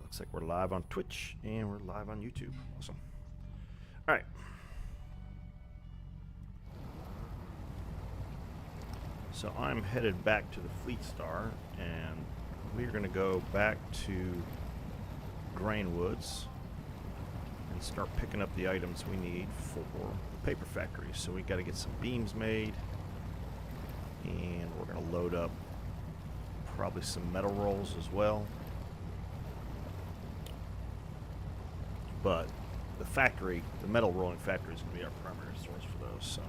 Looks like we're live on Twitch and we're live on YouTube. Awesome. All right. So I'm headed back to the Fleet Star, and we're going to go back to Grainwoods and start picking up the items we need for the paper factory. So we got to get some beams made, and we're going to load up probably some metal rolls as well. But the factory, the metal rolling factory, is going to be our primary source for those. So.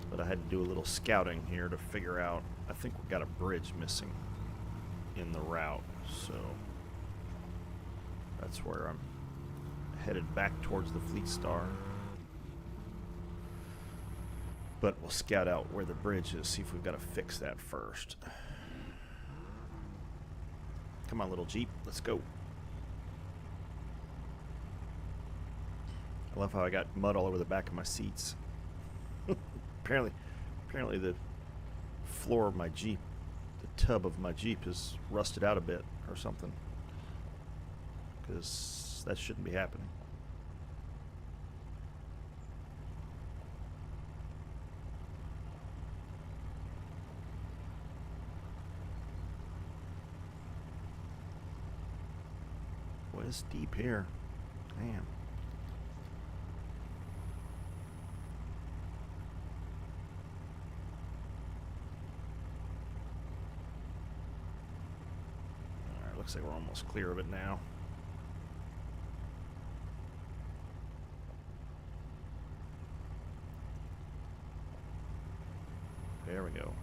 But I had to do a little scouting here to figure out. I think we've got a bridge missing in the route, so that's where I'm headed back towards the Fleet Star. But we'll scout out where the bridge is, see if we've got to fix that first. Come on, little Jeep, let's go. I love how I got mud all over the back of my seats. Apparently the floor of my Jeep, the tub of my Jeep is rusted out a bit or something. Because that shouldn't be happening. Boy, it's deep here. Damn. Looks like we're almost clear of it now. There we go.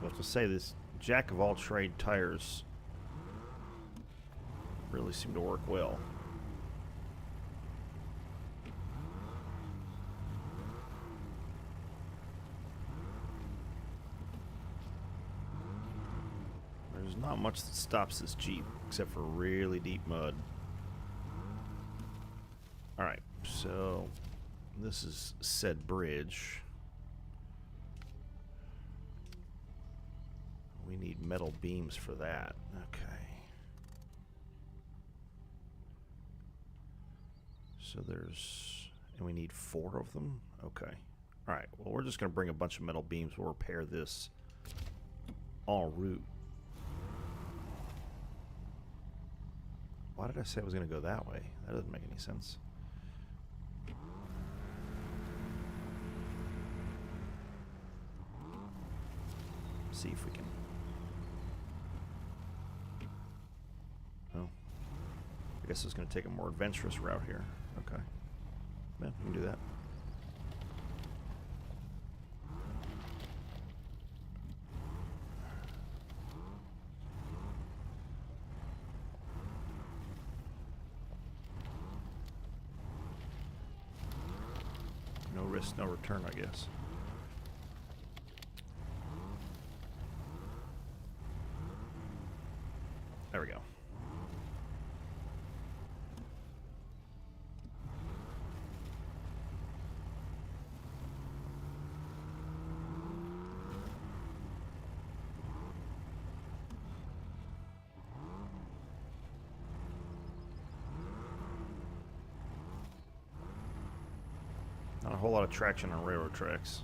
I have to say, this jack of all trade tires really seem to work well. There's not much that stops this Jeep except for really deep mud. Alright, so this is said bridge. We need metal beams for that. Okay. So there's... and we need 4 of them? Okay. Alright, well we're just going to bring a bunch of metal beams. We'll repair this en route. Why did I say I was going to go that way? That doesn't make any sense. See if we can... I guess it's going to take a more adventurous route here. Okay. Yeah, we can do that. No risk, no return, I guess. There we go. Not a whole lot of traction on railroad tracks.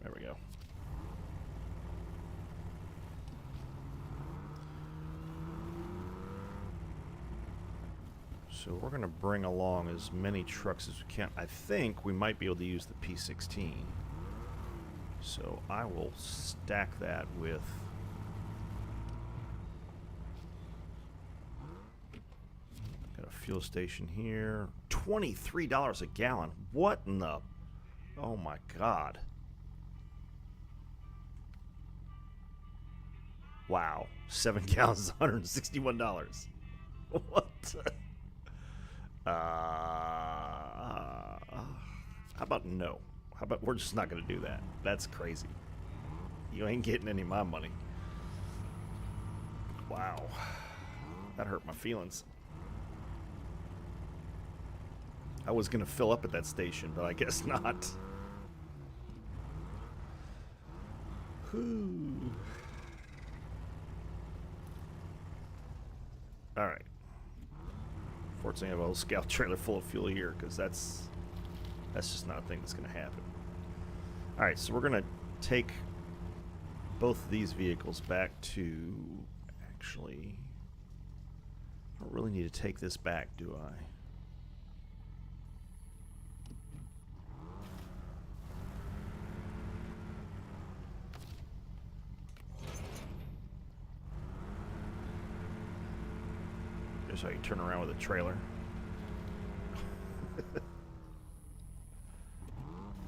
There we go. So we're going to bring along as many trucks as we can. I think we might be able to use the P16. So I will stack that with fuel station here. $23 a gallon. What in the... Oh my god. Wow. 7 gallons is $161. What? How about no? How about we're just not going to do that? That's crazy. You ain't getting any of my money. Wow. That hurt my feelings. I was going to fill up at that station, but I guess not. Whew. Alright. Fortunately, I have a whole scout trailer full of fuel here, because that's just not a thing that's going to happen. Alright, so we're going to take both of these vehicles back to... Actually, I don't really need to take this back, do I? Here's how you turn around with a trailer.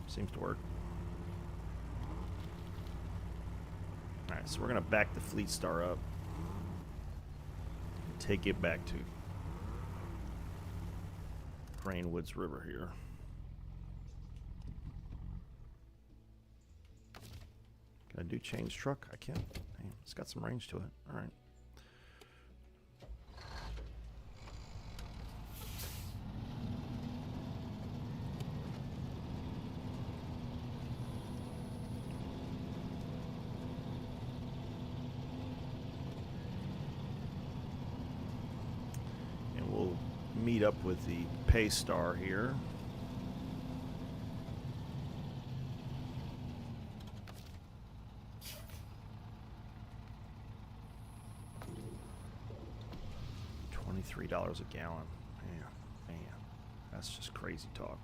Seems to work. Alright, so we're going to back the Fleet Star up. Take it back to Grainwoods River here. Can I do change truck? I can. Damn, it's got some range to it. All right. Meet up with the Paystar here. $23 a gallon. Man, that's just crazy talk.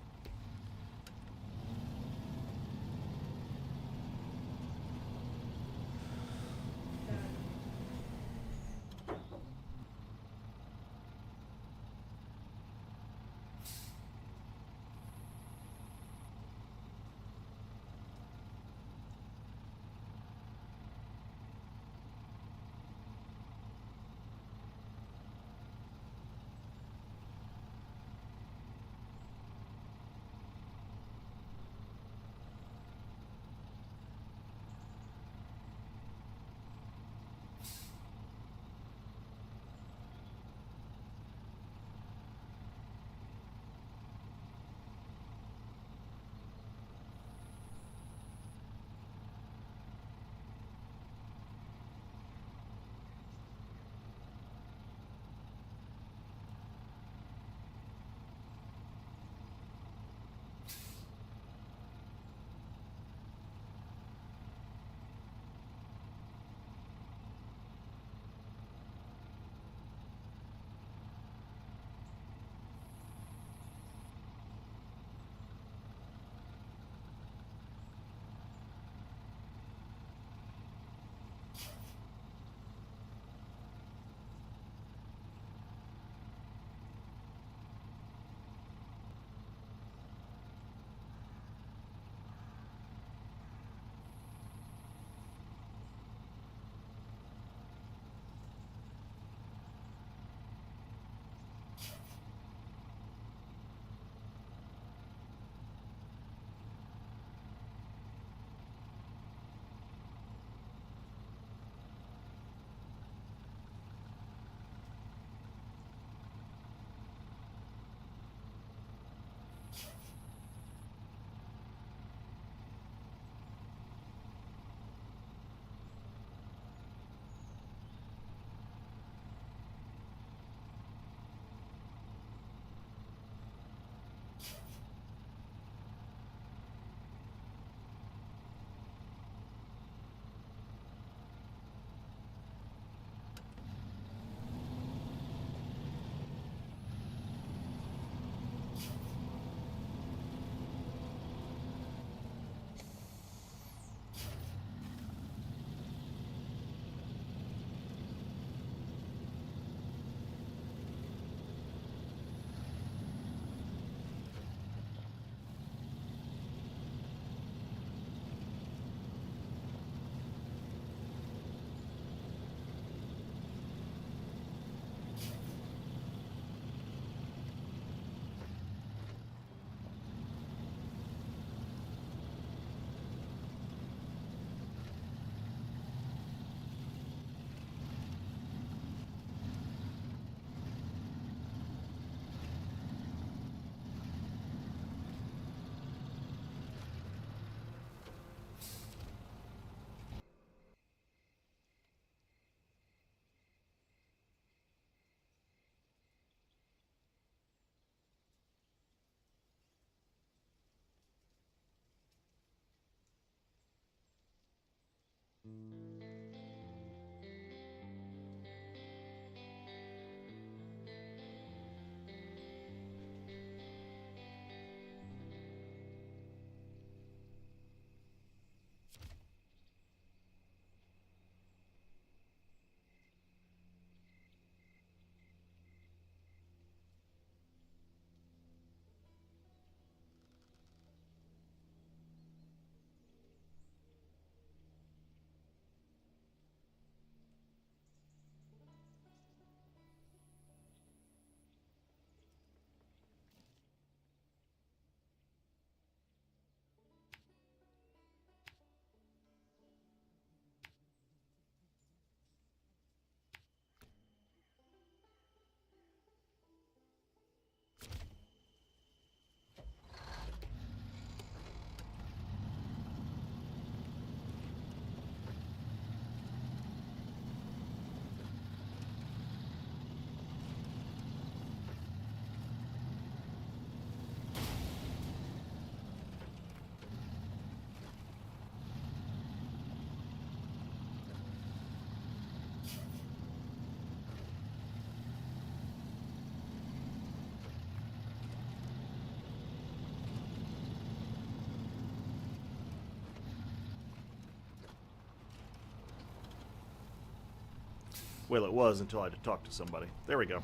Well, it was until I had to talk to somebody. There we go.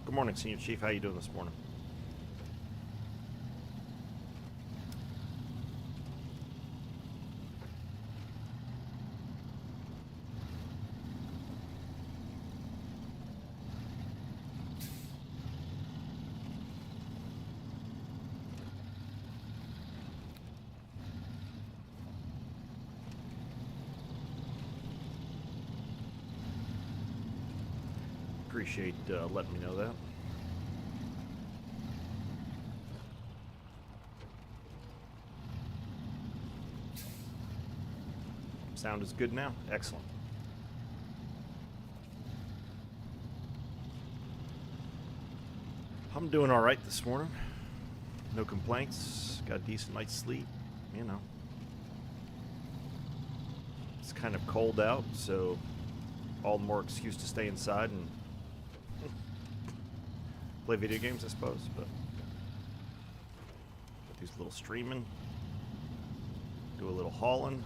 Good morning, Senior Chief. How you doing this morning? Appreciate letting me know that. Sound is good now? Excellent. I'm doing all right this morning. No complaints. Got a decent night's sleep, you know. It's kind of cold out, so all the more excuse to stay inside and play video games, I suppose. But do a little streaming, do a little hauling.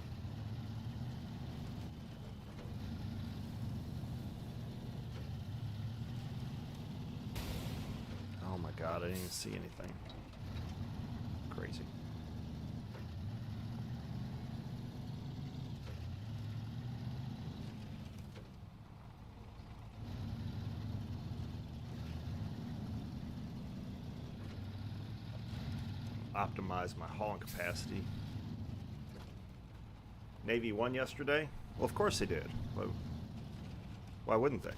Oh my God, I didn't even see anything. Crazy. Optimize my hauling capacity. Navy won yesterday? Well, of course they did. Why wouldn't they?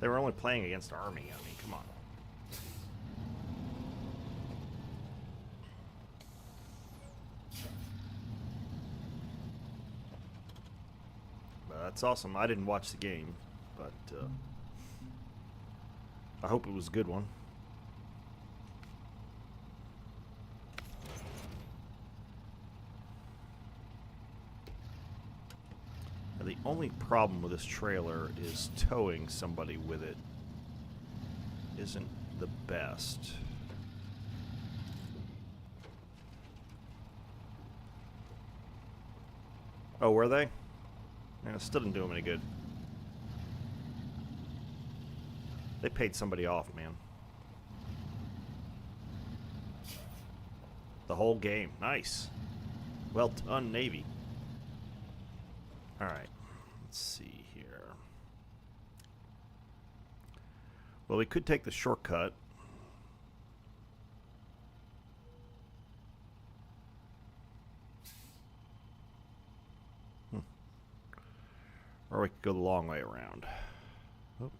They were only playing against Army. I mean, come on. But that's awesome. I didn't watch the game, but I hope it was a good one. The only problem with this trailer is towing somebody with it isn't the best. Oh, were they? Yeah, it still didn't do them any good. They paid somebody off, man. The whole game. Nice. Well done, Navy. Alright. Let's see here. Well, we could take the shortcut. Or we could go the long way around. Oh.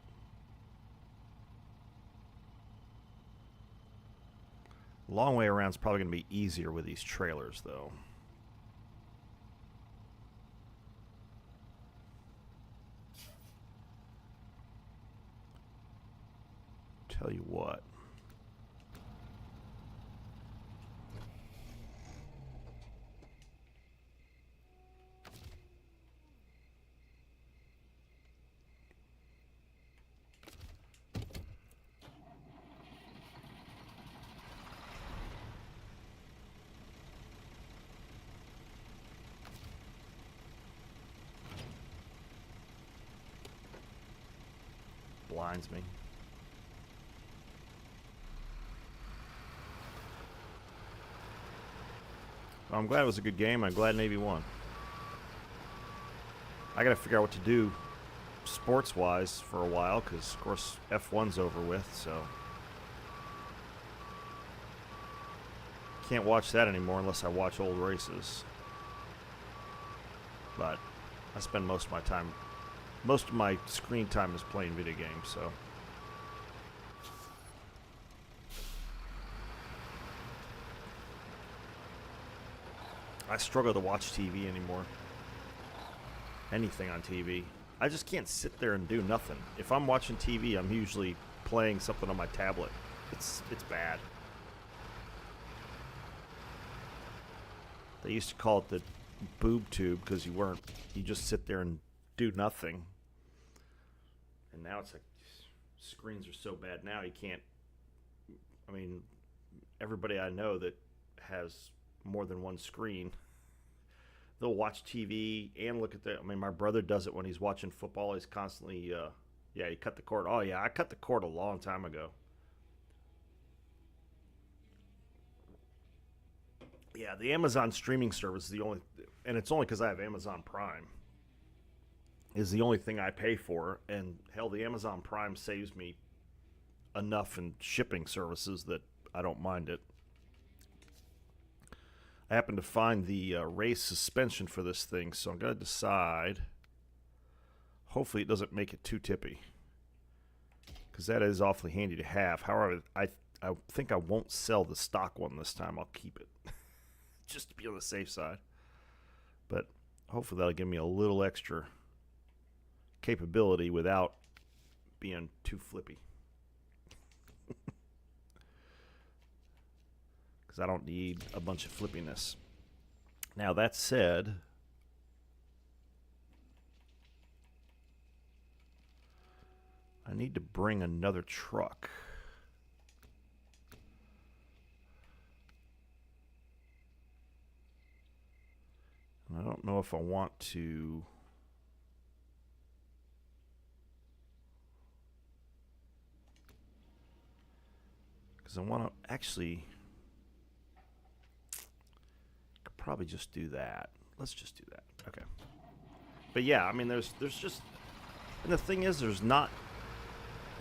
The long way around is probably going to be easier with these trailers, though. Tell you what. Blinds me. Well, I'm glad it was a good game. I'm glad Navy won. I got to figure out what to do sports-wise for a while, because, of course, F1's over with, so... Can't watch that anymore unless I watch old races. But I spend most of my screen time is playing video games, so... I struggle to watch TV anymore. Anything on TV. I just can't sit there and do nothing. If I'm watching TV, I'm usually playing something on my tablet. It's bad. They used to call it the boob tube because you just sit there and do nothing. And now it's like screens are so bad now you can't. I mean, everybody I know that has more than one screen, they'll watch TV and look at the. I mean, my brother does it when he's watching football. He's constantly, yeah, he cut the cord. Oh yeah, I cut the cord a long time ago. Yeah, the Amazon streaming service is the only, and it's only because I have Amazon Prime. Is the only thing I pay for, and hell, the Amazon Prime saves me enough in shipping services that I don't mind it. I happen to find the race suspension for this thing, so I'm going to decide. Hopefully it doesn't make it too tippy, because that is awfully handy to have. However, I think I won't sell the stock one this time. I'll keep it, just to be on the safe side. But hopefully that'll give me a little extra capability without being too flippy. Because I don't need a bunch of flippiness. Now, that said, I need to bring another truck. And I don't know if I want to. Because I want to actually. Could probably just do that. Let's just do that. Okay. But yeah, I mean, there's just. And the thing is, there's not.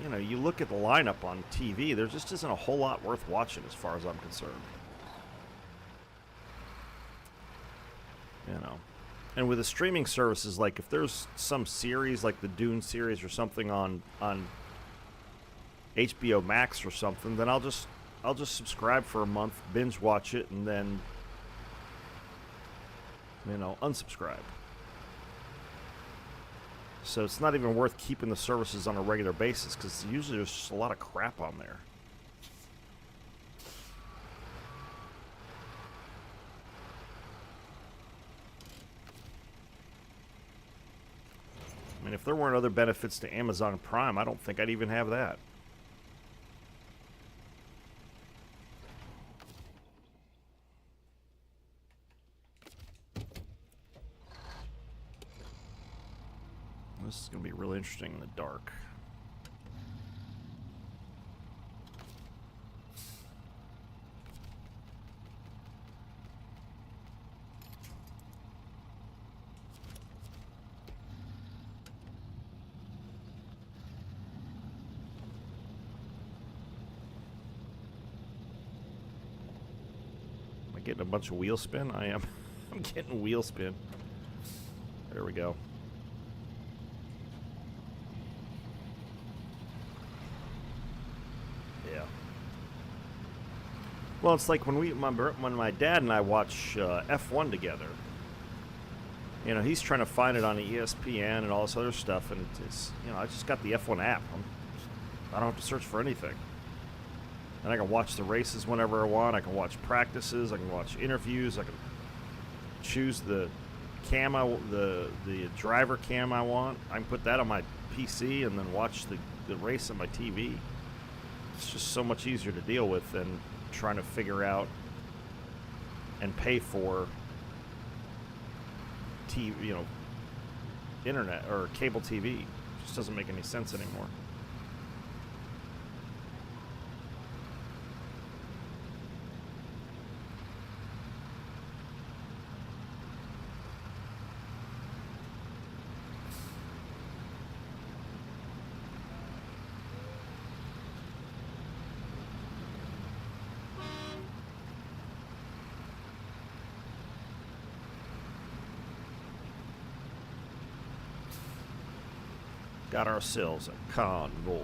You know, you look at the lineup on TV, there just isn't a whole lot worth watching as far as I'm concerned. You know. And with the streaming services, like if there's some series like the Dune series or something on HBO Max or something, then I'll just subscribe for a month, binge watch it, and then, you know, unsubscribe. So it's not even worth keeping the services on a regular basis, because usually there's just a lot of crap on there. I mean, if there weren't other benefits to Amazon Prime, I don't think I'd even have that. This is going to be really interesting in the dark. Am I getting a bunch of wheel spin? I am. I'm getting wheel spin. There we go. Well, it's like when my dad and I watch F1 together. You know, he's trying to find it on ESPN and all this other stuff, and it's you know, I just got the F1 app. I don't have to search for anything, and I can watch the races whenever I want. I can watch practices. I can watch interviews. I can choose the cam the driver cam I want. I can put that on my PC and then watch the race on my TV. It's just so much easier to deal with than trying to figure out and pay for TV, you know, internet or cable TV. It just doesn't make any sense anymore. Got ourselves a convoy.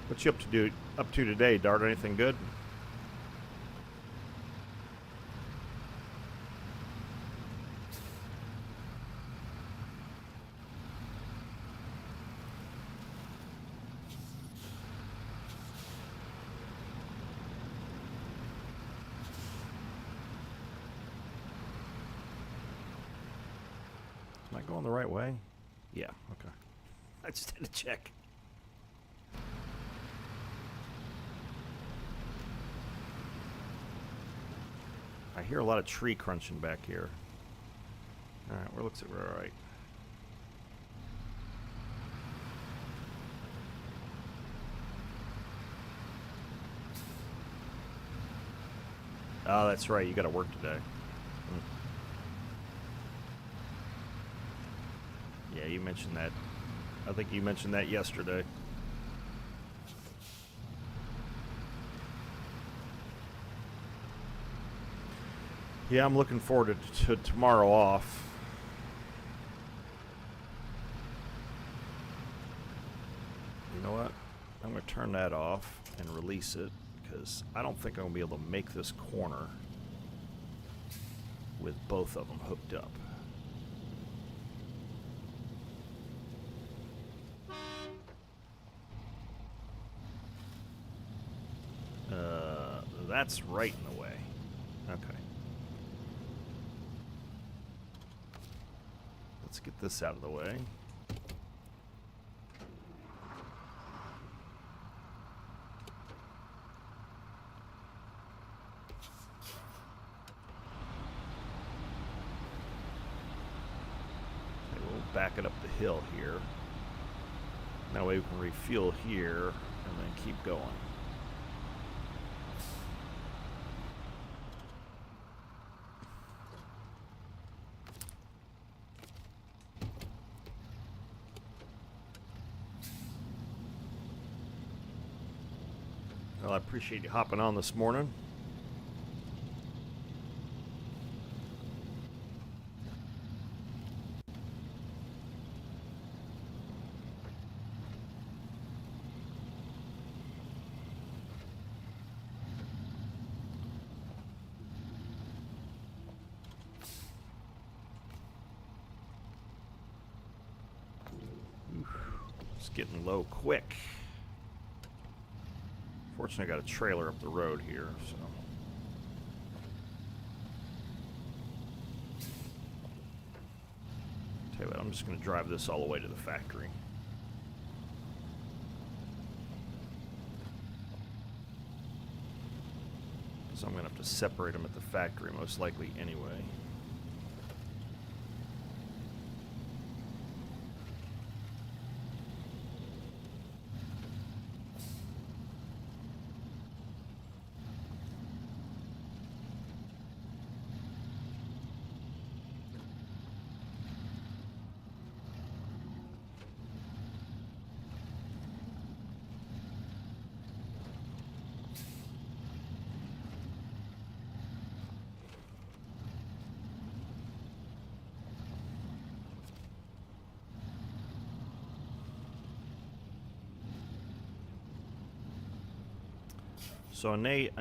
What you up to today, Dart? Anything good? Am I going the right way? Yeah, okay. I just had to check. I hear a lot of tree crunching back here. Alright, well, looks like we're alright. Oh, that's right. You got to work today. Yeah, you mentioned that. I think you mentioned that yesterday. Yeah, I'm looking forward to tomorrow off. You know what? I'm going to turn that off and release it, because I don't think I'm going to be able to make this corner with both of them hooked up. That's right in the way. Okay. Let's get this out of the way. Back it up the hill here. That way we can refuel here and then keep going. Well, I appreciate you hopping on this morning. It's getting low quick. Fortunately, I got a trailer up the road here, so. Tell you what, I'm just going to drive this all the way to the factory. So I'm going to have to separate them at the factory, most likely anyway. So I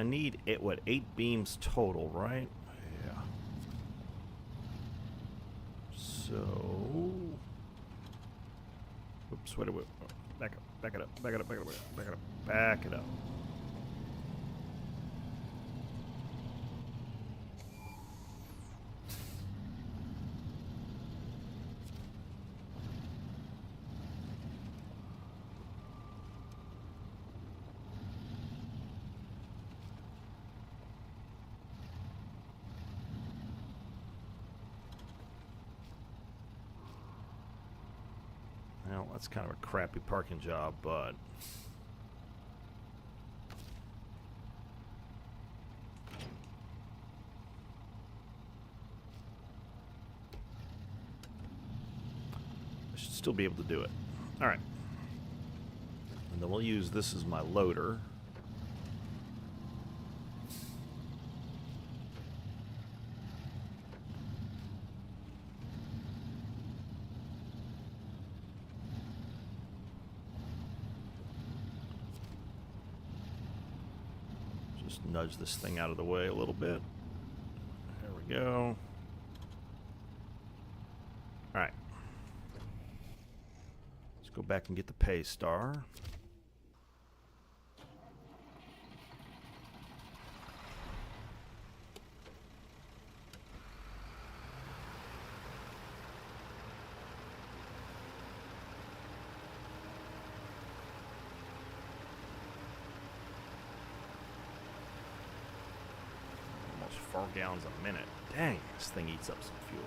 need what, 8 beams total, right? Yeah. So, oops, wait a minute. Back up, back it up, back it up, back it up, back it up, back it up. Well, that's kind of a crappy parking job, but I should still be able to do it. All right. And then we'll use this as my loader. Nudge this thing out of the way a little bit. There we go. All right. Let's go back and get the Paystar. 4 gallons a minute. Dang, this thing eats up some fuel.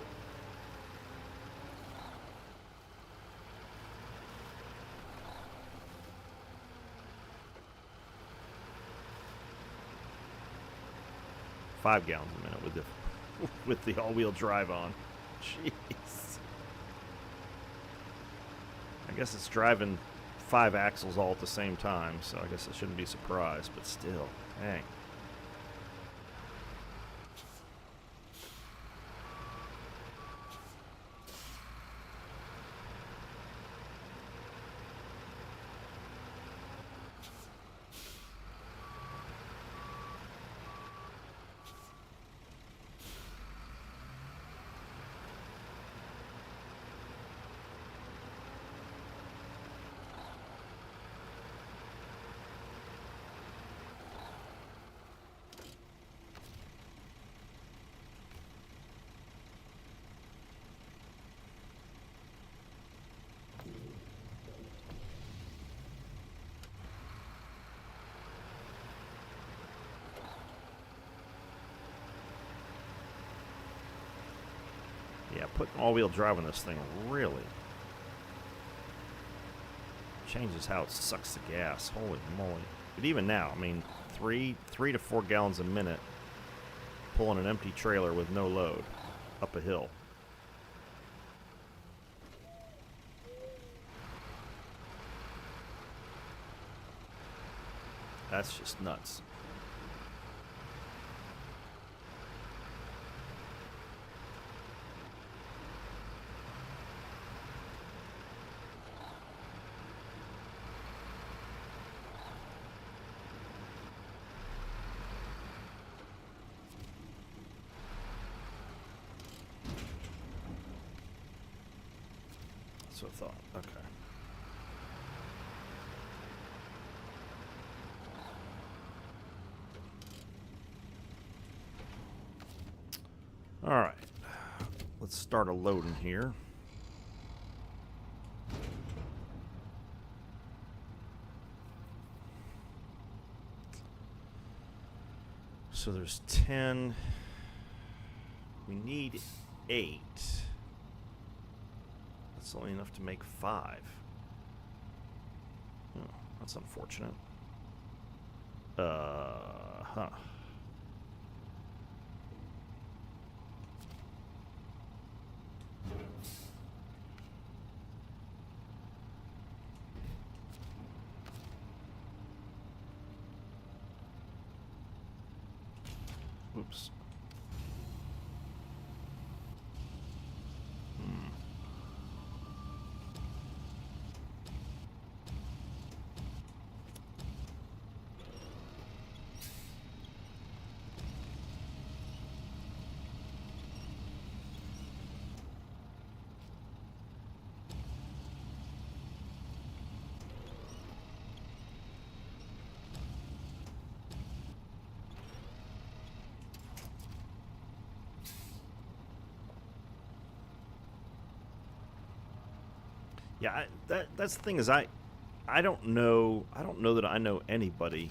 $5 gallons a minute with the all-wheel drive on. Jeez. I guess it's driving 5 axles all at the same time, so I guess I shouldn't be surprised, but still, dang. Yeah, putting all-wheel drive on this thing really changes how it sucks the gas. Holy moly. But even now, I mean, 3 to 4 gallons a minute pulling an empty trailer with no load up a hill. That's just nuts. That's what I thought. Okay. All right. Let's start a loading here. So there's 10. We need 8. That's only enough to make 5. Oh, that's unfortunate. Huh. Oops. Yeah, that's the thing is I don't know that I know anybody.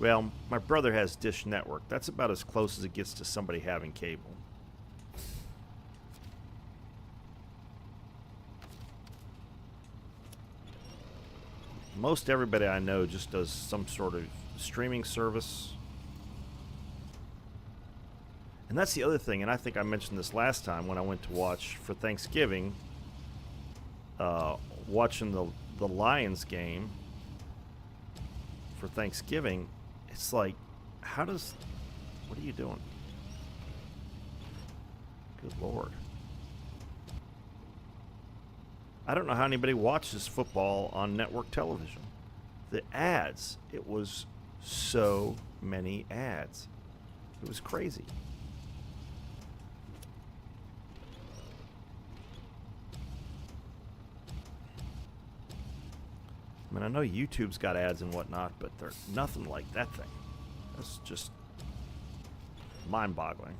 Well, my brother has Dish Network. That's about as close as it gets to somebody having cable. Most everybody I know just does some sort of streaming service. And that's the other thing, and I think I mentioned this last time when I went to watch for Thanksgiving, watching the Lions game for Thanksgiving. It's like, what are you doing? Good Lord. I don't know how anybody watches football on network television. The ads, it was so many ads. It was crazy. I mean, I know YouTube's got ads and whatnot, but they're nothing like that thing. That's just mind-boggling.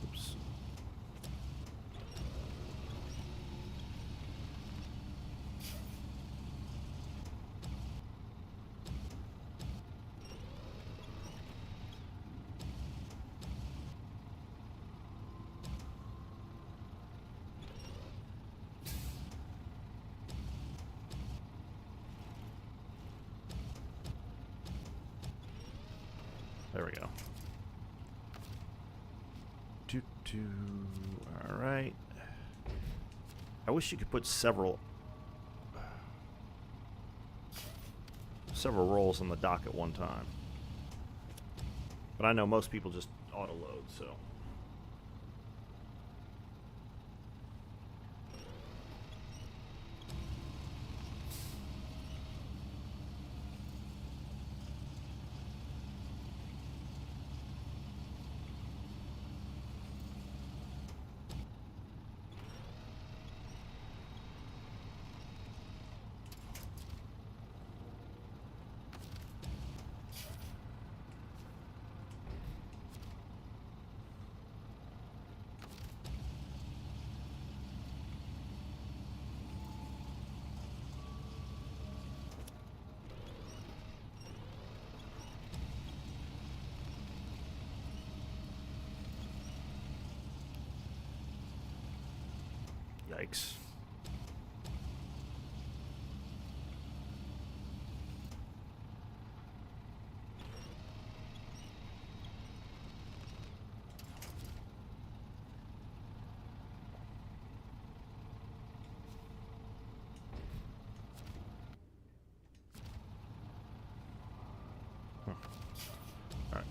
Oops. There we go. Alright. I wish you could put several rolls on the dock at one time. But I know most people just auto-load, so... Yikes. All right.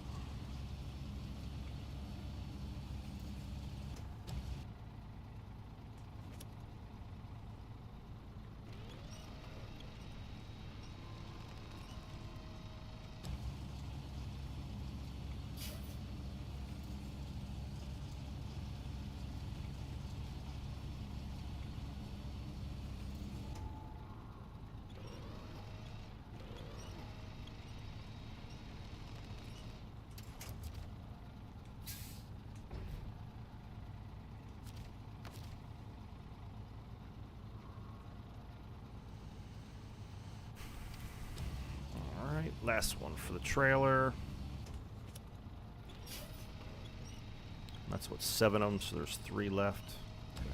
Alright, last one for the trailer. That's what, 7 of them, so there's 3 left. Okay.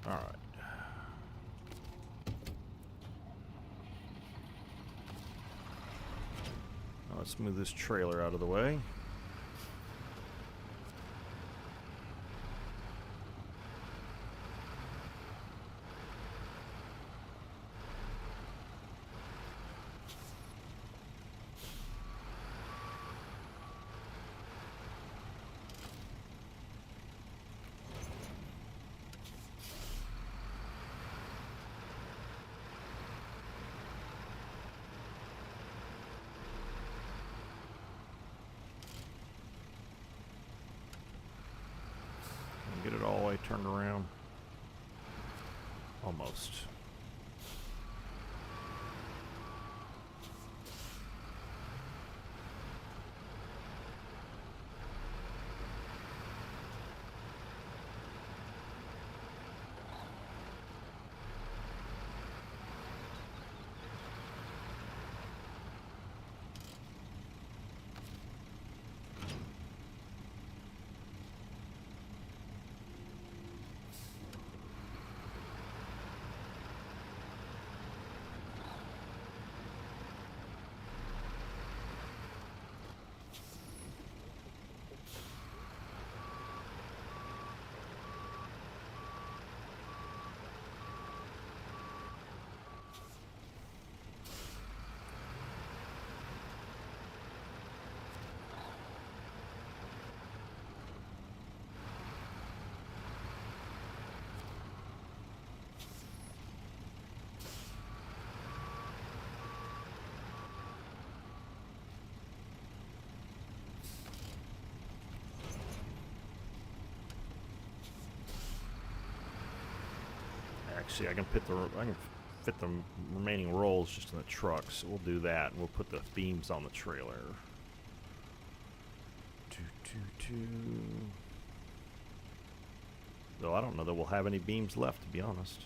Alright. Let's move this trailer out of the way. Get it all the way turned around. Almost. Actually, I can fit the remaining rolls just in the truck, so we'll do that, and we'll put the beams on the trailer. Though I don't know that we'll have any beams left, to be honest.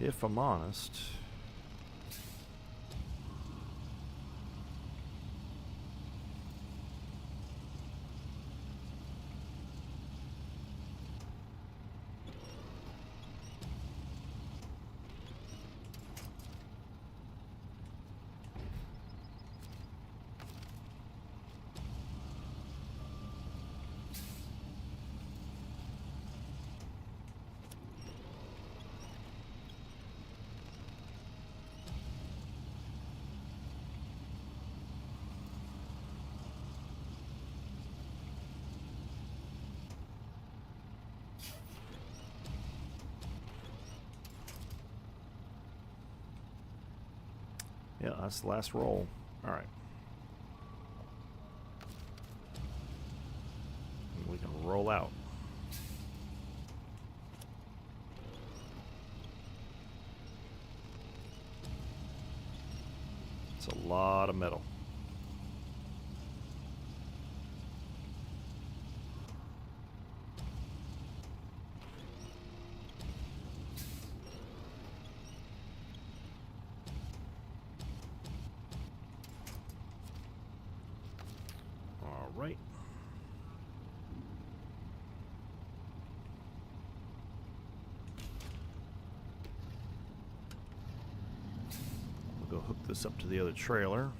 if I'm honest, yeah, that's the last roll. All right. And we can roll out. It's a lot of metal. All right. We'll go hook this up to the other trailer.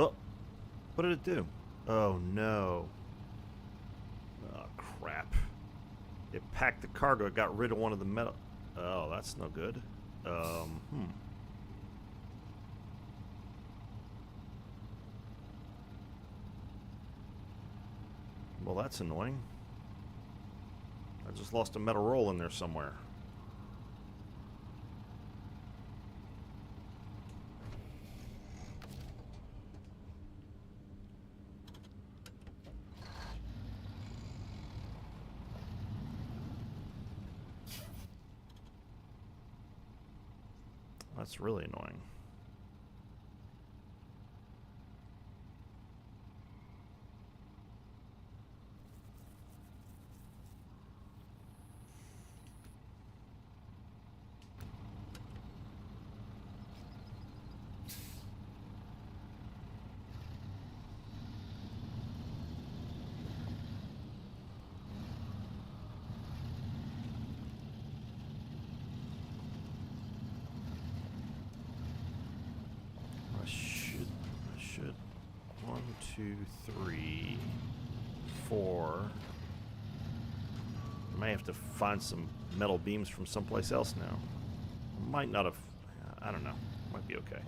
Oh, what did it do? Oh no. Oh crap. It packed the cargo, it got rid of one of the metal. Oh, that's no good. Well, that's annoying. I just lost a metal roll in there somewhere. That's really annoying. I should. 1, 2, 3, 4. I may have to find some metal beams from someplace else now. Might not have. I don't know. Might be okay.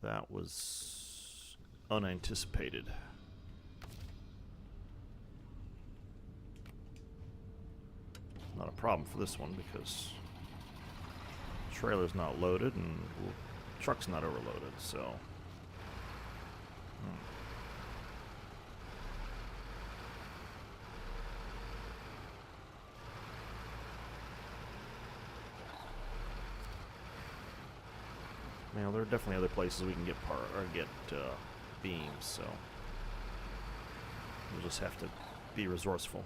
That was unanticipated. Not a problem for this one because the trailer's not loaded and the truck's not overloaded, so. Now there are definitely other places we can get beams, so we'll just have to be resourceful.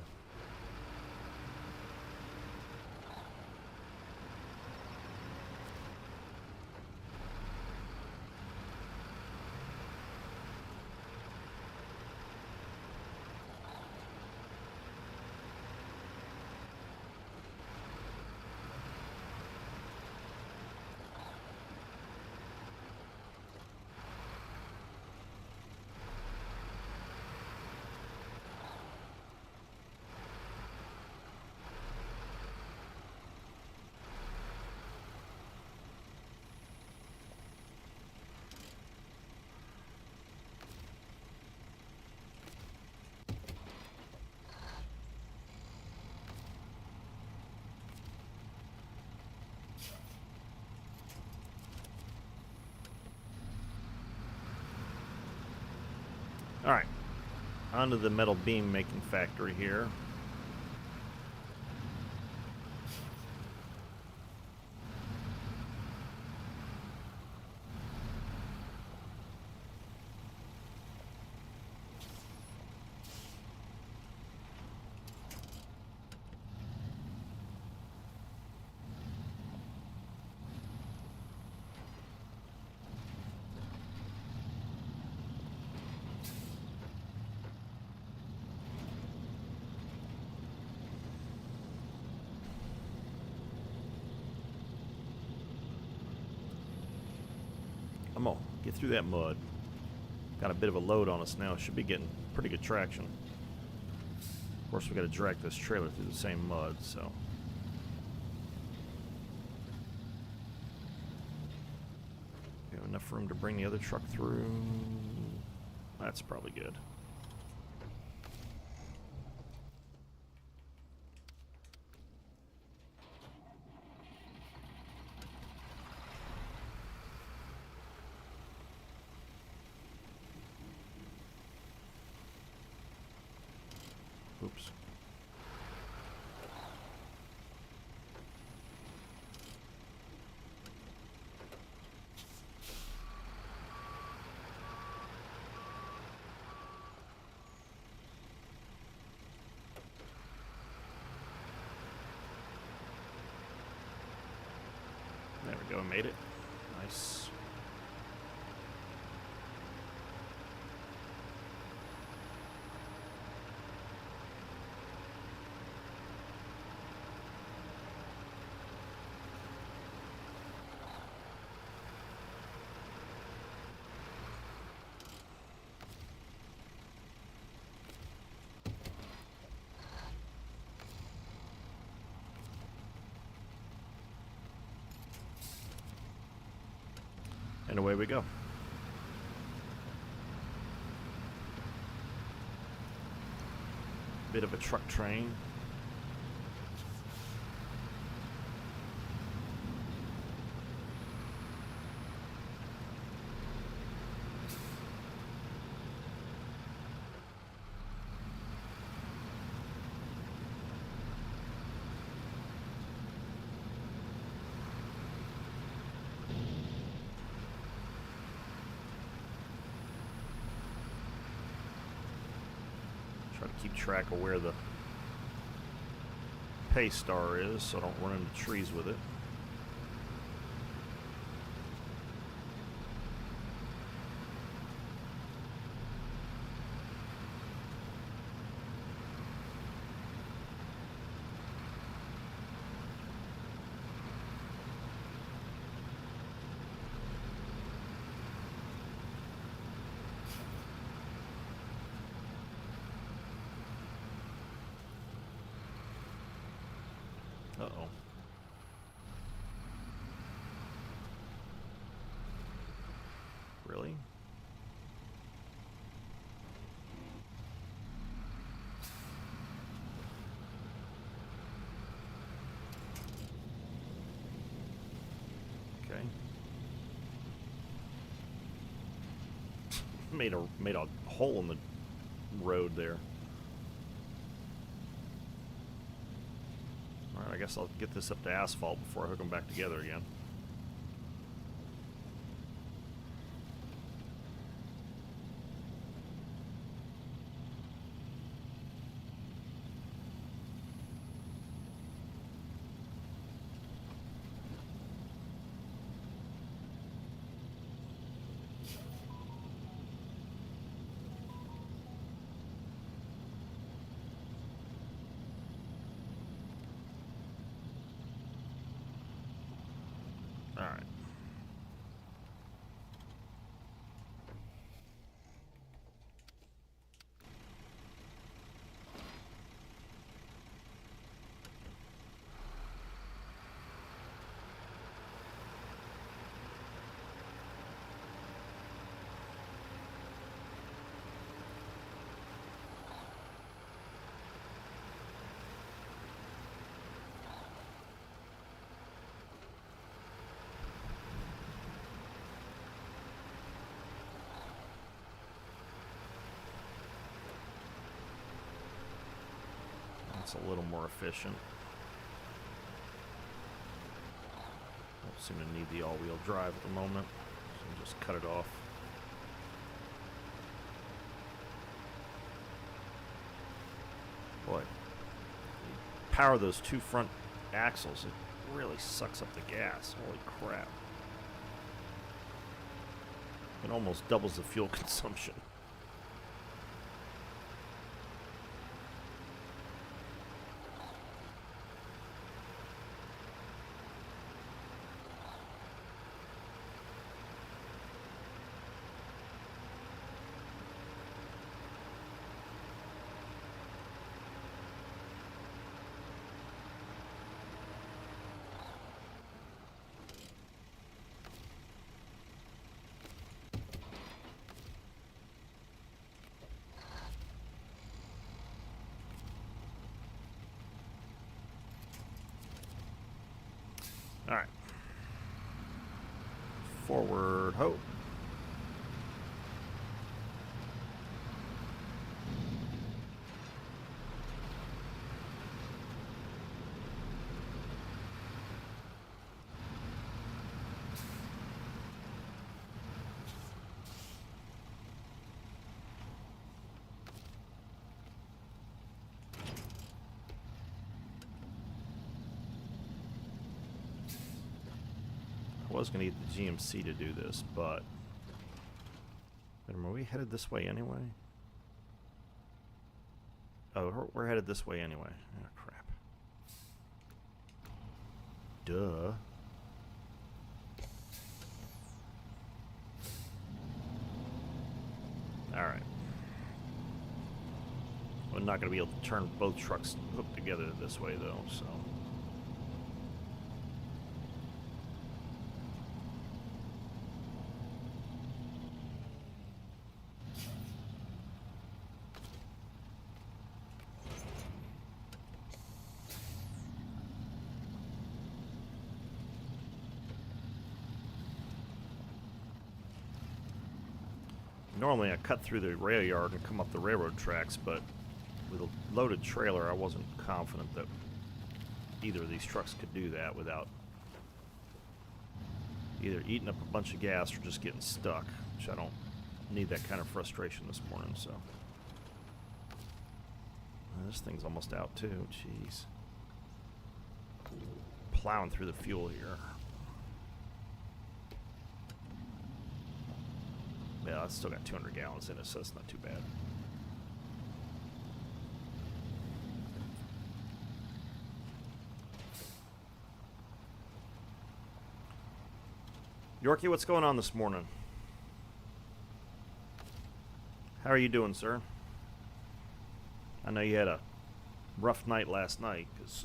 onto the metal beam making factory here. I'm gonna get through that mud. Got a bit of a load on us now. Should be getting pretty good traction. Of course, we got to drag this trailer through the same mud, so. We have enough room to bring the other truck through. That's probably good. Oops. There we go, made it. Nice. And away we go. Bit of a truck train. Try to keep track of where the Paystar is so I don't run into trees with it. Uh-oh. Really? Okay. Made a hole in the road there. Alright, I guess I'll get this up to asphalt before I hook them back together again. Alright. That's a little more efficient. Don't seem to need the all-wheel drive at the moment, so just cut it off. Boy, power those two front axles, it really sucks up the gas. Holy crap. It almost doubles the fuel consumption. All right. Forward, ho. I was going to get the GMC to do this, but are we headed this way anyway? Oh, we're headed this way anyway. Oh, crap. Duh. Alright. We're not going to be able to turn both trucks hooked together this way, though, so... Normally I cut through the rail yard and come up the railroad tracks, but with a loaded trailer I wasn't confident that either of these trucks could do that without either eating up a bunch of gas or just getting stuck, which I don't need that kind of frustration this morning, so. This thing's almost out too, jeez. Plowing through the fuel here. Yeah, it's still got 200 gallons in it, so it's not too bad. Yorkie, what's going on this morning? How are you doing, sir? I know you had a rough night last night, because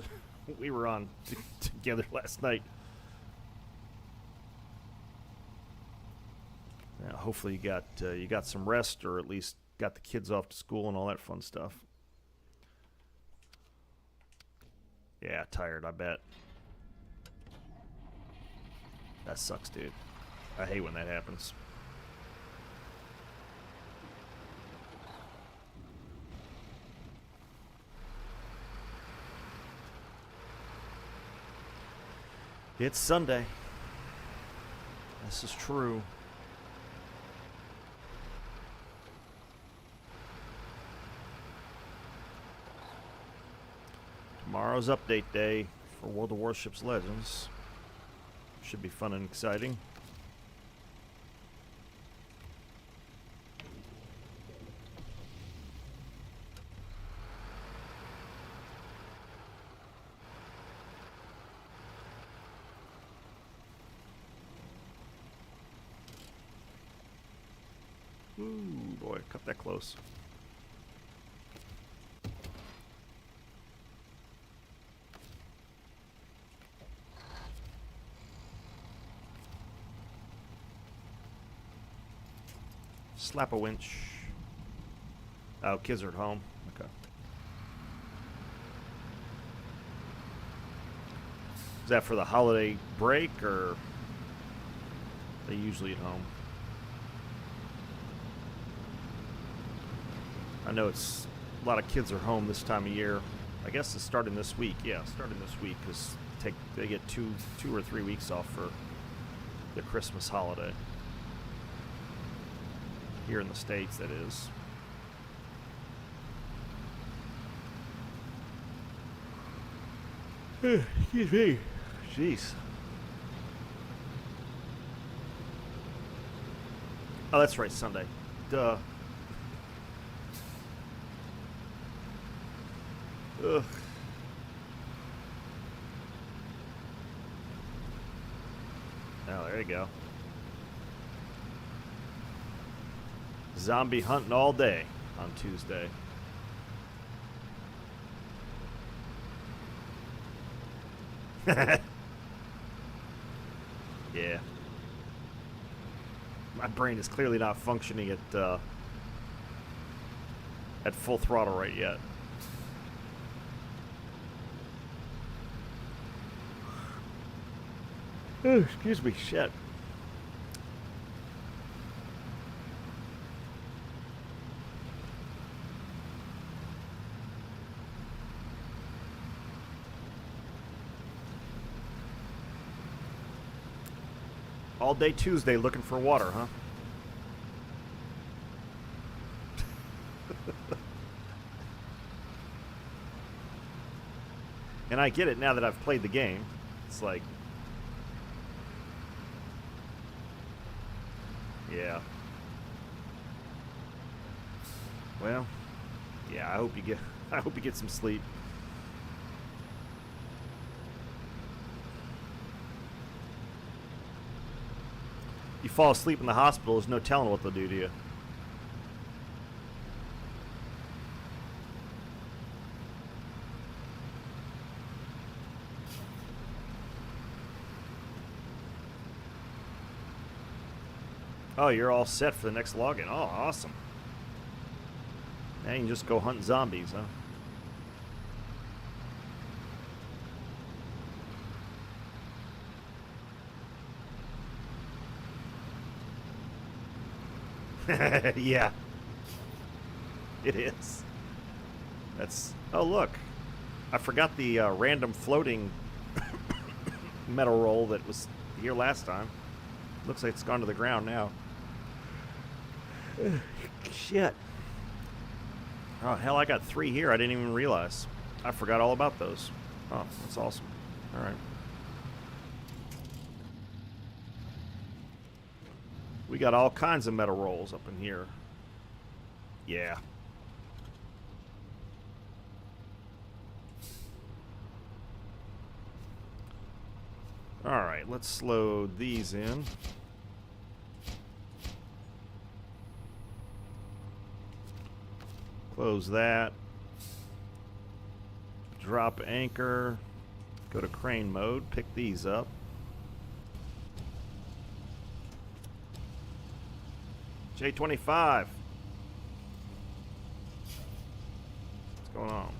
we were on together last night. Hopefully you got some rest, or at least got the kids off to school and all that fun stuff. Yeah, tired, I bet. That sucks, dude. I hate when that happens. It's Sunday. This is true. Tomorrow's update day for World of Warships Legends. Should be fun and exciting. Ooh, boy, cut that close. Slap a winch. Oh, kids are at home. Okay. Is that for the holiday break, or are they usually at home? I know it's a lot of kids are home this time of year. I guess it's starting this week. Yeah, starting this week because they get two or 3 weeks off for the Christmas holiday. Here in the States, that is. Excuse me. Jeez. Oh, that's right, Sunday. Duh. Ugh. Oh, there you go. Zombie hunting all day on Tuesday. Yeah. My brain is clearly not functioning at full throttle right yet. Oh, excuse me, shit. All day Tuesday looking for water, huh? And I get it now that I've played the game. It's like, yeah. Well, yeah, I hope you get some sleep. You fall asleep in the hospital, there's no telling what they'll do to you. Oh, you're all set for the next login. Oh, awesome. Now you can just go hunt zombies, huh? Yeah. It is. That's... Oh, look. I forgot the random floating metal roll that was here last time. Looks like it's gone to the ground now. Shit. Oh, hell, I got 3 here. I didn't even realize. I forgot all about those. Oh, that's awesome. All right. We got all kinds of metal rolls up in here. Yeah. All right, let's load these in. Close that. Drop anchor. Go to crane mode. Pick these up. J25. What's going on?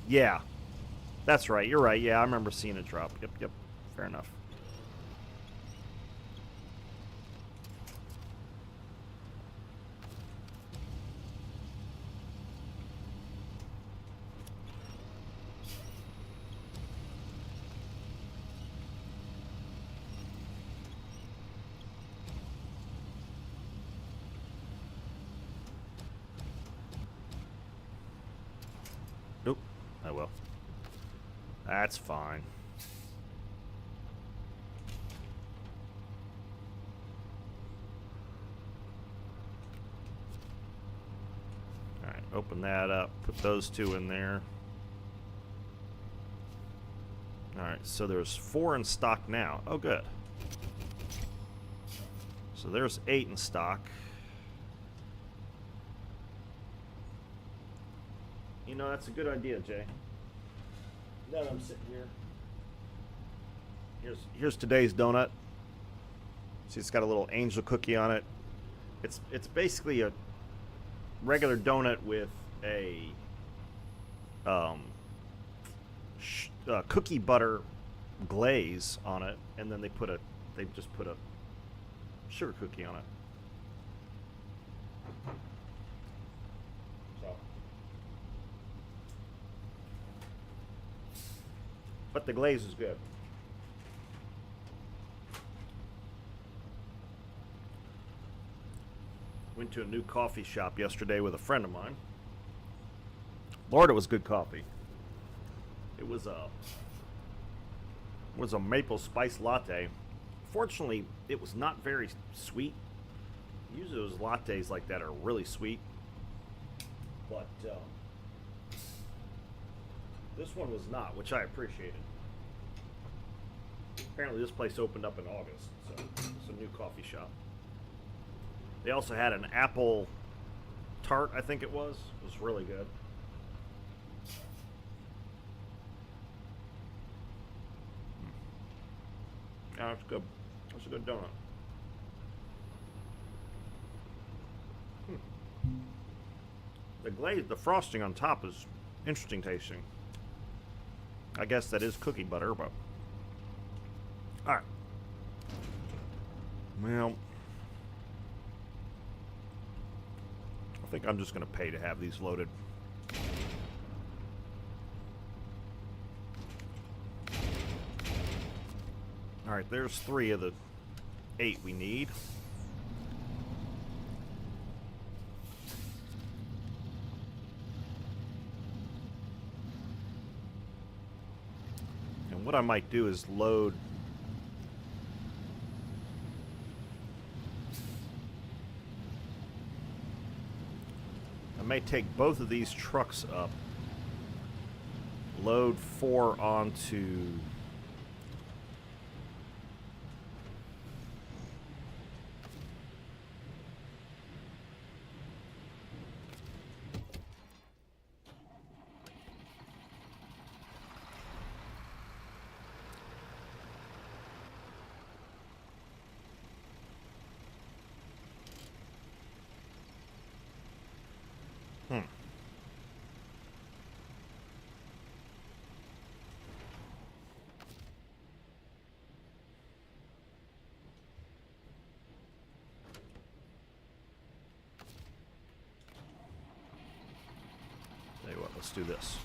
Yeah. That's right. You're right. Yeah, I remember seeing it drop. Yep. Fair enough. Nope. Oh well. That's fine. Alright, open that up. Put those 2 in there. Alright, so there's 4 in stock now. Oh, good. So there's 8 in stock. You know, that's a good idea, Jay. Now that I'm sitting here. Here's today's donut. See, it's got a little angel cookie on it. It's basically a regular donut with a cookie butter glaze on it, and then they just put a sugar cookie on it. So But the glaze is good. Went to a new coffee shop yesterday with a friend of mine. Lord, it was good coffee. It was a maple spice latte. Fortunately, it was not very sweet. Usually those lattes like that are really sweet. But this one was not, which I appreciated. Apparently this place opened up in August, so it's a new coffee shop. They also had an apple tart, I think it was. It was really good. Yeah, it's good. It's a good donut. The glaze, the frosting on top is interesting tasting. I guess that is cookie butter, but... Alright. Well... I think I'm just going to pay to have these loaded. Alright, there's 3 of the 8 we need. And what I might do is load... I may take both of these trucks up, load 4 onto Tell you what, let's do this.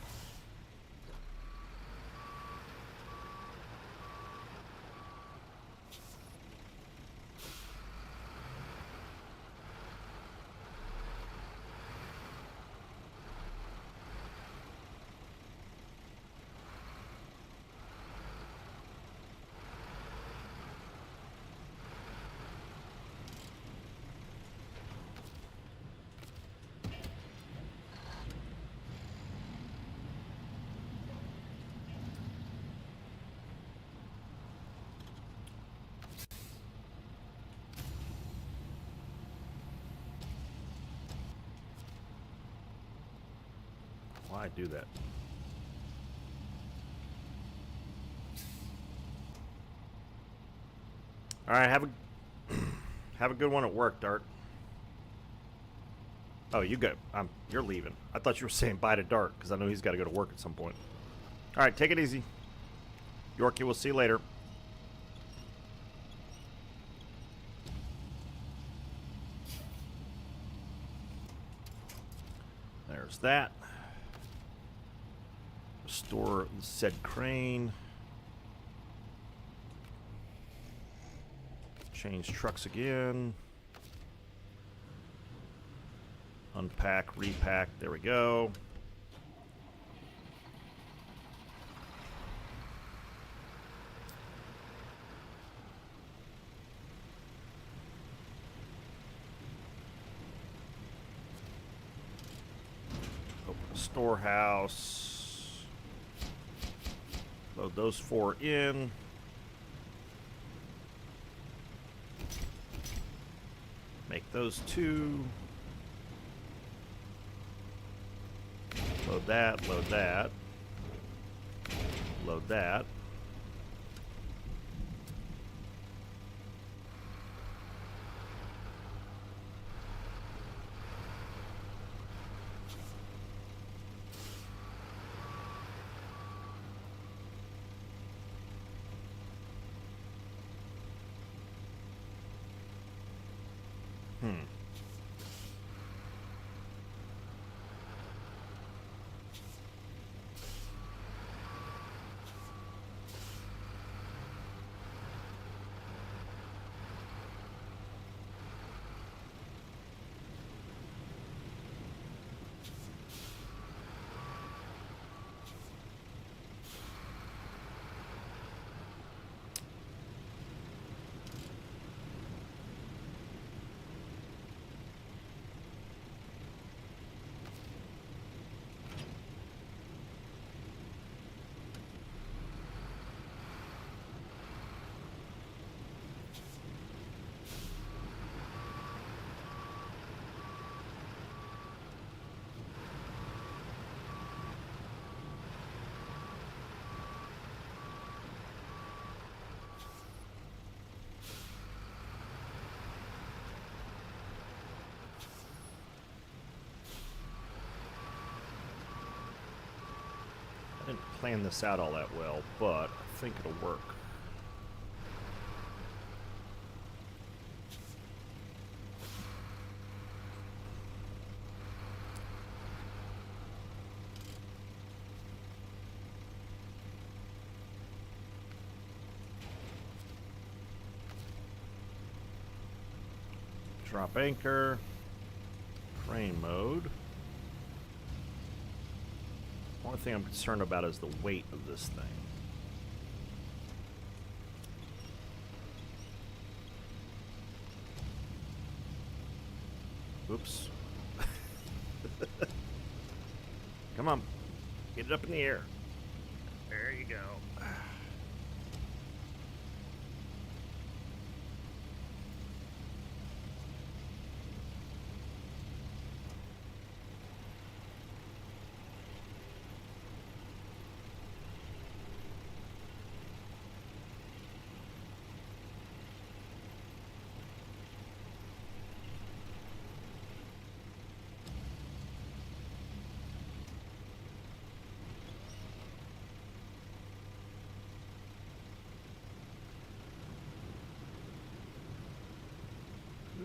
Why do that? All right, have a good one at work, Dart. Oh, you go. You're leaving. I thought you were saying bye to Dart because I know he's got to go to work at some point. All right, take it easy, Yorkie. We'll see you later. There's that. Restore said crane. Change trucks again. Unpack, repack. There we go. Open a storehouse. Load those 4 in. Make those 2. Load that, load that. Load that. Didn't plan this out all that well, but I think it'll work. Drop anchor, crane mode. Only thing I'm concerned about is the weight of this thing. Oops. Come on, get it up in the air. There you go.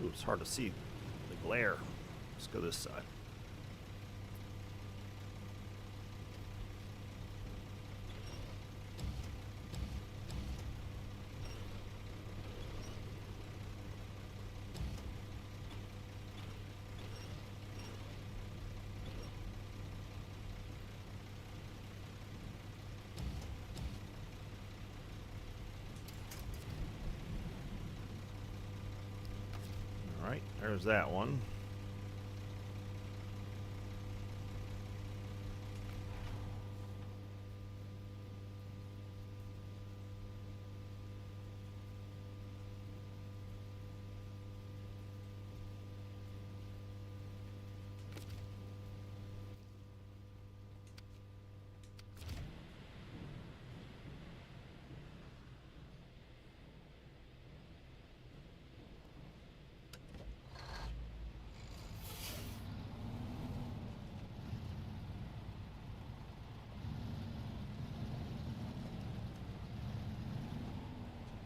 Ooh, it's hard to see the glare. Let's go this side. Alright, there's that one.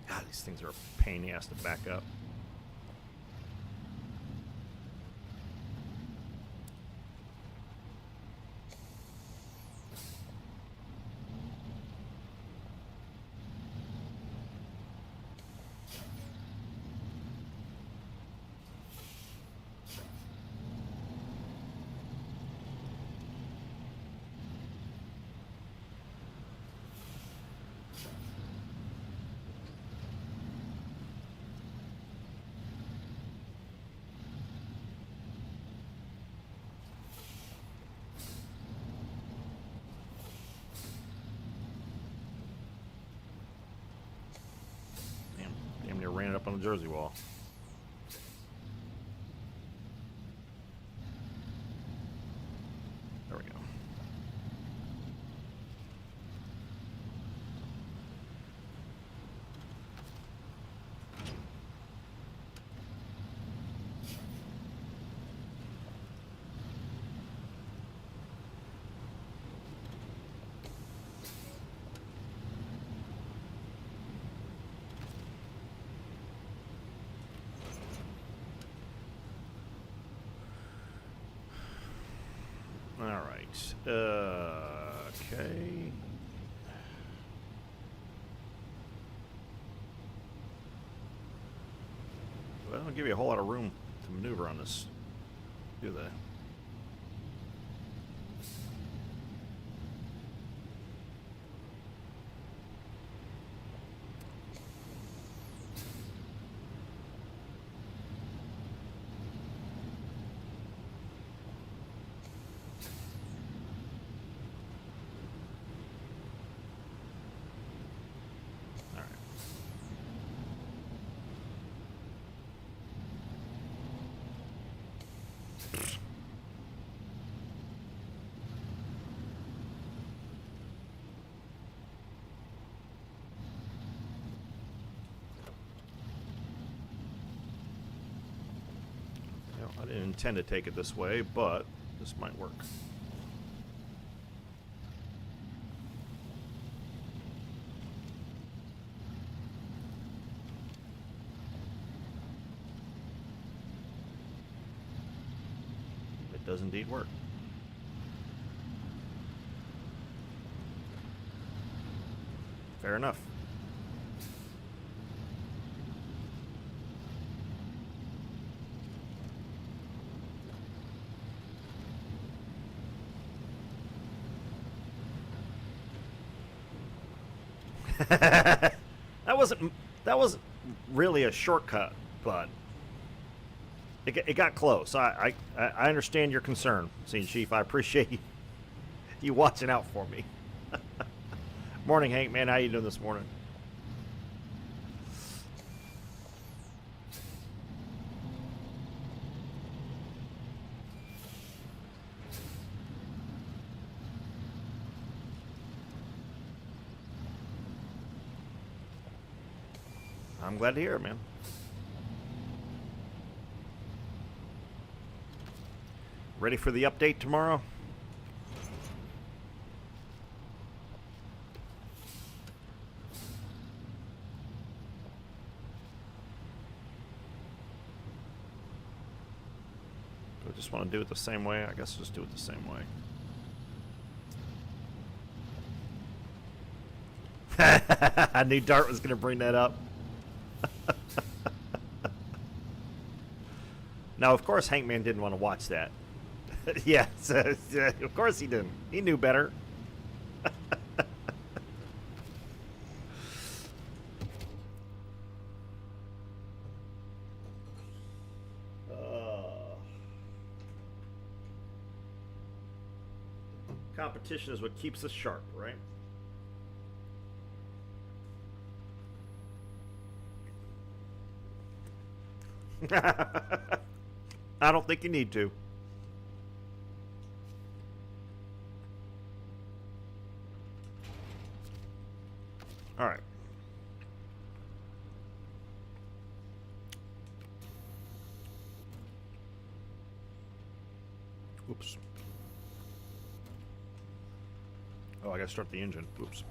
God, these things are a pain in the ass to back up. Damn near ran it up on the Jersey wall. There we go. Alright, okay. Well, they don't give you a whole lot of room to maneuver on this, do they? I didn't intend to take it this way, but this might work. does indeed work. Fair enough. That wasn't really a shortcut, but it got close. I understand your concern, Scene Chief. I appreciate you watching out for me. Morning, Hank, man. How you doing this morning? I'm glad to hear it, man. Ready for the update tomorrow? Do I just want to do it the same way? I guess just do it the same way. I knew Dart was going to bring that up. Now, of course, Hankman didn't want to watch that. Yeah, of course he didn't. He knew better. Competition is what keeps us sharp, right? I don't think you need to. All right. Oops. Oh, I gotta start the engine. Oops.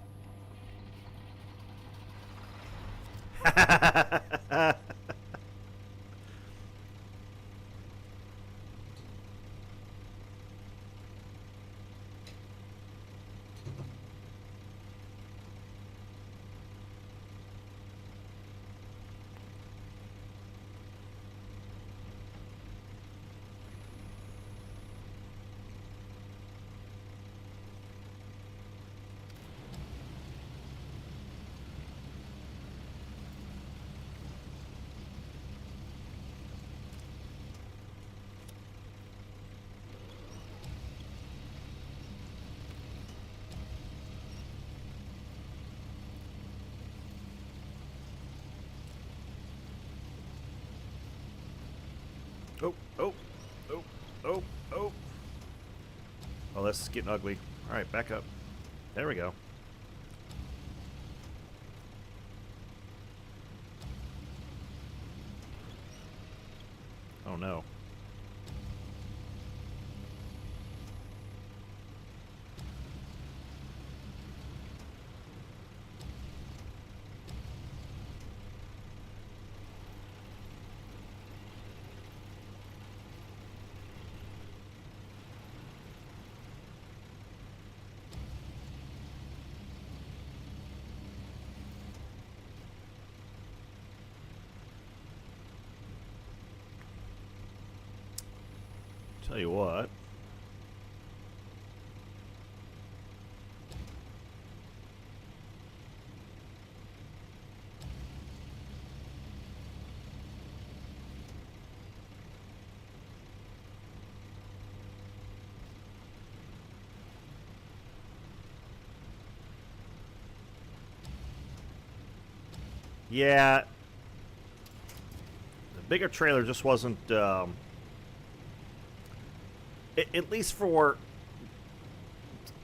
Oh, oh, oh, oh, oh. Oh, this is getting ugly. All right, back up. There we go. Oh, no. Tell you what. Yeah. The bigger trailer just wasn't at least for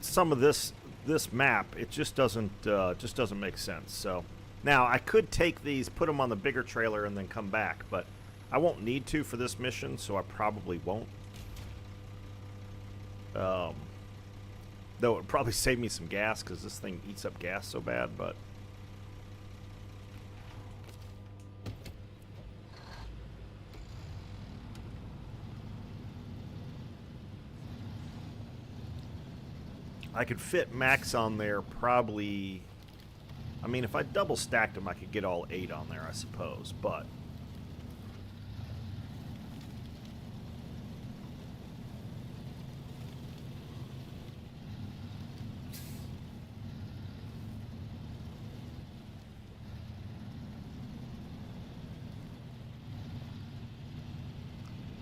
some of this map, it just doesn't make sense. So now I could take these, put them on the bigger trailer, and then come back, but I won't need to for this mission, so I probably won't. Though it would probably save me some gas because this thing eats up gas so bad, but. I could fit max on there probably. I mean, if I double stacked them, I could get all 8 on there, I suppose, but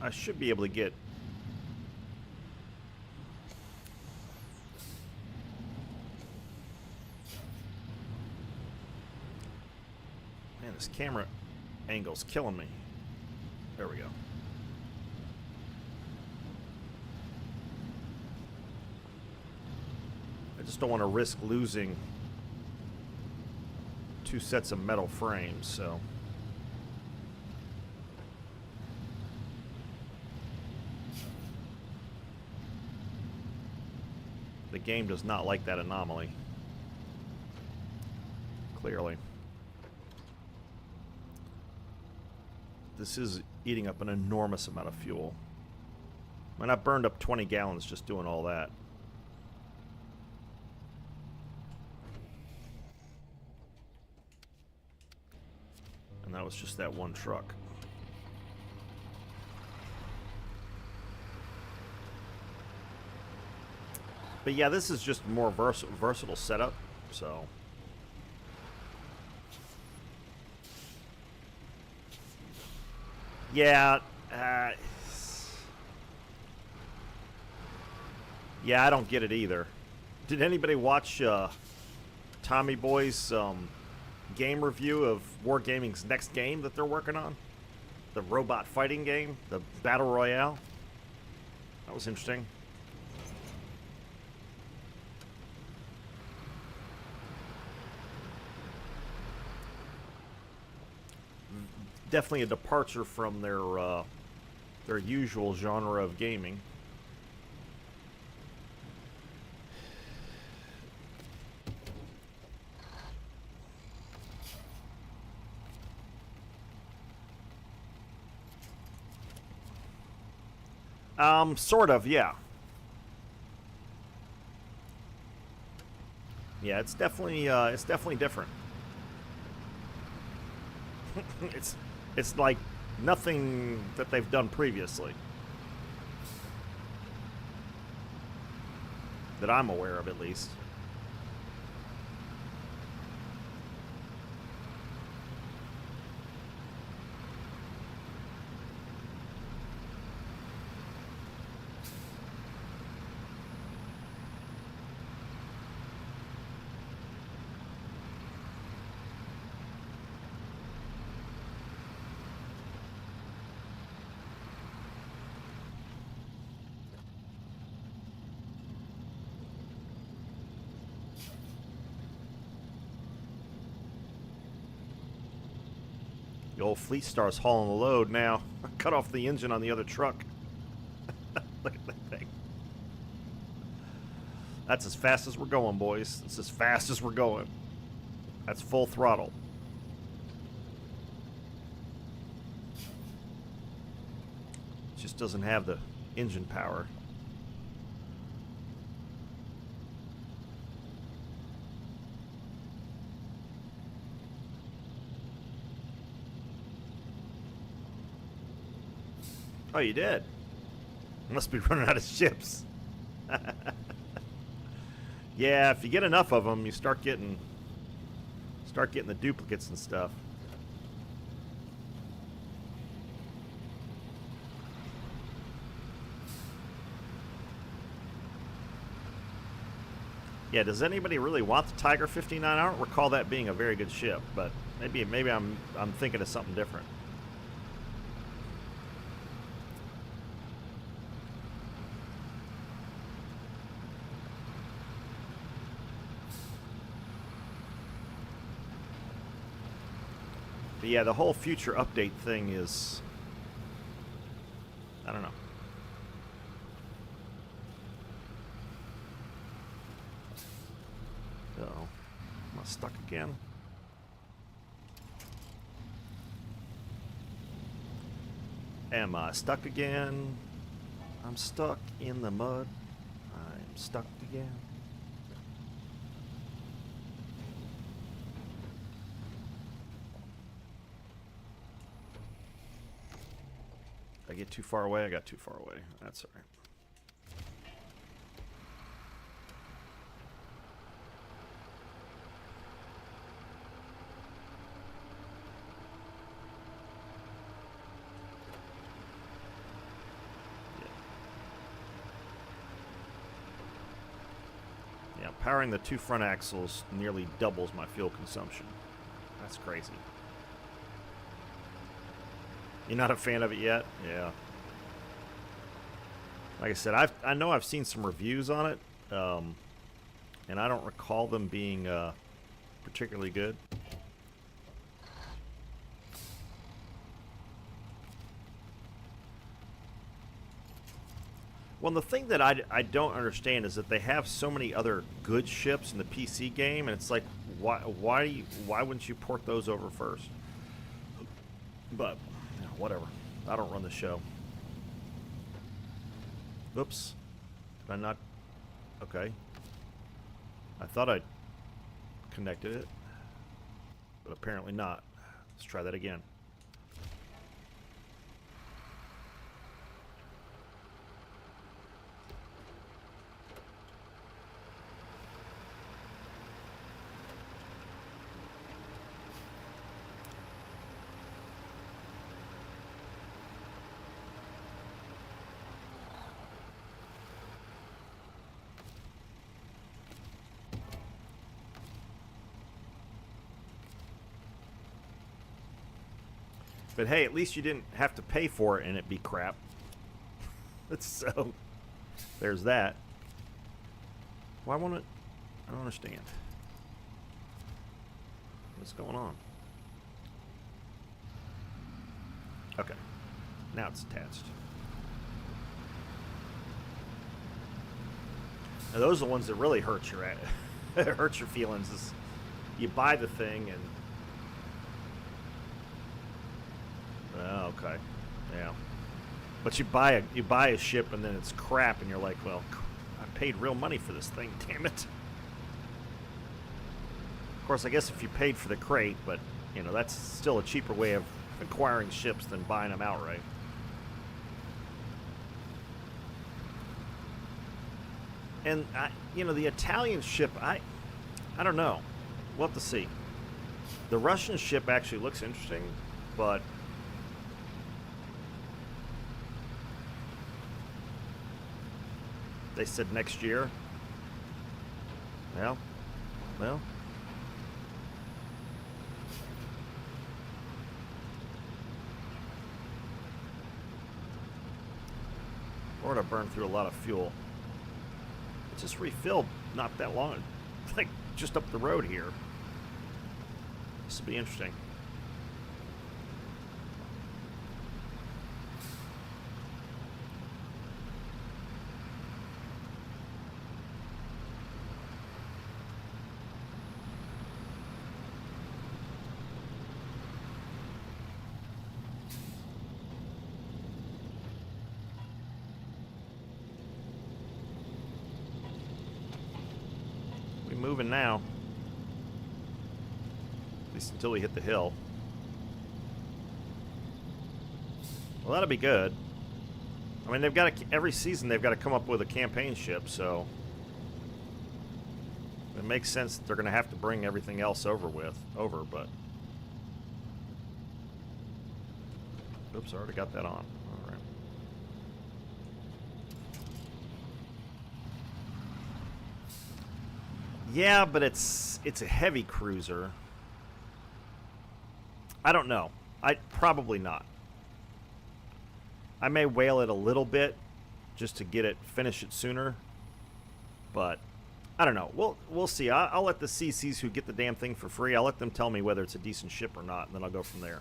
I should be able to get. Man, this camera angle's killing me. There we go. I just don't want to risk losing 2 sets of metal frames, so. The game does not like that anomaly. Clearly. This is eating up an enormous amount of fuel. I mean, I burned up 20 gallons just doing all that. And that was just that one truck. But yeah, this is just more versatile setup, so. Yeah, yeah, I don't get it either. Did anybody watch Tommy Boy's game review of Wargaming's next game that they're working on? The robot fighting game, the Battle Royale? That was interesting. Definitely a departure from their usual genre of gaming. Sort of, yeah. Yeah, it's definitely different. It's like nothing that they've done previously. That I'm aware of, at least. The old Fleet Star's hauling the load now. Cut off the engine on the other truck. Look at that thing. That's as fast as we're going, boys. That's as fast as we're going. That's full throttle. It just doesn't have the engine power. Oh, you did? Must be running out of ships. Yeah, if you get enough of them, you start getting the duplicates and stuff. Yeah, does anybody really want the Tiger 59? I don't recall that being a very good ship, but maybe I'm thinking of something different. But yeah, the whole future update thing is, I don't know. Uh-oh. Am I stuck again? Am I stuck again? I'm stuck in the mud. I'm stuck again. I get too far away? I got too far away. That's all right. Yeah, powering the 2 front axles nearly doubles my fuel consumption. That's crazy. You're not a fan of it yet? Yeah. Like I said, I know I've seen some reviews on it, and I don't recall them being particularly good. Well, the thing that I don't understand is that they have so many other good ships in the PC game, and it's like, why wouldn't you port those over first? But you know, whatever. I don't run the show. Oops. Did I not? Okay. I thought I connected it, but apparently not. Let's try that again. But hey, at least you didn't have to pay for it and it be crap. So, there's that. Why won't it? I don't understand. What's going on? Okay. Now it's attached. Now those are the ones that really hurt your hurt your feelings. Is you buy the thing and oh, okay, yeah. But you buy a ship and then it's crap and you're like, well, I paid real money for this thing, damn it. Of course, I guess if you paid for the crate, but you know that's still a cheaper way of acquiring ships than buying them outright. And you know, the Italian ship, I don't know. We'll have to see. The Russian ship actually looks interesting, but they said next year. Well. We're gonna burn through a lot of fuel. It just refilled not that long, like just up the road here. This will be interesting. Moving now, at least until we hit the hill. Well, that'll be good. I mean, they've got to, every season they've got to come up with a campaign ship, so it makes sense that they're going to have to bring everything else over. But oops, I already got that on. All right. Yeah, but it's a heavy cruiser. I don't know. Probably not. I may whale it a little bit just to finish it sooner. But I don't know. We'll see. I'll let the CCs who get the damn thing for free, I'll let them tell me whether it's a decent ship or not, and then I'll go from there.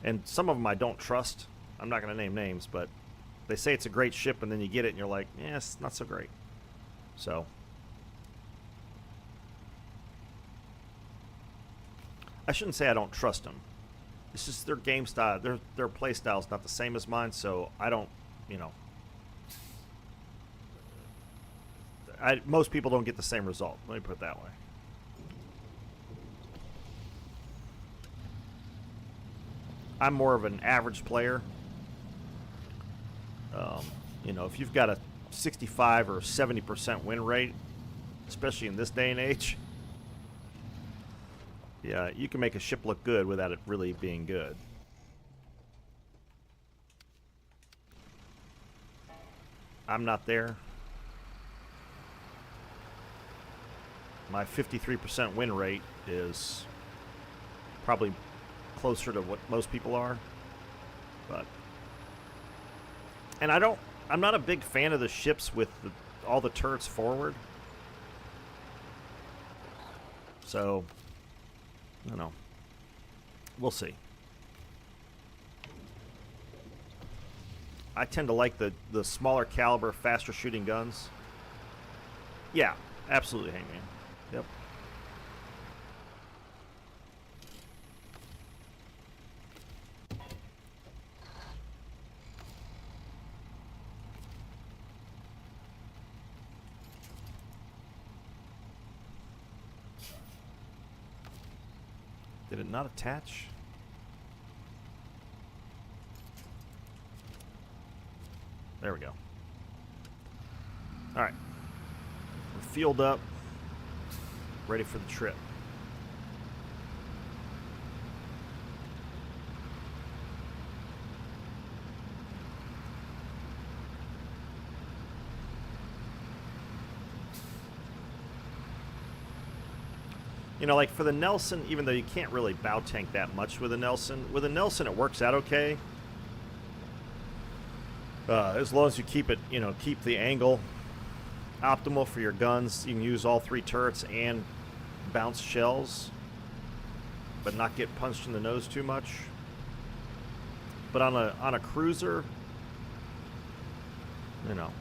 And some of them I don't trust. I'm not going to name names, but they say it's a great ship, and then you get it, and you're like, yeah, it's not so great. So I shouldn't say I don't trust them. It's just their game style, their play style is not the same as mine, so I don't, you know. Most people don't get the same result. Let me put it that way. I'm more of an average player, You know, if you've got a 65 or 70% win rate, especially in this day and age, yeah, you can make a ship look good without it really being good. I'm not there. My 53% win rate is probably closer to what most people are. But and I'm not a big fan of the ships with all the turrets forward. So, I don't know. We'll see. I tend to like the smaller caliber, faster shooting guns. Yeah, absolutely, Hangman. Yep. Did it not attach? There we go. All right. We're fueled up, ready for the trip. You know, like for the Nelson, even though you can't really bow tank that much with a Nelson, it works out okay. As long as you keep it, you know, keep the angle optimal for your guns. You can use all three turrets and bounce shells, but not get punched in the nose too much. But on a cruiser, you know,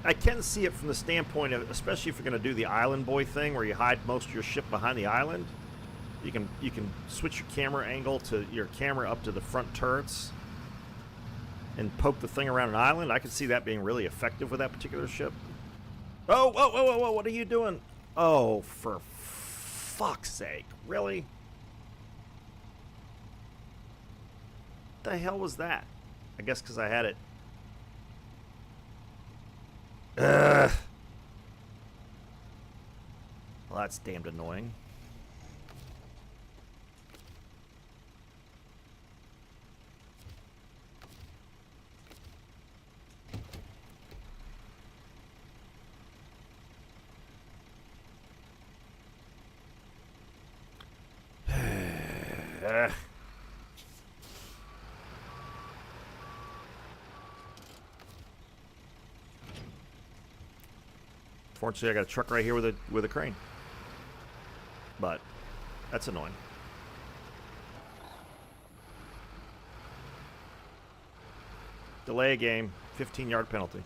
I can see it from the standpoint of, especially if you're going to do the island boy thing where you hide most of your ship behind the island. You can switch your camera angle to your camera up to the front turrets and poke the thing around an island. I can see that being really effective with that particular ship. Oh, whoa, whoa, whoa, whoa, what are you doing? Oh, for fuck's sake. Really? What the hell was that? I guess because I had it. Ugh. Well, that's damned annoying. Fortunately, I got a truck right here with a crane. But that's annoying. Delay a game, 15-yard penalty.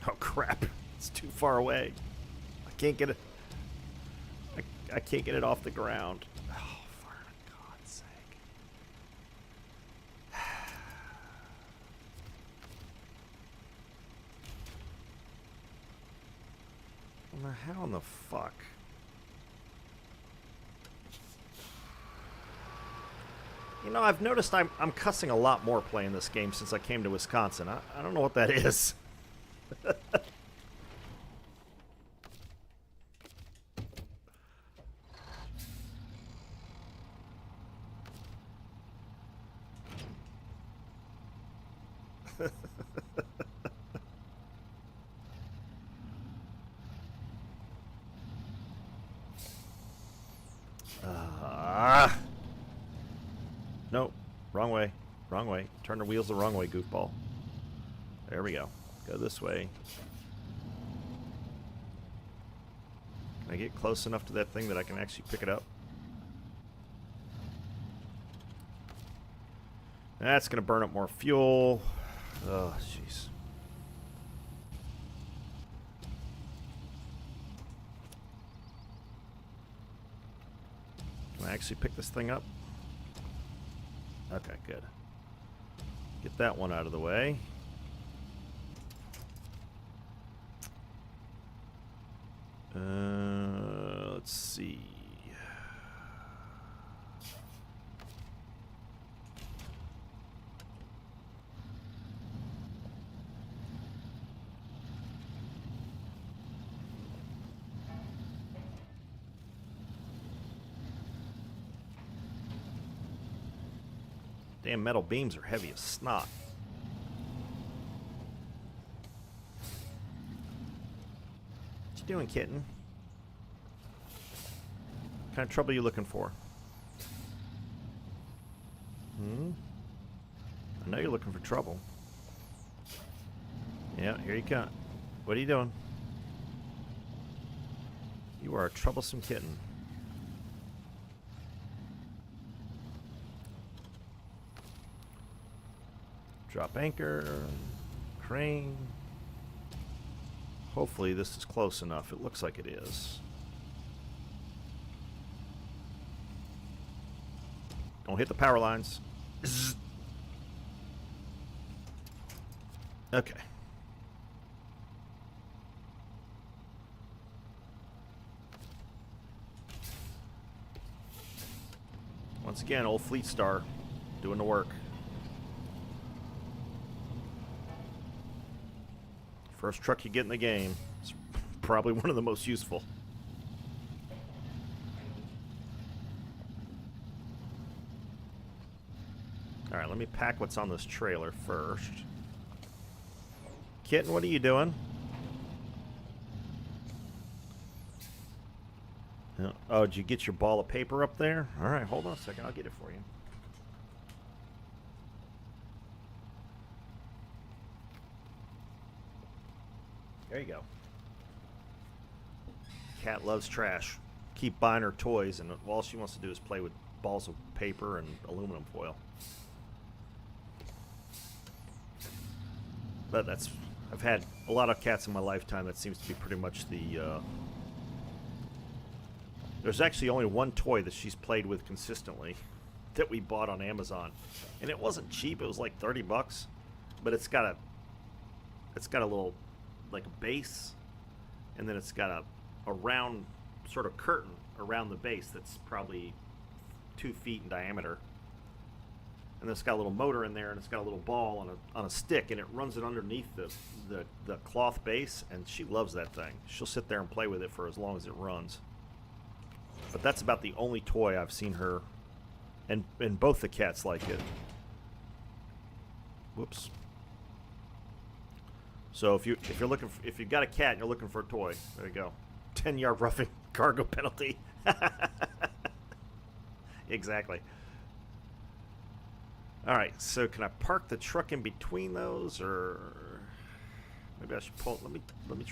Oh crap! It's too far away. I can't get it. I can't get it off the ground. Oh, for God's sake! Well, how in the fuck? You know, I've noticed I'm cussing a lot more playing this game since I came to Wisconsin. I don't know what that is. Nope. Wrong way. Wrong way. Turn the wheels the wrong way, goofball. There we go. Go this way. Can I get close enough to that thing that I can actually pick it up? That's going to burn up more fuel. Oh, jeez. Can I actually pick this thing up? Okay, good. Get that one out of the way. Let's see. Damn metal beams are heavy as snot. What you doing, kitten? What kind of trouble are you looking for? I know you're looking for trouble. Yeah, here you come. What are you doing? You are a troublesome kitten. Drop anchor. Crane. Hopefully this is close enough. It looks like it is. Don't hit the power lines. Zzz. Okay. Once again, old Fleet Star doing the work. First truck you get in the game. It's probably one of the most useful. Alright, let me pack what's on this trailer first. Kitten, what are you doing? Oh, did you get your ball of paper up there? Alright, hold on a second. I'll get it for you. There you go. Cat loves trash. Keep buying her toys, and all she wants to do is play with balls of paper and aluminum foil. But that's... I've had a lot of cats in my lifetime. That seems to be pretty much the... There's actually only one toy that she's played with consistently that we bought on Amazon. And it wasn't cheap. It was like 30 bucks. But it's got a little... like a base, and then it's got a round sort of curtain around the base that's probably 2 feet in diameter, and then it's got a little motor in there, and it's got a little ball on a stick, and it runs it underneath the cloth base, and she loves that thing. She'll sit there and play with it for as long as it runs. But that's about the only toy I've seen her, and both the cats like it. Whoops. So if you're looking for, if you've got a cat and you're looking for a toy, there you go. 10-yard roughing cargo penalty. Exactly. All right. So can I park the truck in between those, or maybe I should pull? Let me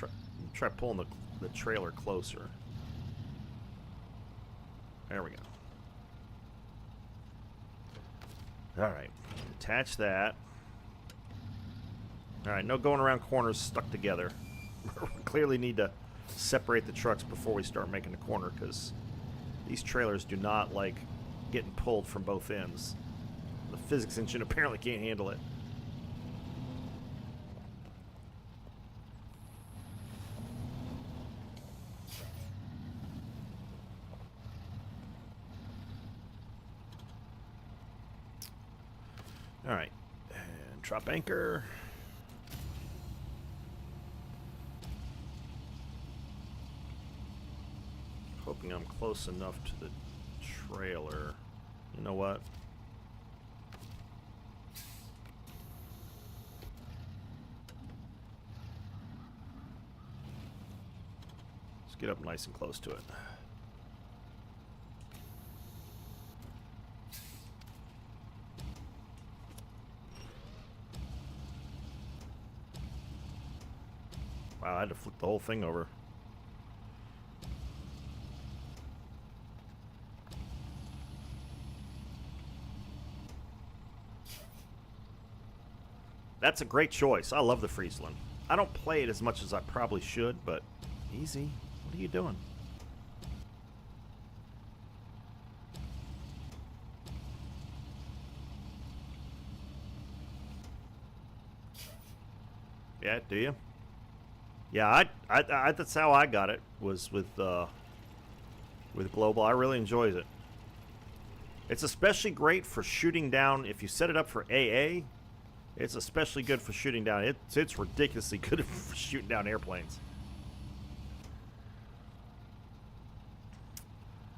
try pulling the trailer closer. There we go. All right. Attach that. Alright, no going around corners stuck together. We clearly need to separate the trucks before we start making the corner, because these trailers do not like getting pulled from both ends. The physics engine apparently can't handle it. Alright, and drop anchor. Hoping I'm close enough to the trailer. You know what? Let's get up nice and close to it. Wow, I had to flip the whole thing over. That's a great choice. I love the Friesland. I don't play it as much as I probably should, but easy. What are you doing? at, do you? Yeah, I that's how I got it, was with Global. I really enjoys it. It's especially great for shooting down. If you set it up for AA, it's especially good for shooting down. It's ridiculously good for shooting down airplanes.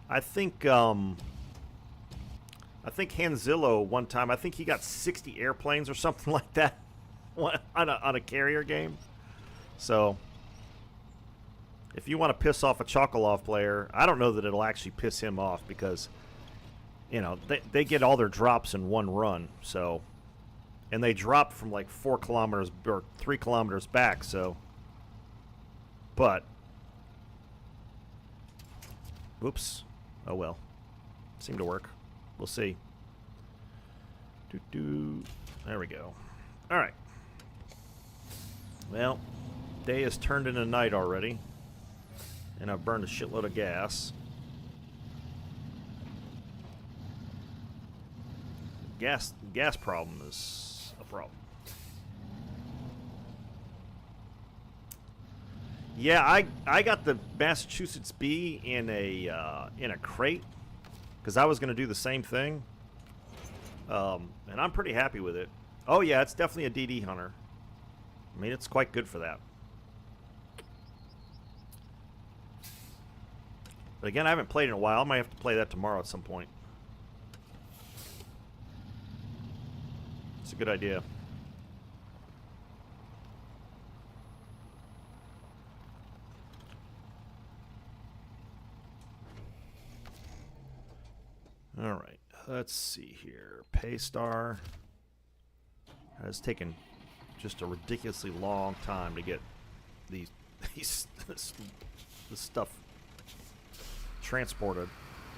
I think Hanzillo one time, I think he got 60 airplanes or something like that on a carrier game. So if you want to piss off a Chocolov player, I don't know that it'll actually piss him off, because you know they get all their drops in one run. So, and they drop from like 4 kilometers or 3 kilometers back. So, but oops, oh well, seemed to work. We'll see. There we go. All right. Well, day has turned into night already, and I've burned a shitload of gas. Gas problem is a problem. Yeah, I got the Massachusetts Bee in a crate, because I was going to do the same thing, and I'm pretty happy with it. Oh yeah, it's definitely a DD hunter. I mean, it's quite good for that. But again, I haven't played in a while. I might have to play that tomorrow at some point. It's a good idea. All right, let's see here. Paystar has taken just a ridiculously long time to get this stuff transported.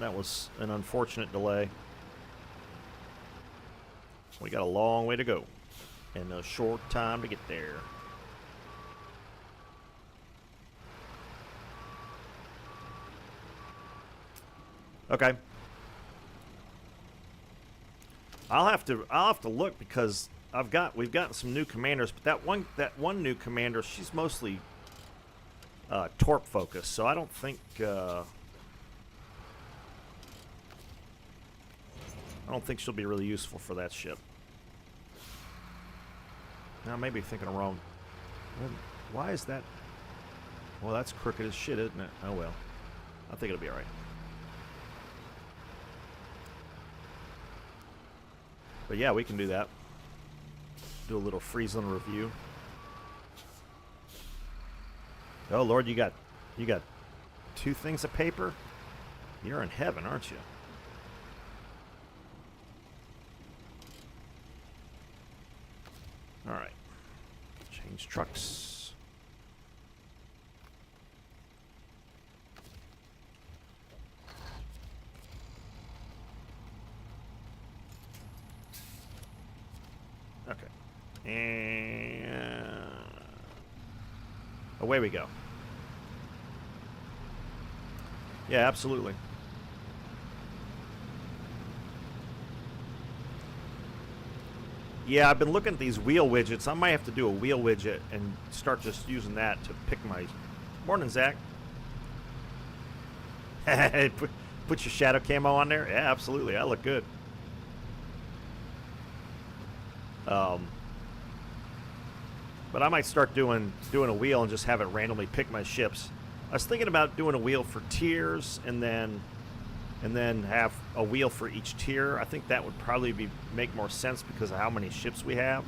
That was an unfortunate delay. We got a long way to go and a short time to get there. Okay. I'll have to look, because we've gotten some new commanders, but that one new commander, she's mostly torp focused, so I don't think she'll be really useful for that ship. Now, maybe thinking wrong. Why is that? Well, that's crooked as shit, isn't it? Oh well. I think it'll be alright. But yeah, we can do that. Do a little Friesland review. Oh Lord, you got 2 things of paper? You're in heaven, aren't you? All right. Change trucks. Okay. And away we go. Yeah, absolutely. Yeah, I've been looking at these wheel widgets. I might have to do a wheel widget and start just using that to pick my... Morning, Zach. Put your shadow camo on there? Yeah, absolutely. I look good. But I might start doing a wheel and just have it randomly pick my ships. I was thinking about doing a wheel for tiers and then have a wheel for each tier. I think that would probably make more sense because of how many ships we have.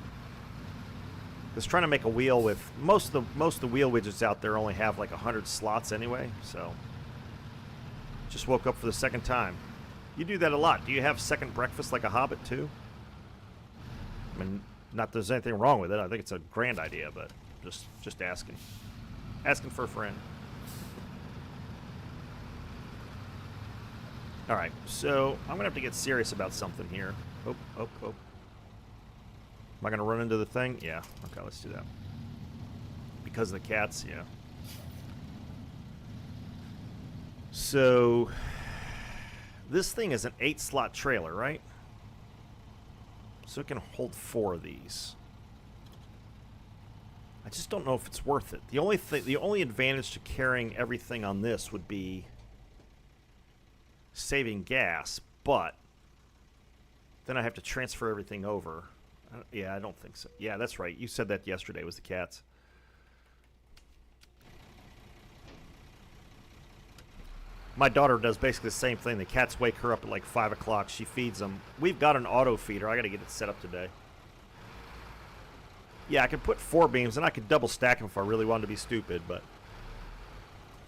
Because trying to make a wheel with most of the wheel widgets out there only have like 100 slots anyway. So just woke up for the second time. You do that a lot. Do you have second breakfast like a hobbit too? I mean, not that there's anything wrong with it. I think it's a grand idea, but just asking for a friend. All right, so I'm gonna have to get serious about something here. Oh. Am I gonna run into the thing? Yeah. Okay, let's do that. Because of the cats, yeah. So this thing is an 8-slot trailer, right? So it can hold 4 of these. I just don't know if it's worth it. The only advantage to carrying everything on this would be saving gas, but then I have to transfer everything over. Yeah, I don't think so. Yeah, that's right. You said that yesterday was the cats. My daughter does basically the same thing. The cats wake her up at like 5 o'clock. She feeds them. We've got an auto feeder. I got to get it set up today. Yeah, I could put 4 beams, and I could double stack them if I really wanted to be stupid, but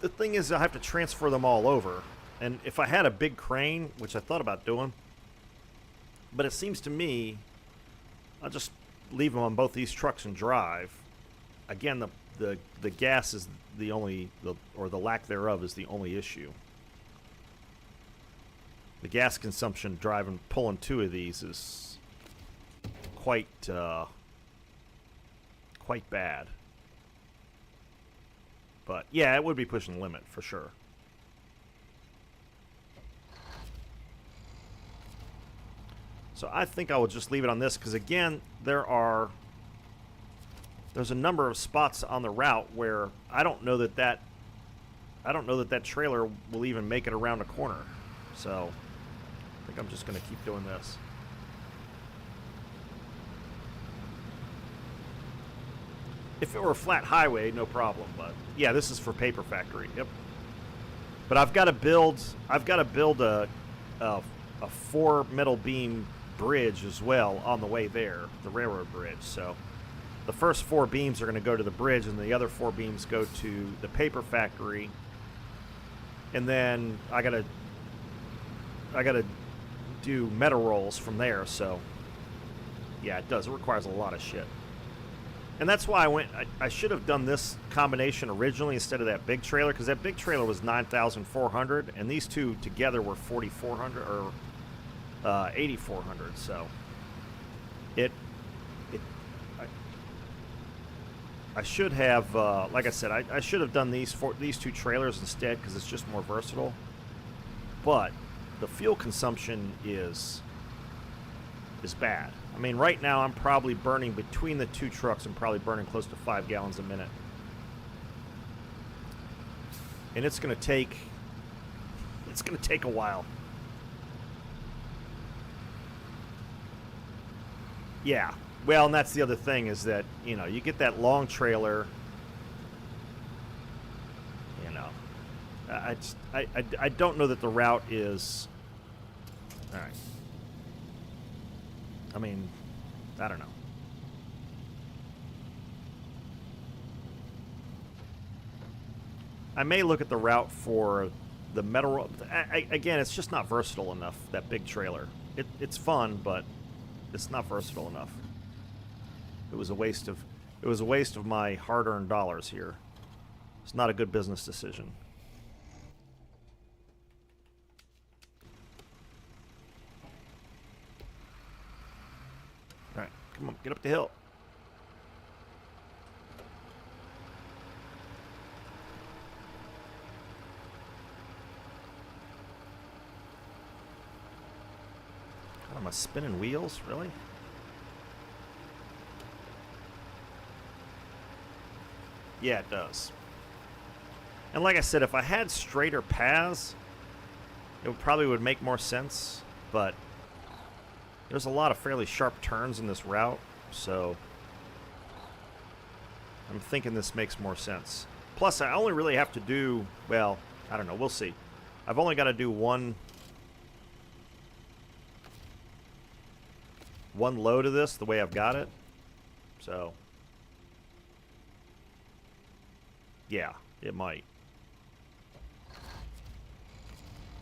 the thing is I have to transfer them all over. And if I had a big crane, which I thought about doing, but it seems to me I'll just leave them on both these trucks and drive. Again, the gas is the only, or the lack thereof is the only issue. The gas consumption driving, pulling 2 of these is quite bad. But yeah, it would be pushing the limit for sure. So I think I will just leave it on this because again, there's a number of spots on the route where I don't know that that trailer will even make it around a corner. So I think I'm just going to keep doing this. If it were a flat highway, no problem. But yeah, this is for paper factory. Yep. But I've got to build a 4 metal beam bridge as well on the way there, the railroad bridge. So the first 4 beams are going to go to the bridge, and the other 4 beams go to the paper factory. And then I gotta do metal rolls from there. So yeah, it does. It requires a lot of shit. And that's why I should have done this combination originally instead of that big trailer, because that big trailer was 9,400, and these two together were 4,400 or 8,400. So I should have, like I said, I should have done these 2 trailers instead because it's just more versatile. But the fuel consumption is bad. I mean, right now I'm probably burning between the 2 trucks. I'm probably burning close to 5 gallons a minute, and it's going to take a while. Yeah. Well, and that's the other thing is that, you know, you get that long trailer, you know, I don't know that the route is, all right. I mean, I don't know. I may look at the route for the metal. Again, it's just not versatile enough, that big trailer. It's fun, but it's not versatile enough. It was a waste of my hard-earned dollars here. It's not a good business decision. All right, come on, get up the hill. God, am I spinning wheels? Really? Yeah, it does. And like I said, if I had straighter paths, it probably would make more sense, but there's a lot of fairly sharp turns in this route, so I'm thinking this makes more sense. Plus, I only really have to do, well, I don't know, we'll see. I've only got to do one load of this the way I've got it, so yeah, it might.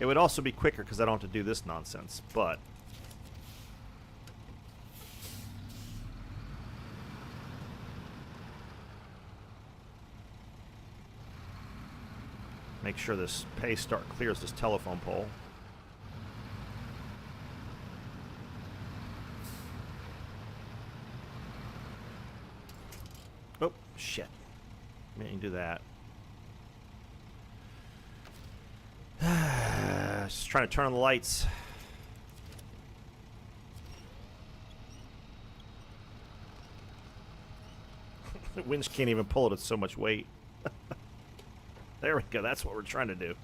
It would also be quicker because I don't have to do this nonsense, but make sure this Paystar clears this telephone pole. Oh, shit. I didn't do that. Just trying to turn on the lights. The winch can't even pull it. It's so much weight. There we go. That's what we're trying to do.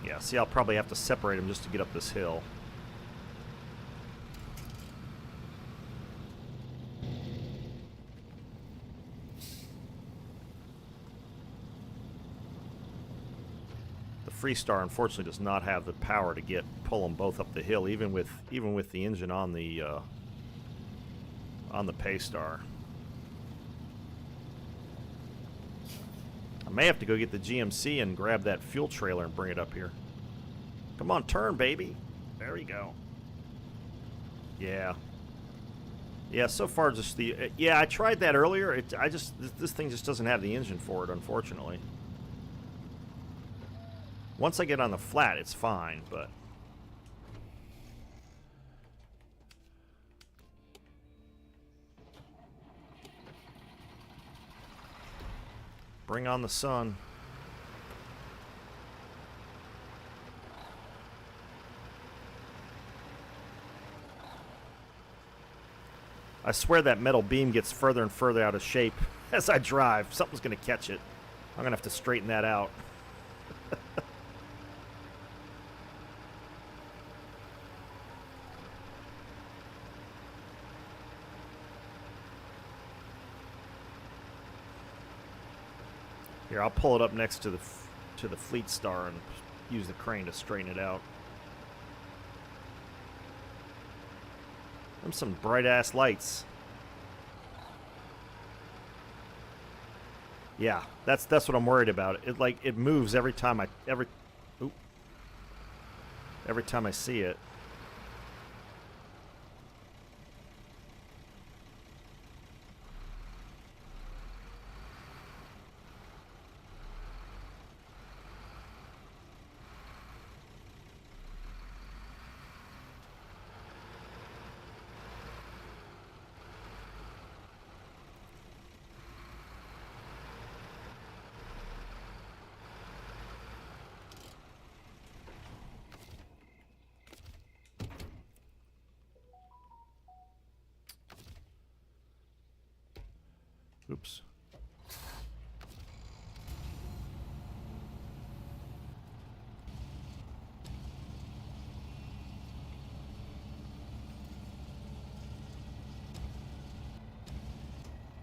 Yeah, see, I'll probably have to separate them just to get up this hill. The Freestar, unfortunately, does not have the power to pull them both up the hill, even with the engine on the Paystar. I may have to go get the GMC and grab that fuel trailer and bring it up here. Come on, turn, baby. There we go. Yeah. Yeah, so far just the... yeah, I tried that earlier. This thing just doesn't have the engine for it, unfortunately. Once I get on the flat, it's fine, but... bring on the sun. I swear that metal beam gets further and further out of shape as I drive. Something's going to catch it. I'm going to have to straighten that out. Here, I'll pull it up next to the Fleet Star and use the crane to straighten it out. Them some bright ass lights. Yeah, that's what I'm worried about. It moves every time every time I see it. Oops.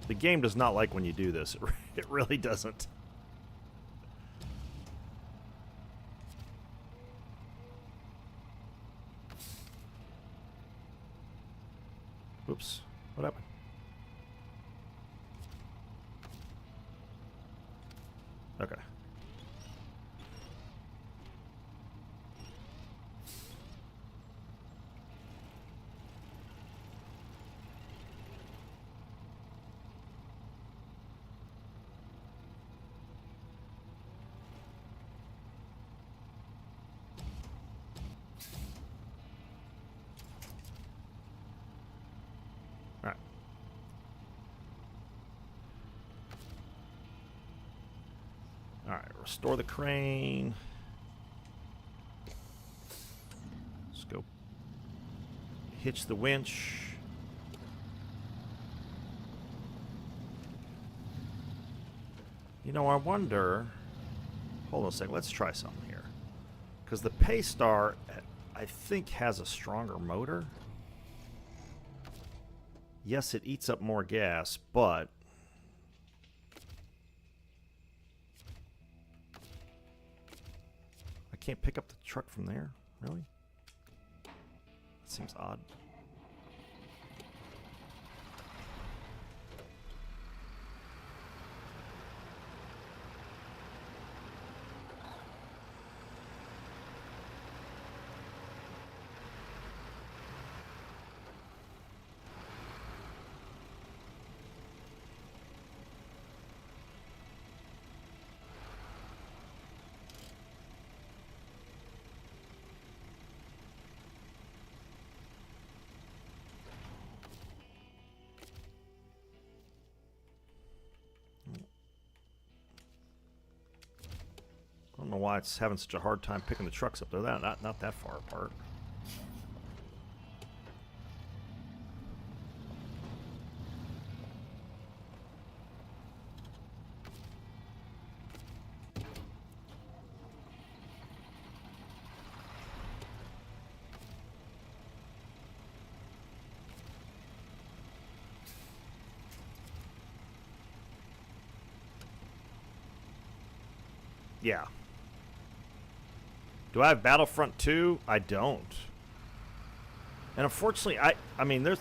The game does not like when you do this. It really doesn't. Oops. What happened? Okay. All right. Alright, restore the crane. Let's go hitch the winch. You know, I wonder... hold on a second, let's try something here. Because the Paystar, I think, has a stronger motor. Yes, it eats up more gas, but... can't pick up the truck from there? Really? That seems odd. know why it's having such a hard time picking the trucks up. They're not that far apart. Yeah. Do I have Battlefront 2? I don't. And unfortunately, I mean, there's...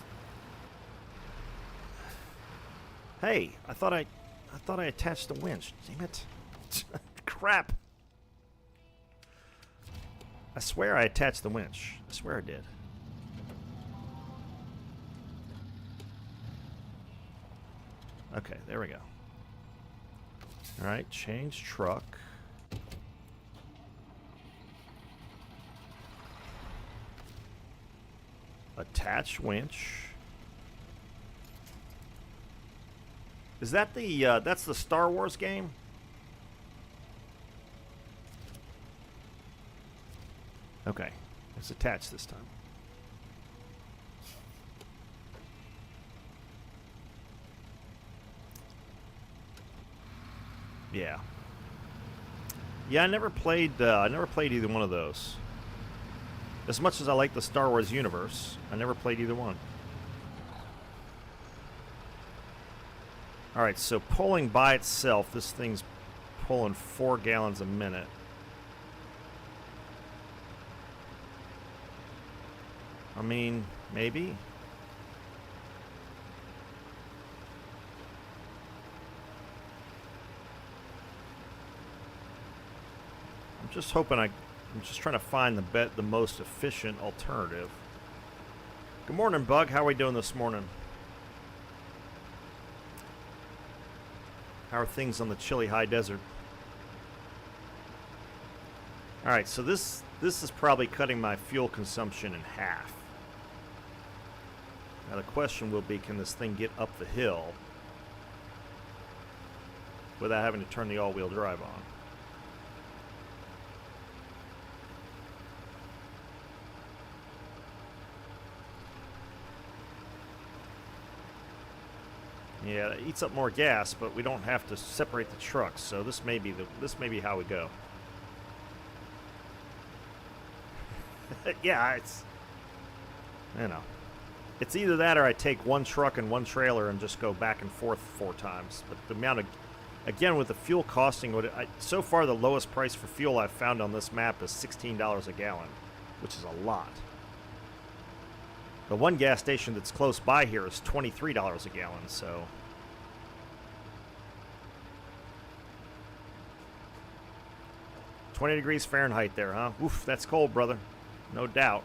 Hey, I thought I attached the winch. Damn it. Crap. I swear I attached the winch. I swear I did. Okay, there we go. Alright, change truck. Attach winch. Is that the, that's the Star Wars game? Okay, it's attached this time. Yeah. Yeah, I never played either one of those. As much as I like the Star Wars universe, I never played either one. Alright, so pulling by itself, this thing's pulling 4 gallons a minute. I mean, maybe. I'm just hoping I'm just trying to find the most efficient alternative. Good morning, Bug. How are we doing this morning? How are things on the chilly high desert? All right, so this is probably cutting my fuel consumption in half. Now the question will be, can this thing get up the hill without having to turn the all-wheel drive on? Yeah, it eats up more gas, but we don't have to separate the trucks, so this may be how we go. Yeah, it's, you know, it's either that or I take one truck and one trailer and just go back and forth 4 times. But the amount of, again, with the fuel costing, so far the lowest price for fuel I've found on this map is $16 a gallon, which is a lot. The one gas station that's close by here is $23 a gallon, so... $20 degrees Fahrenheit there, huh? Oof, that's cold, brother. No doubt.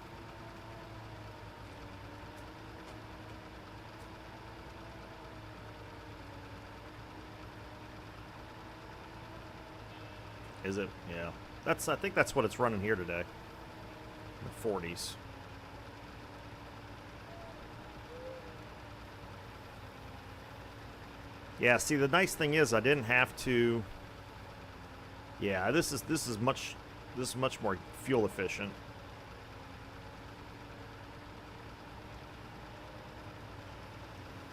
Is it? Yeah. I think that's what it's running here today. The 40s. Yeah, see, the nice thing is I didn't have to... Yeah, this is much more fuel efficient.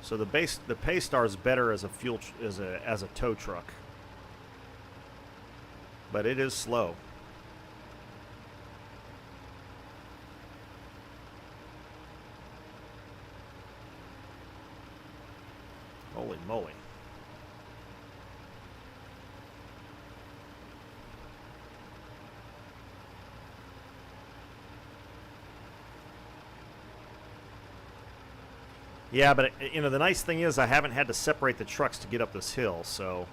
So the Paystar is better as a tow truck. But it is slow. Holy moly. Yeah, but you know, the nice thing is I haven't had to separate the trucks to get up this hill, so...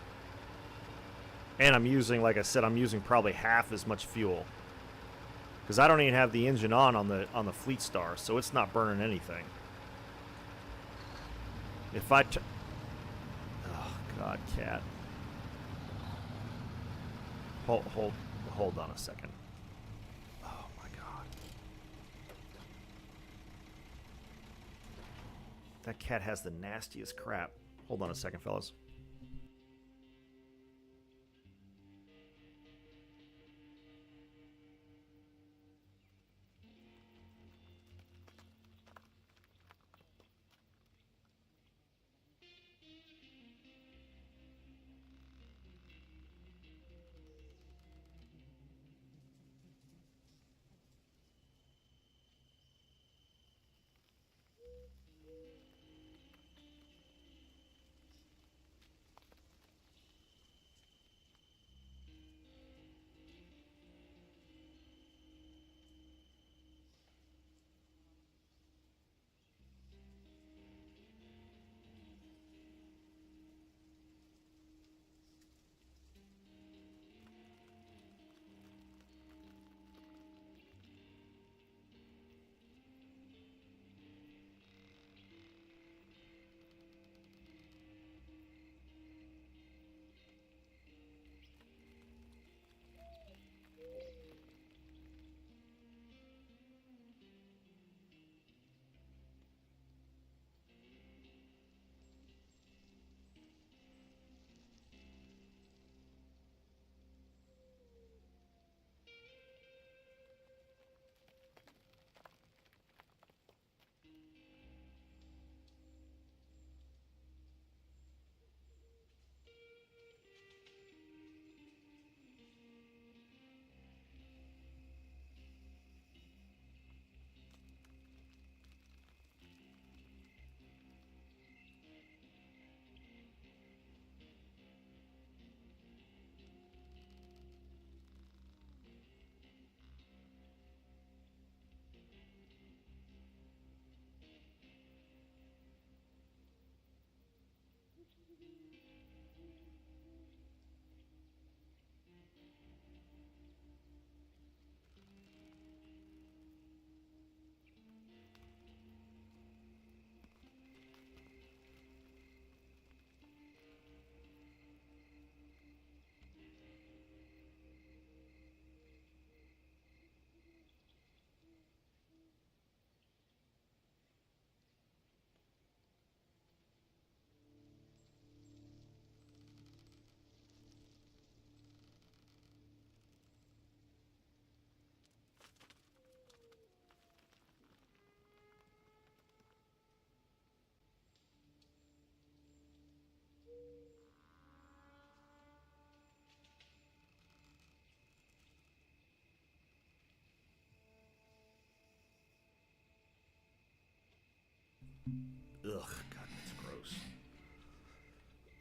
And I'm using, like I said, I'm using probably half as much fuel. Because I don't even have the engine on the Fleet Star, so it's not burning anything. If I... Oh, God, cat. Hold on a second. Oh, my God. That cat has the nastiest crap. Hold on a second, fellas. Ugh, God, that's gross.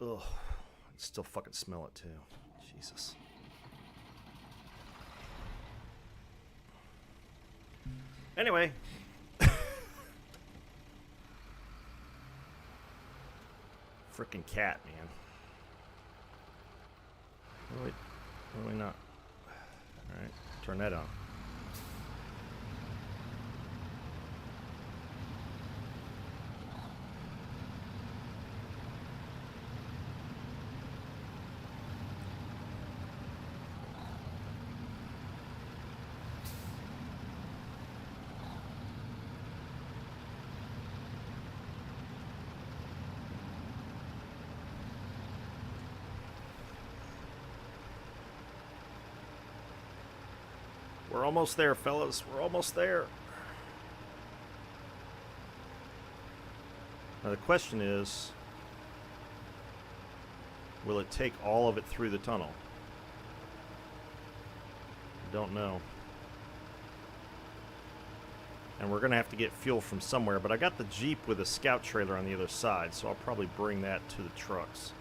Ugh, I still fucking smell it too. Jesus. Anyway. Frickin' cat, man. Wait, why not? Alright, turn that on. We're almost there, fellas. We're almost there. Now the question is, will it take all of it through the tunnel? I don't know. And we're going to have to get fuel from somewhere, but I got the Jeep with a scout trailer on the other side, so I'll probably bring that to the trucks.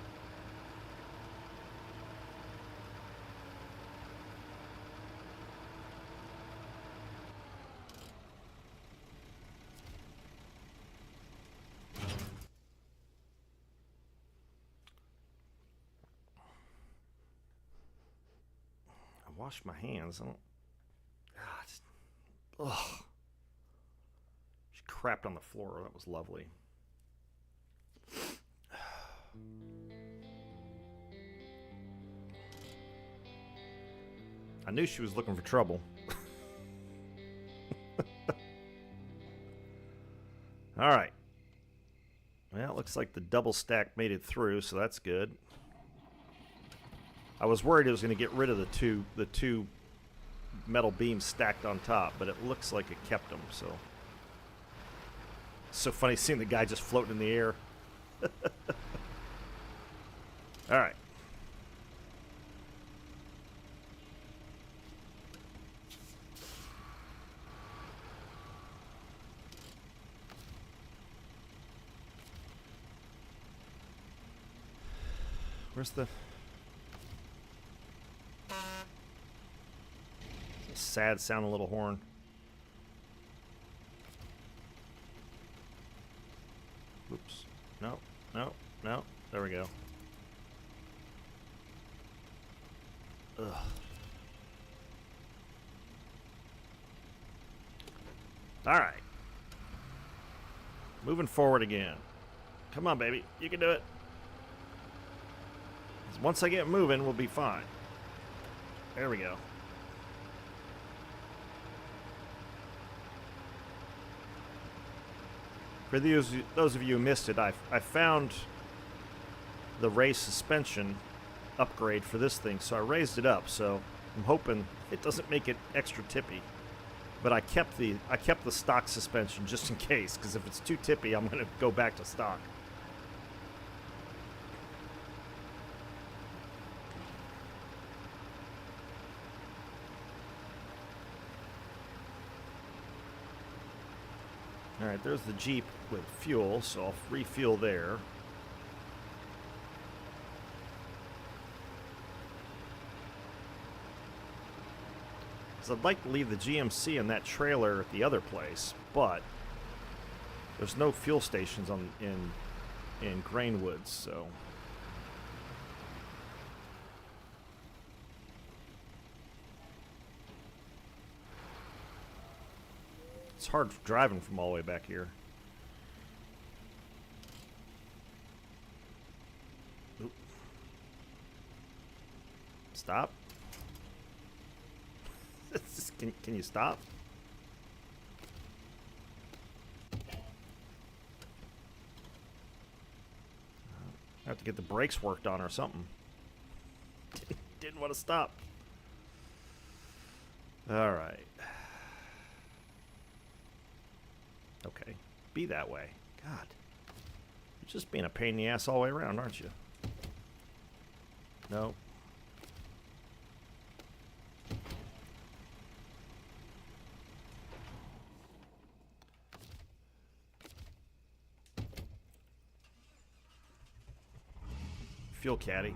Wash my hands. I don't. Ugh. She crapped on the floor. That was lovely. I knew she was looking for trouble. All right. Well, it looks like the double stack made it through, so that's good. I was worried it was going to get rid of the two metal beams stacked on top, but it looks like it kept them. So funny seeing the guy just floating in the air. All right. Where's the sad sounding little horn? Oops. No, no, no. There we go. Ugh. All right. Moving forward again. Come on, baby. You can do it. Once I get moving, we'll be fine. There we go. For those of you who missed it, I found the race suspension upgrade for this thing, so I raised it up. So I'm hoping it doesn't make it extra tippy. But I kept the stock suspension just in case, because if it's too tippy, I'm going to go back to stock. Alright, there's the Jeep with fuel, so I'll refuel there. So I'd like to leave the GMC in that trailer at the other place, but there's no fuel stations in Grainwoods, so... It's hard driving from all the way back here. Oop. Stop. Can you stop? I have to get the brakes worked on or something. Didn't want to stop. All right. Okay, be that way. God, you're just being a pain in the ass all the way around, aren't you? No. Fuel caddy.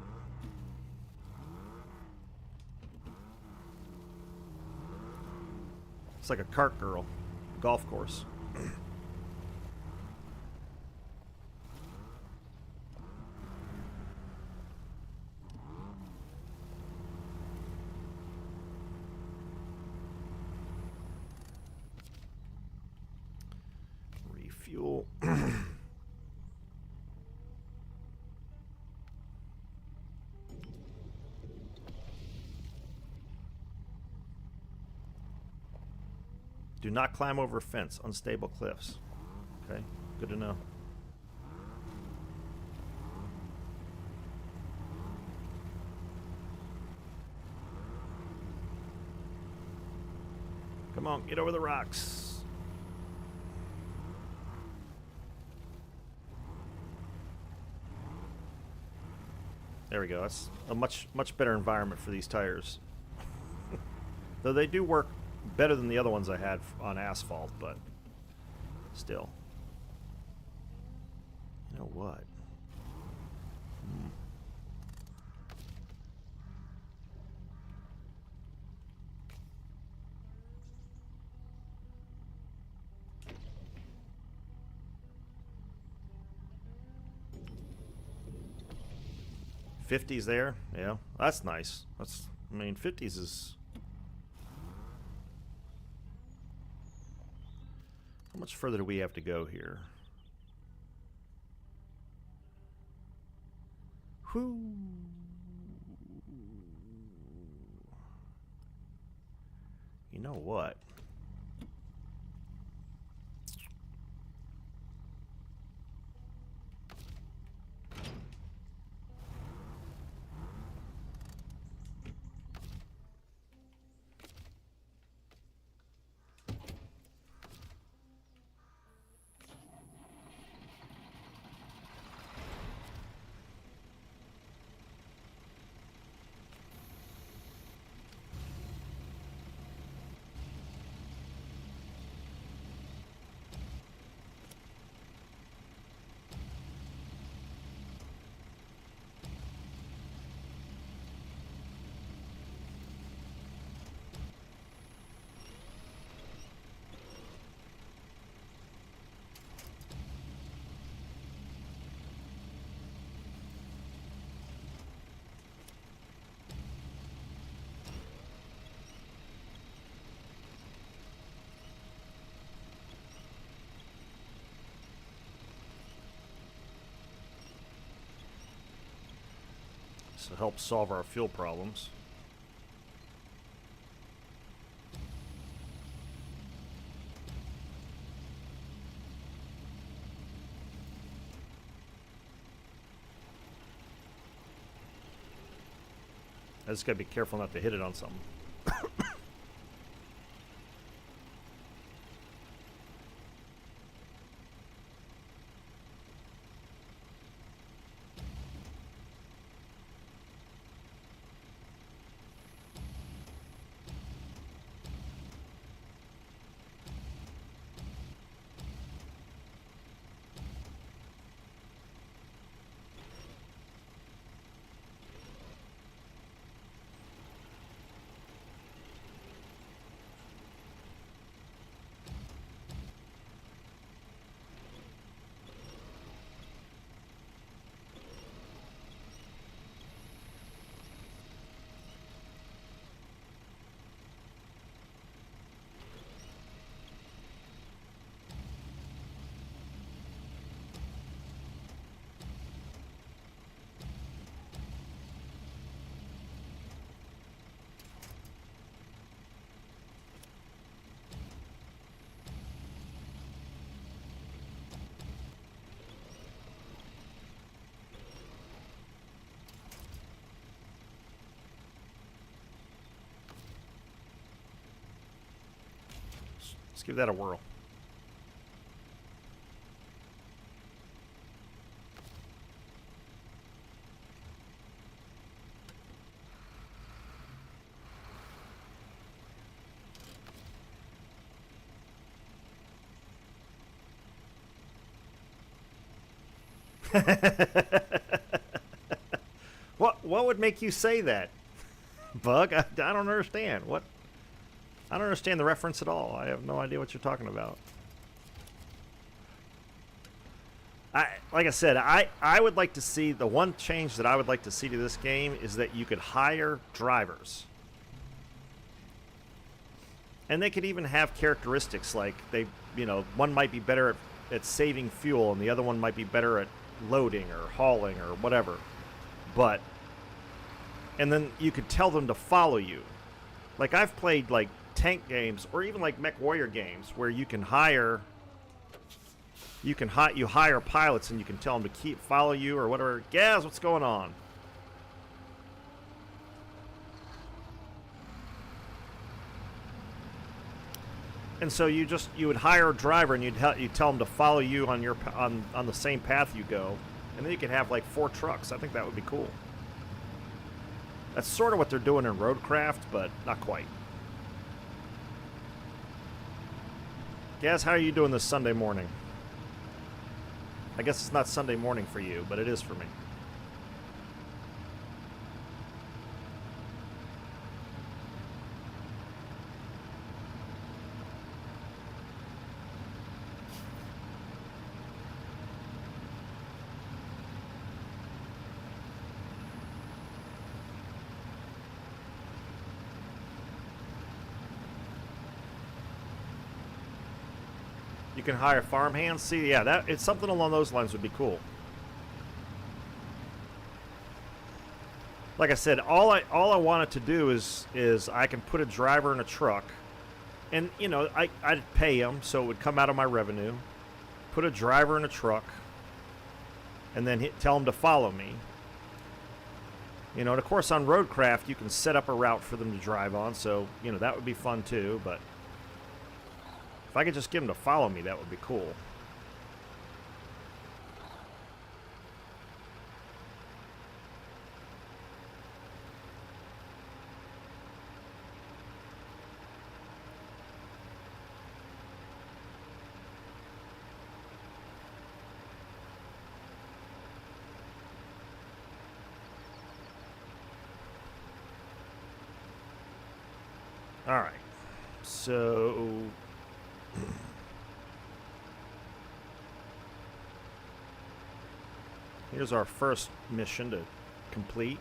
It's like a cart girl. Golf course. Refuel. Do not climb over a fence. Unstable cliffs. Okay, good to know. Come on, get over the rocks. There we go. That's a much better environment for these tires. Though they do work better than the other ones I had on asphalt, but still. You know what? $50s there? Yeah, that's nice. That's, I mean, 50s is... How much further do we have to go here? Whew. You know what? To help solve our fuel problems. I just gotta be careful not to hit it on something. Let's give that a whirl. What would make you say that, Bug? I don't understand. What? I don't understand the reference at all. I have no idea what you're talking about. Like I said, I would like to see, the one change that I would like to see to this game is that you could hire drivers. And they could even have characteristics like one might be better at saving fuel and the other one might be better at loading or hauling or whatever. And then you could tell them to follow you. Like I've played like tank games or even like mech warrior games where you can hire pilots and you can tell them to follow you or whatever. Gaz, what's going on? And so you would hire a driver and you'd tell them to follow you on on the same path you go, and then you could have like 4 trucks. I think that would be cool. That's sort of what they're doing in Roadcraft, but not quite. Gaz, how are you doing this Sunday morning? I guess it's not Sunday morning for you, but it is for me. You can hire farmhands. See, yeah, it's something along those lines would be cool. Like I said, all I wanted to do is I can put a driver in a truck, and I'd pay him so it would come out of my revenue. Put a driver in a truck, and then tell him to follow me. And of course on Roadcraft you can set up a route for them to drive on, so that would be fun too. But if I could just get them to follow me, that would be cool. All right. So here's our first mission to complete.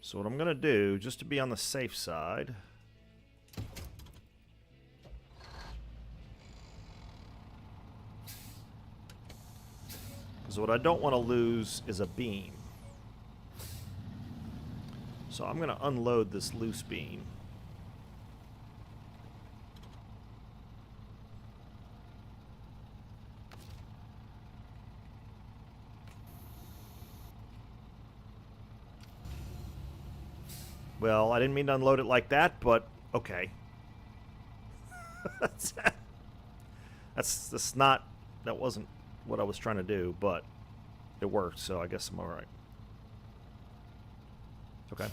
So what I'm going to do, just to be on the safe side, because what I don't want to lose is a beam. So I'm going to unload this loose beam. Well, I didn't mean to unload it like that, but okay. That's not, that wasn't what I was trying to do, but it worked, so I guess I'm all right. Okay.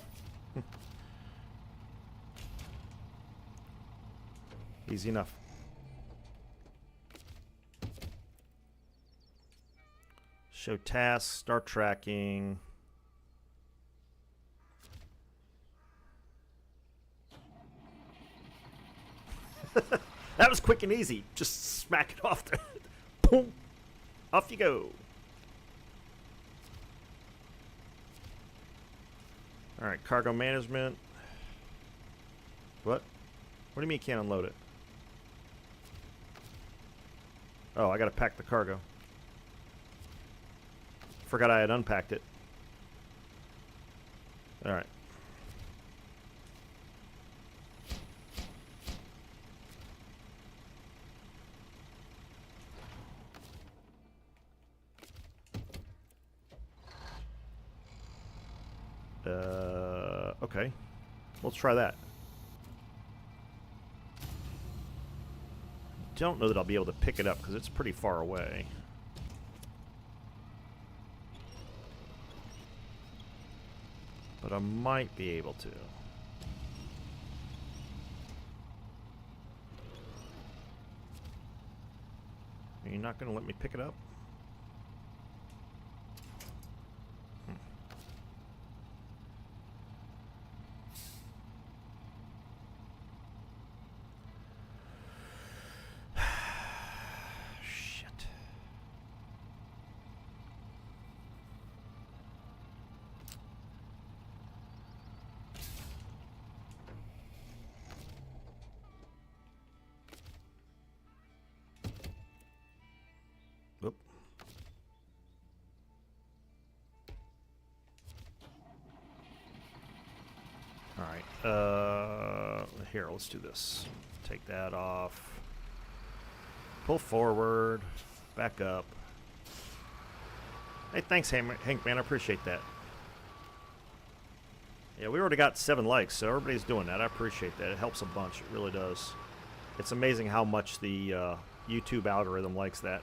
Easy enough. Show tasks, start tracking. That was quick and easy. Just smack it off there. Boom. Off you go. Alright, cargo management. What? What do you mean you can't unload it? Oh, I gotta pack the cargo. Forgot I had unpacked it. Alright. Okay. Let's try that. Don't know that I'll be able to pick it up because it's pretty far away. but I might be able to. Are you not going to let me pick it up? Shit. Oop. All right. Here, let's do this. Take that off. Pull forward. Back up. Hey, thanks, Hank, man. I appreciate that. Yeah, we already got 7 likes, so everybody's doing that. I appreciate that. It helps a bunch. It really does. It's amazing how much the YouTube algorithm likes that.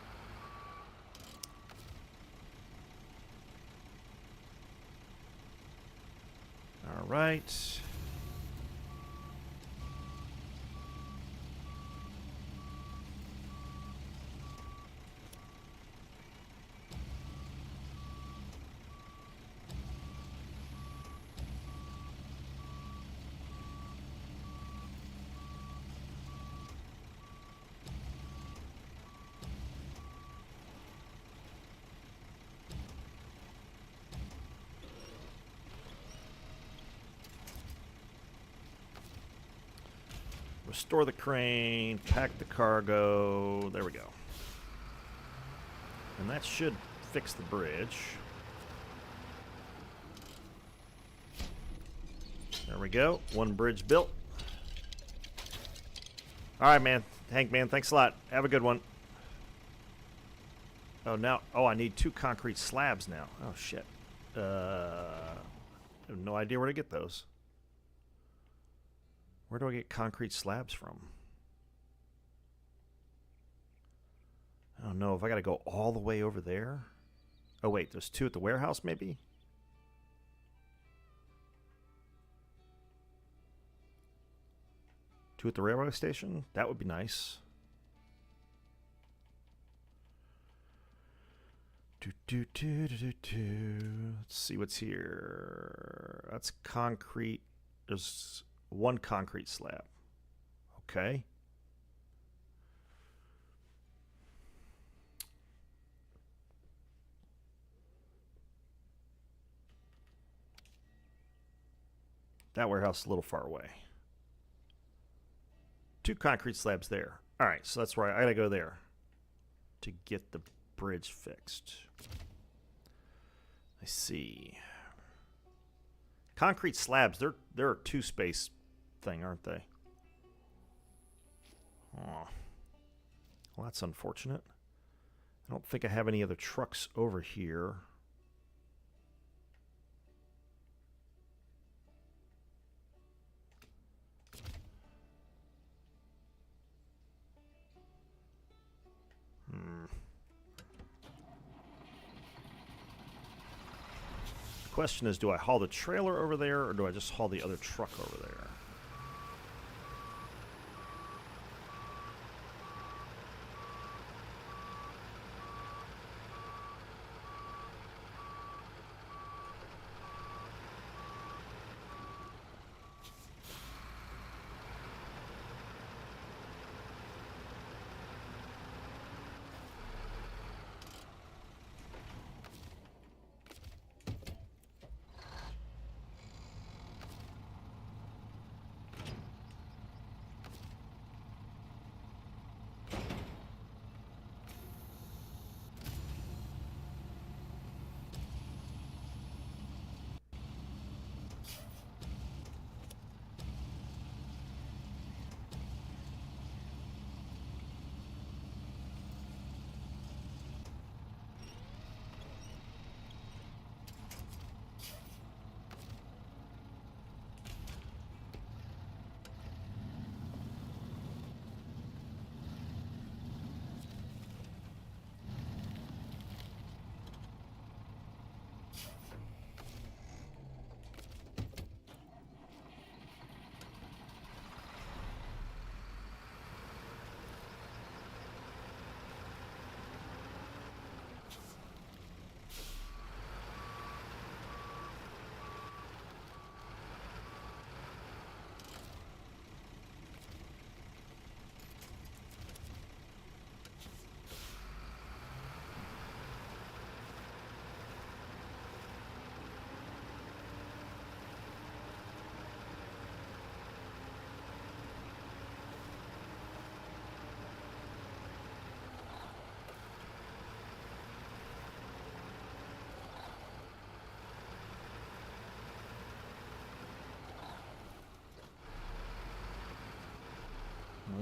All right. Restore the crane, pack the cargo. There we go. And that should fix the bridge. There we go. 1 bridge built. All right, man. Hank, man, thanks a lot. Have a good one. Oh, now. Oh, I need 2 concrete slabs now. Oh, shit. I have no idea where to get those. Where do I get concrete slabs from? I don't know if I got to go all the way over there. Oh, wait, there's 2 at the warehouse, maybe? Two at the railway station? That would be nice. Let's see what's here. That's concrete. There's 1 concrete slab. Okay. That warehouse is a little far away. 2 concrete slabs there. All right, so that's right. I gotta go there to get the bridge fixed. I see. Concrete slabs, they're a 2-space thing, aren't they? Oh. Well, that's unfortunate. I don't think I have any other trucks over here. The question is, do I haul the trailer over there, or do I just haul the other truck over there?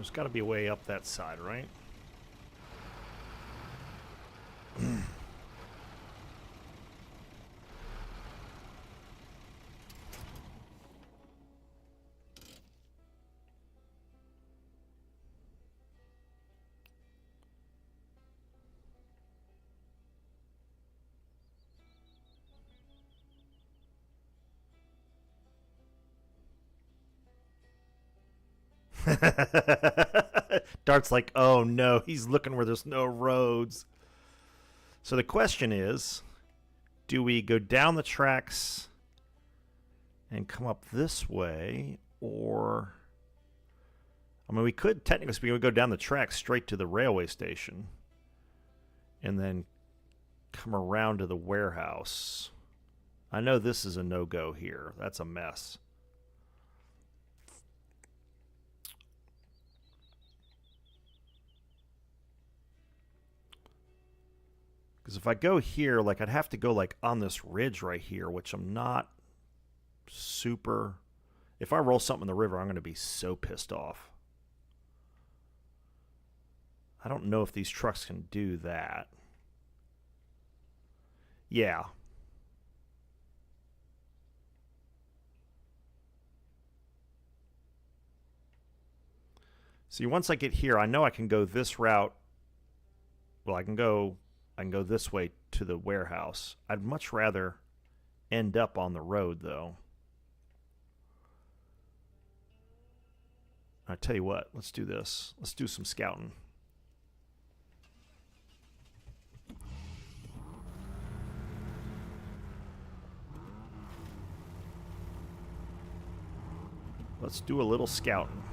There's got to be a way up that side, right? Dart's like, oh no, he's looking where there's no roads. So the question is, do we go down the tracks and come up this way, or... I mean, we could, technically speaking, we go down the tracks straight to the railway station and then come around to the warehouse. I know this is a no-go here. That's a mess. Because if I go here, like, I'd have to go, like, on this ridge right here, which I'm not super... If I roll something in the river, I'm going to be so pissed off. I don't know if these trucks can do that. Yeah. See, once I get here, I know I can go this route. Well, I can go this way to the warehouse. I'd much rather end up on the road, though. I tell you what, let's do this. Let's do some scouting. Let's do a little scouting.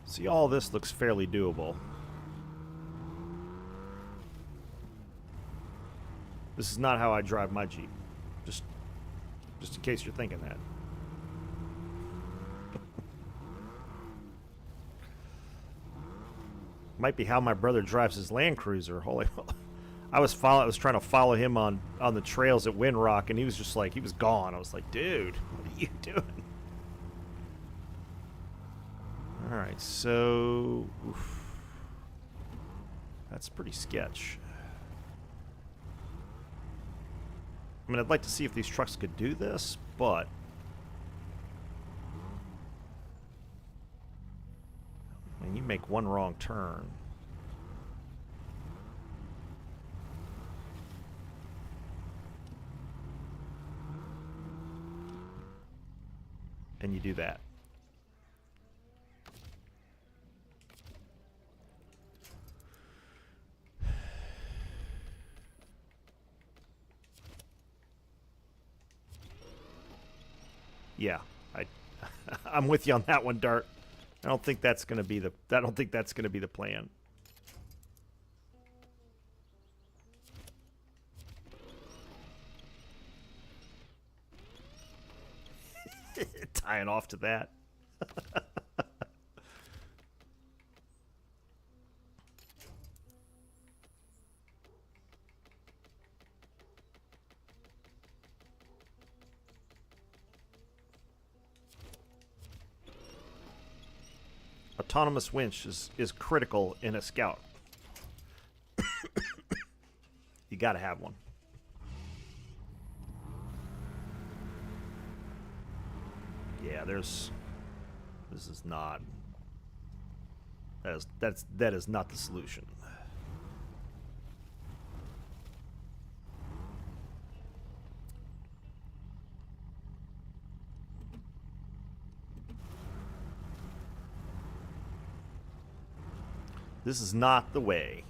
See, all this looks fairly doable. This is not how I drive my Jeep. Just in case you're thinking that. Might be how my brother drives his Land Cruiser. Holy, I was trying to follow him on the trails at Windrock, and he was just like, he was gone. I was like, dude, what are you doing? All right, so oof, that's pretty sketch. I mean, I'd like to see if these trucks could do this, but I mean, you make one wrong turn. And you do that. Yeah, I'm with you on that one, Dart. I don't think that's gonna be the plan. Tying off to that. Autonomous winch is critical in a scout. You gotta have one. Yeah, this is not, that is not the solution. This is not the way.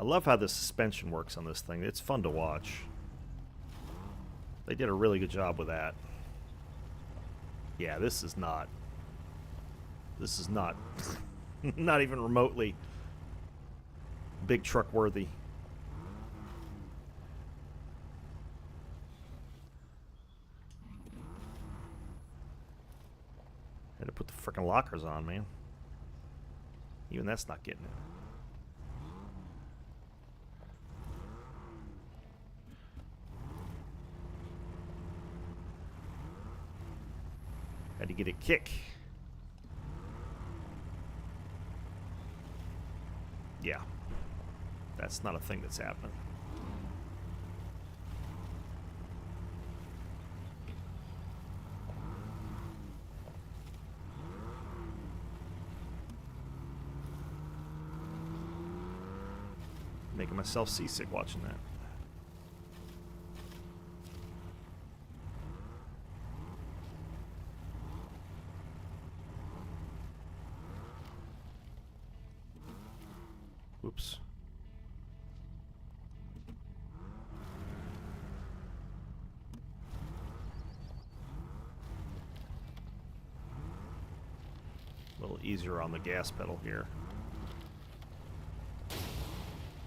love how the suspension works on this thing. It's fun to watch. They did a really good job with that. Yeah, this is not not even remotely big truck worthy. Had to put the frickin' lockers on, man. Even that's not getting it. Had to get a kick. Yeah. That's not a thing that's happening. Making myself seasick watching that. Oops. A little easier on the gas pedal here.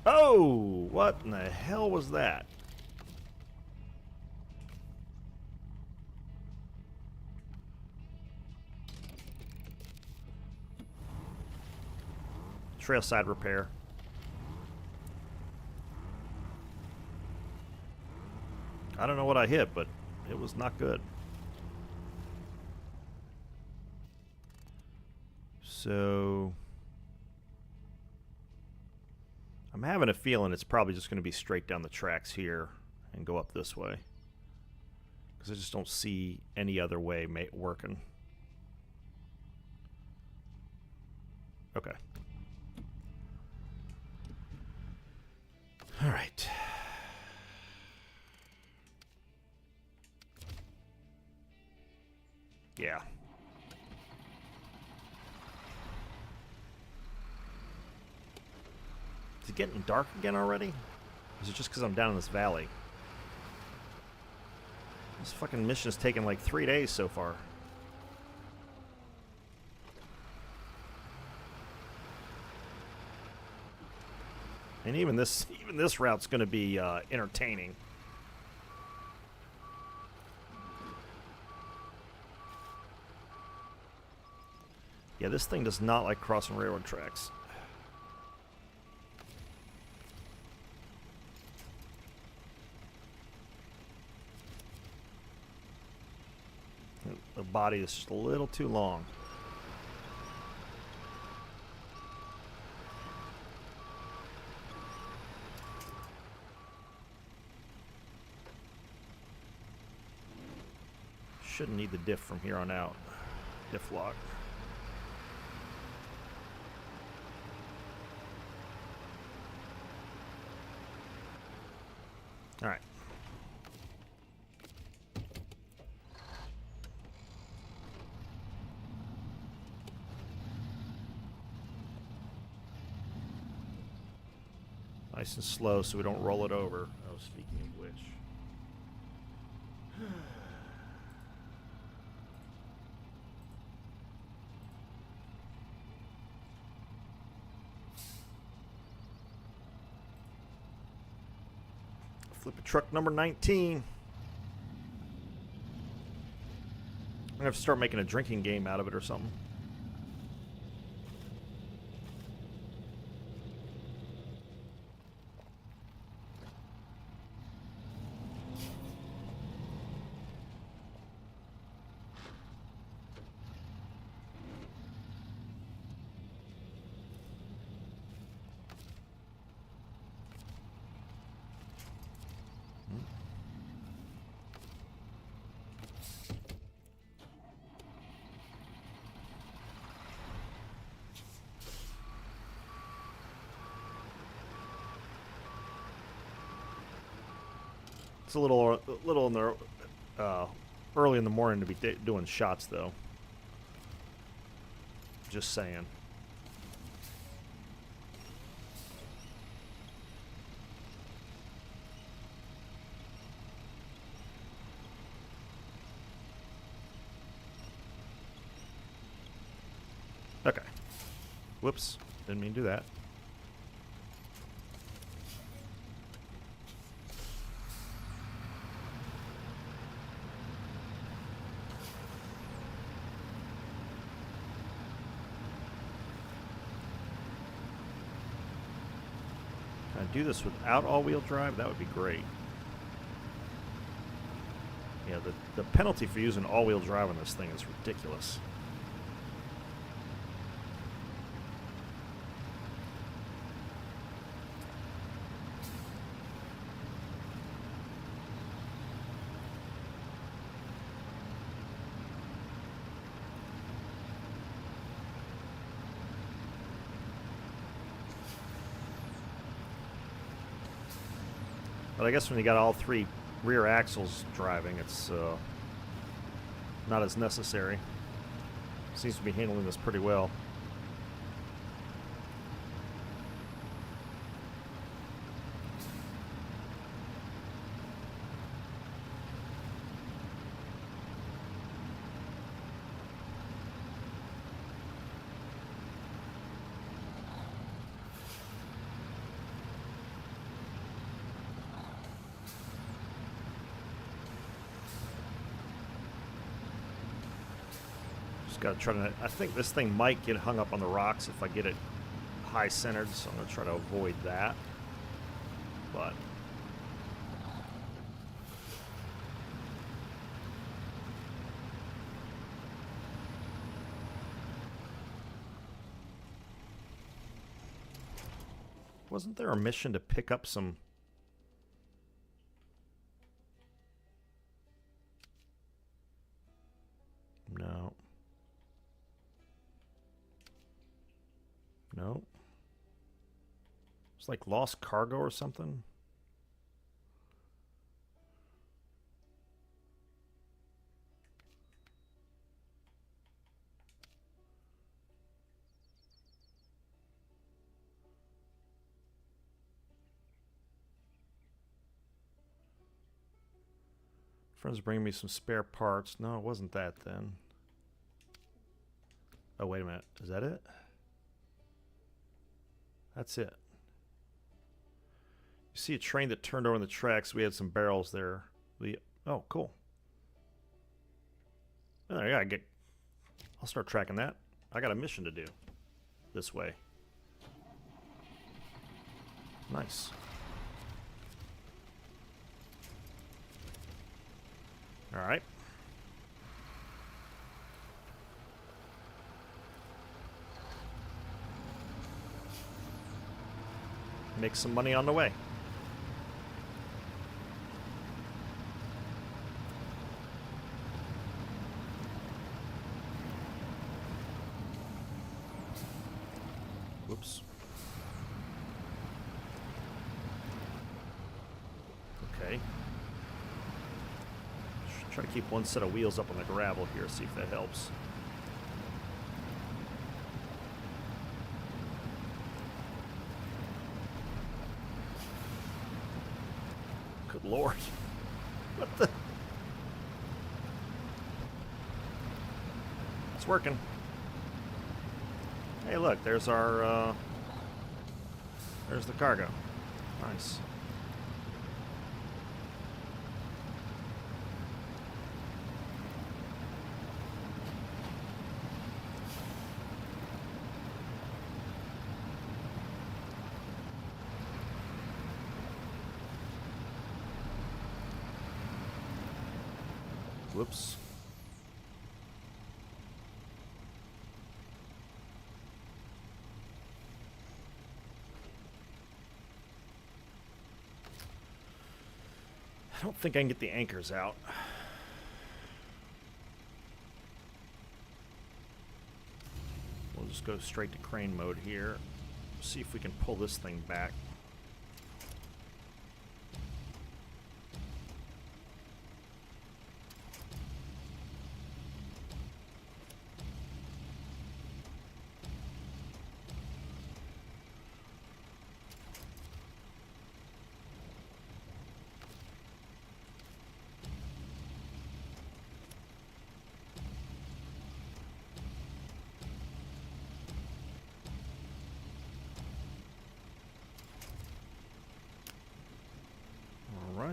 Oh, what in the hell was that? Trailside repair. I don't know what I hit, but it was not good. So I'm having a feeling it's probably just going to be straight down the tracks here and go up this way. Because I just don't see any other way working. Okay. All right. Yeah. Is it getting dark again already? Or is it just because I'm down in this valley? This fucking mission has taken like 3 days so far. And even this route's going to be entertaining. Yeah, this thing does not like crossing railroad tracks. The body is just a little too long. Shouldn't need the diff from here on out. Diff lock. All right. Nice and slow so we don't roll it over. Oh, speaking of which. Flip a truck number 19. I'm gonna have to start making a drinking game out of it or something. It's a little in the early in the morning to be doing shots, though. Just saying. Okay. Whoops. Didn't mean to do that. Can I do this without all-wheel drive? That would be great. Yeah, the penalty for using all-wheel drive on this thing is ridiculous. But I guess when you got all three rear axles driving, it's not as necessary. Seems to be handling this pretty well. Got to try to. I think this thing might get hung up on the rocks if I get it high centered, so I'm going to try to avoid that. But wasn't there a mission to pick up some? No. No. It's like lost cargo or something. Friends bringing me some spare parts. No, it wasn't that then. Oh, wait a minute. Is that it? That's it. You see a train that turned over on the tracks. We had some barrels there. Oh, cool. Oh, yeah, I'll start tracking that. I got a mission to do this way. Nice. All right. Make some money on the way. Whoops. Okay. Try to keep one set of wheels up on the gravel here, see if that helps. Good Lord. What the? It's working. Hey, look, there's our, there's the cargo. Nice. Whoops. I don't think I can get the anchors out. We'll just go straight to crane mode here. See if we can pull this thing back.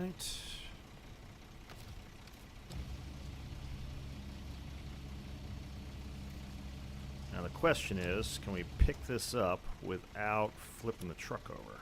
right. Now the question is, can we pick this up without flipping the truck over?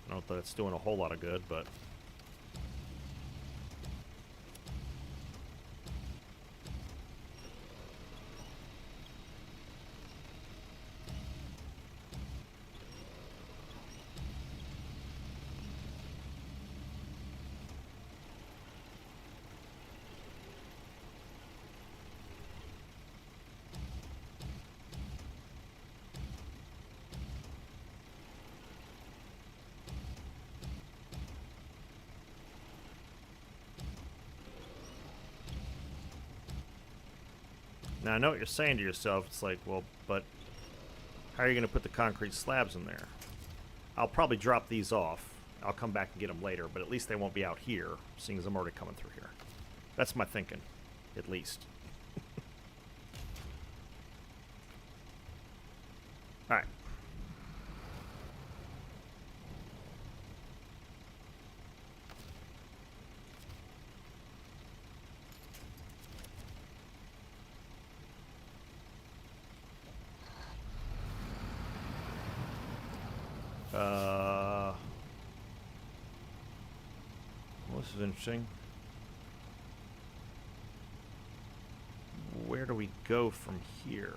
I don't know if that's doing a whole lot of good, but... Now, I know what you're saying to yourself. It's like, well, but how are you going to put the concrete slabs in there? I'll probably drop these off. I'll come back and get them later, but at least they won't be out here, seeing as I'm already coming through here. That's my thinking, at least. All right. Well, this is interesting. Where do we go from here?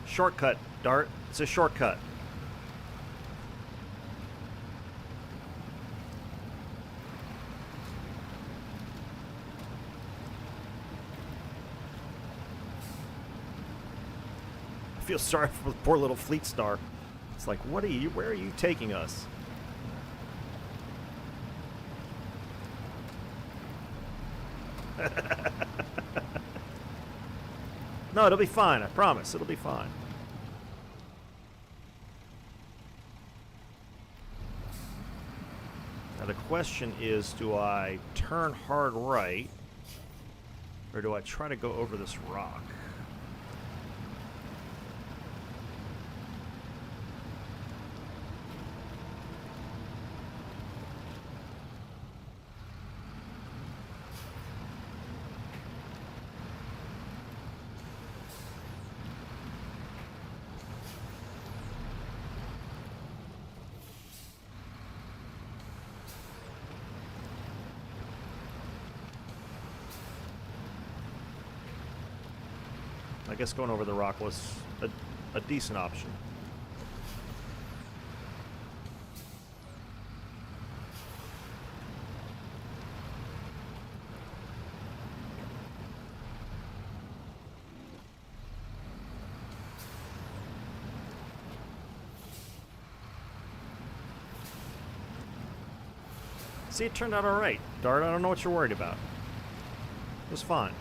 Shortcut, Dart. It's a shortcut. I feel sorry for the poor little Fleet Star. It's like, what are you? Where are you taking us? No, it'll be fine. I promise. It'll be fine. Now the question is, do I turn hard right, or do I try to go over this rock? I guess going over the rock was a decent option. See, it turned out all right. Dart, I don't know what you're worried about. It was fine.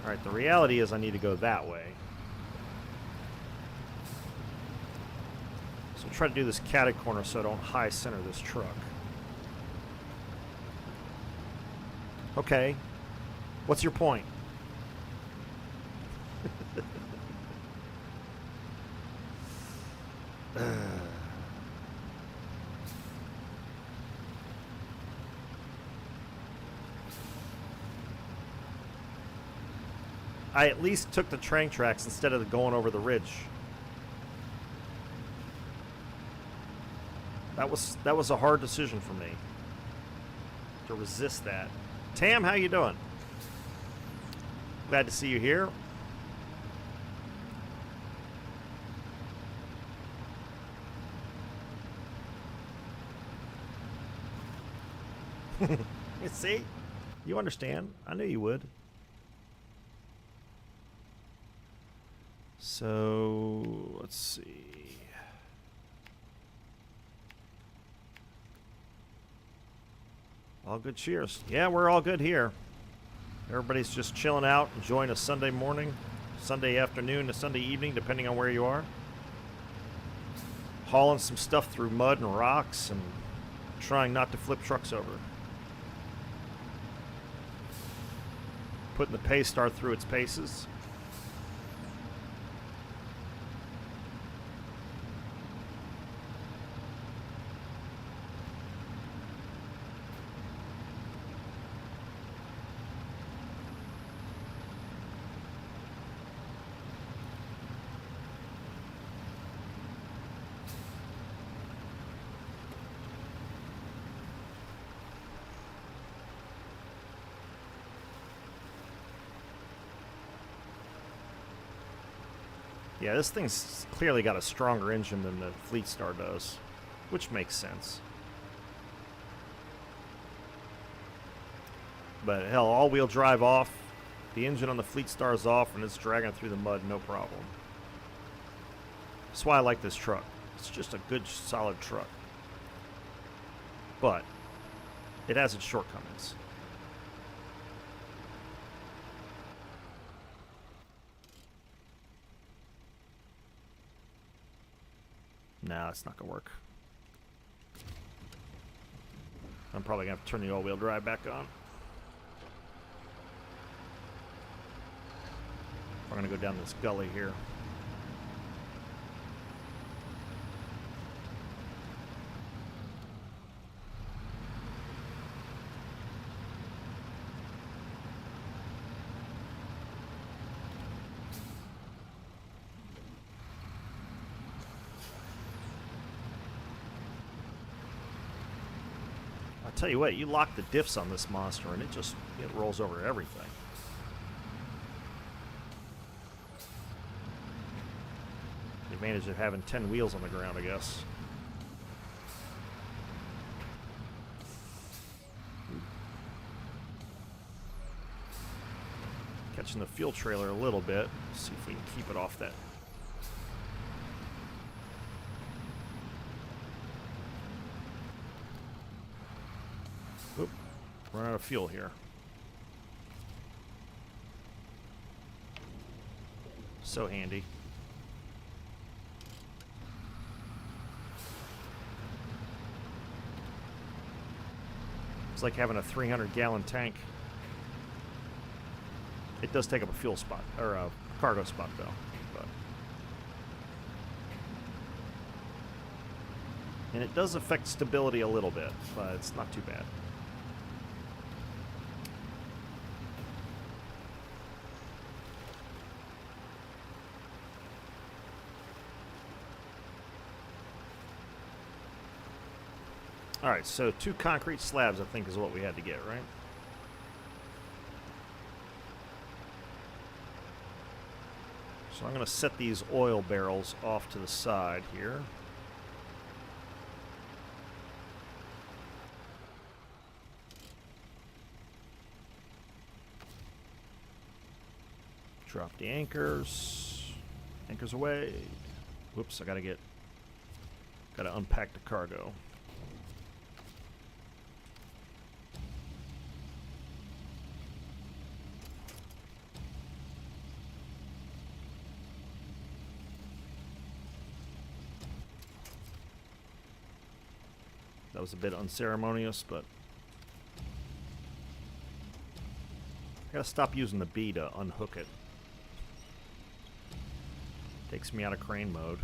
Alright, the reality is I need to go that way. So I'll try to do this catty corner so I don't high center this truck. Okay. What's your point? I at least took the train tracks instead of going over the ridge. That was a hard decision for me to resist that. Tam, how you doing? Glad to see you here. You see? You understand. I knew you would. So, let's see. All good cheers. Yeah, we're all good here. Everybody's just chilling out, enjoying a Sunday morning, Sunday afternoon, a Sunday evening, depending on where you are. Hauling some stuff through mud and rocks and trying not to flip trucks over. Putting the Paystar through its paces. Yeah, this thing's clearly got a stronger engine than the Fleetstar does, which makes sense. But hell, all-wheel drive off, the engine on the Fleetstar is off, and it's dragging through the mud, no problem. That's why I like this truck. It's just a good, solid truck. But it has its shortcomings. Nah, it's not going to work. I'm probably going to have to turn the all-wheel drive back on. We're going to go down this gully here. Tell you what, you lock the diffs on this monster and it rolls over everything. The advantage of having 10 wheels on the ground, I guess. Catching the fuel trailer a little bit. See if we can keep it off that. Oop, run out of fuel here. So handy. It's like having a 300-gallon tank. It does take up a fuel spot, or a cargo spot, though. But. And it does affect stability a little bit, but it's not too bad. Alright, so 2 concrete slabs, I think, is what we had to get, right? So I'm going to set these oil barrels off to the side here. Drop the anchors. Anchors away. Whoops, I gotta unpack the cargo. That was a bit unceremonious, but I gotta stop using the B to unhook it. Takes me out of crane mode.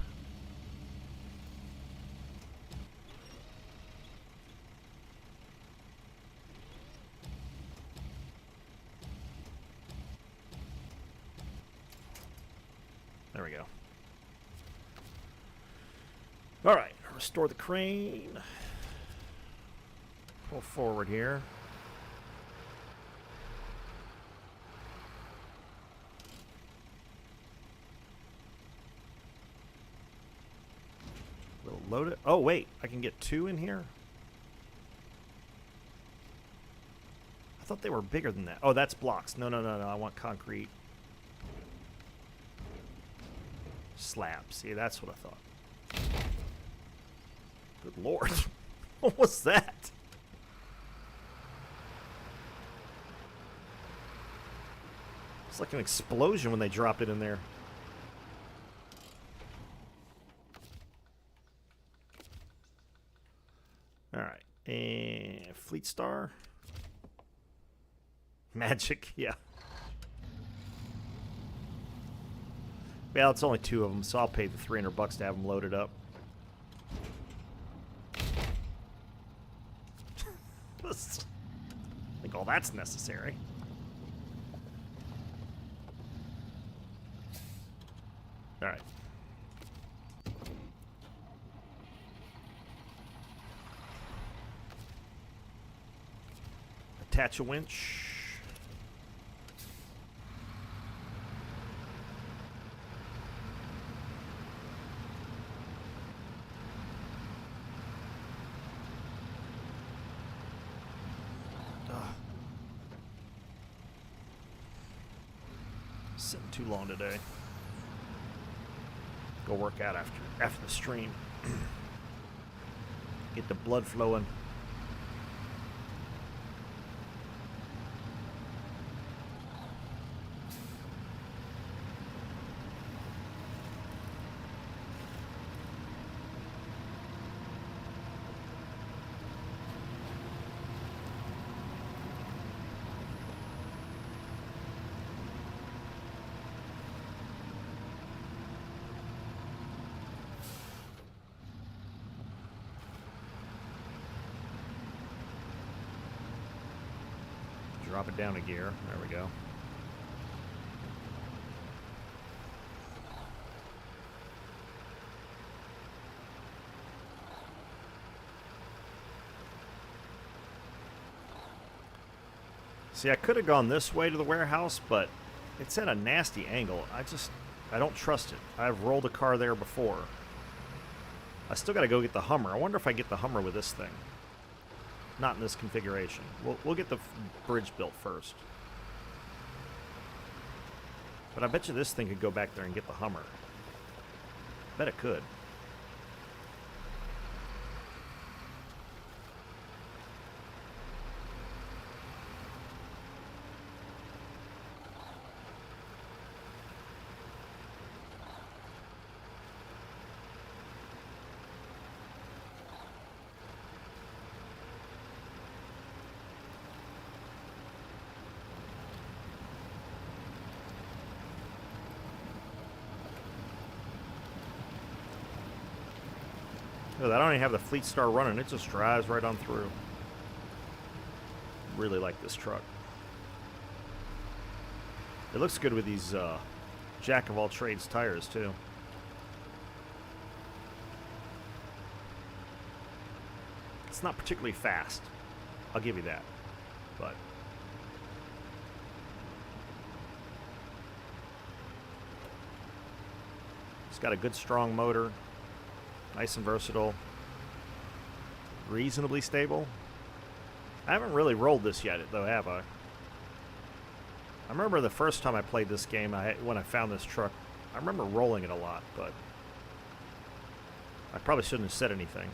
There we go. All right, Restore the crane. Pull forward here. We'll load it. Oh, wait. I can get 2 in here? I thought they were bigger than that. Oh, that's blocks. No, no, no, no. I want concrete. Slab. See, that's what I thought. Good lord. What was that? It's like an explosion when they dropped it in there. Alright. And Fleet Star. Magic, yeah. Well, it's only 2 of them, so I'll pay the $300 to have them loaded up. I think all that's necessary. All right. Attach a winch. Sitting too long today. Go work out after the stream. Get the blood flowing. Drop it down a gear. There we go. See, I could have gone this way to the warehouse, but it's at a nasty angle. I don't trust it. I've rolled a car there before. I still got to go get the Hummer. I wonder if I get the Hummer with this thing. Not in this configuration. We'll get the bridge built first. But I bet you this thing could go back there and get the Hummer. Bet it could. I don't even have the Fleet Star running. It just drives right on through. Really like this truck. It looks good with these jack-of-all-trades tires, too. It's not particularly fast. I'll give you that. But it's got a good, strong motor. Nice and versatile. Reasonably stable. I haven't really rolled this yet, though, have I? I remember the first time I played this game, when I found this truck, I remember rolling it a lot, but I probably shouldn't have said anything.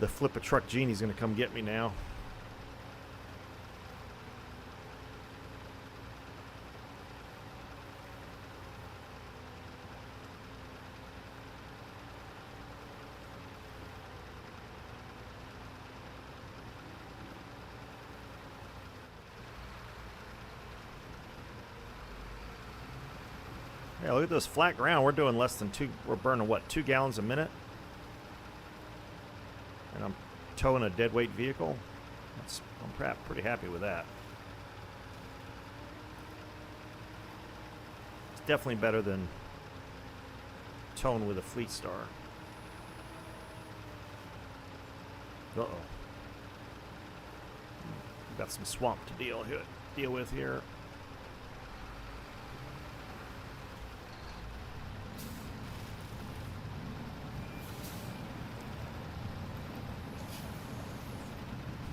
The flip-a-truck genie's going to come get me now. Yeah, look at this flat ground. We're doing less than we're burning, what, 2 gallons a minute? And I'm towing a deadweight vehicle. I'm pretty happy with that. Definitely better than towing with a Fleet Star. Uh-oh. Got some swamp to deal with here.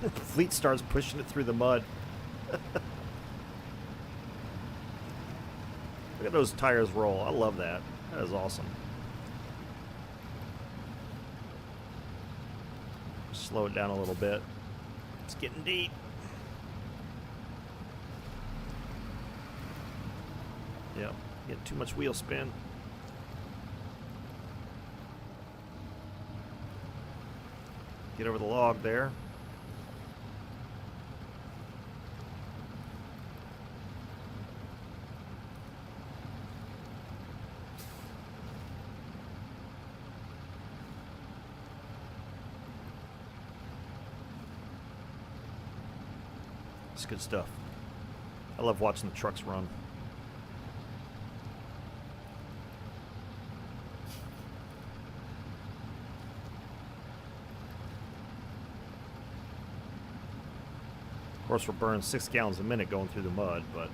Fleet Star's pushing it through the mud. Look at those tires roll. I love that. That is awesome. Slow it down a little bit. It's getting deep. Yep. Get too much wheel spin. Get over the log there. It's good stuff. I love watching the trucks run. Of course, we're burning 6 gallons a minute going through the mud, but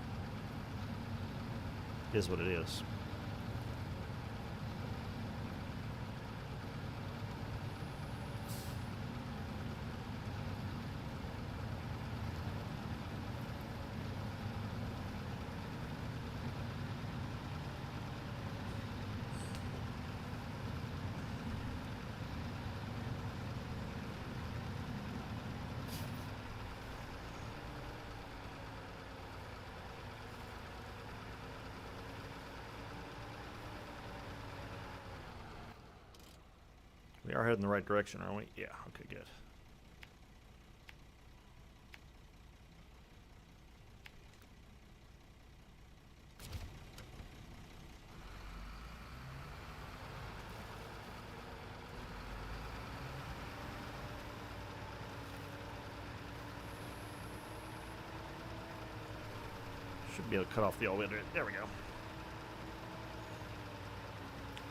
it is what it is. We are heading in the right direction, aren't we? Yeah, okay, good. Should be able to cut off the old window. There we go.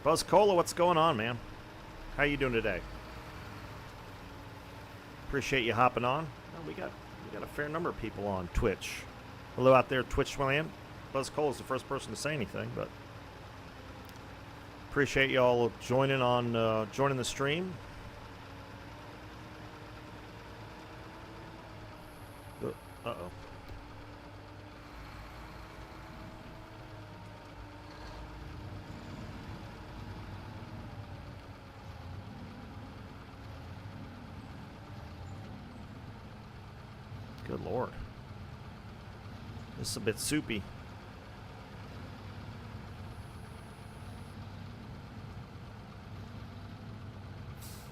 Buzz Cola, what's going on, man? How you doing today? Appreciate you hopping on. Well, we got a fair number of people on Twitch. Hello out there, Twitch land. Buzz Cole is the first person to say anything, but appreciate y'all joining the stream. Uh-oh. Good Lord. This is a bit soupy.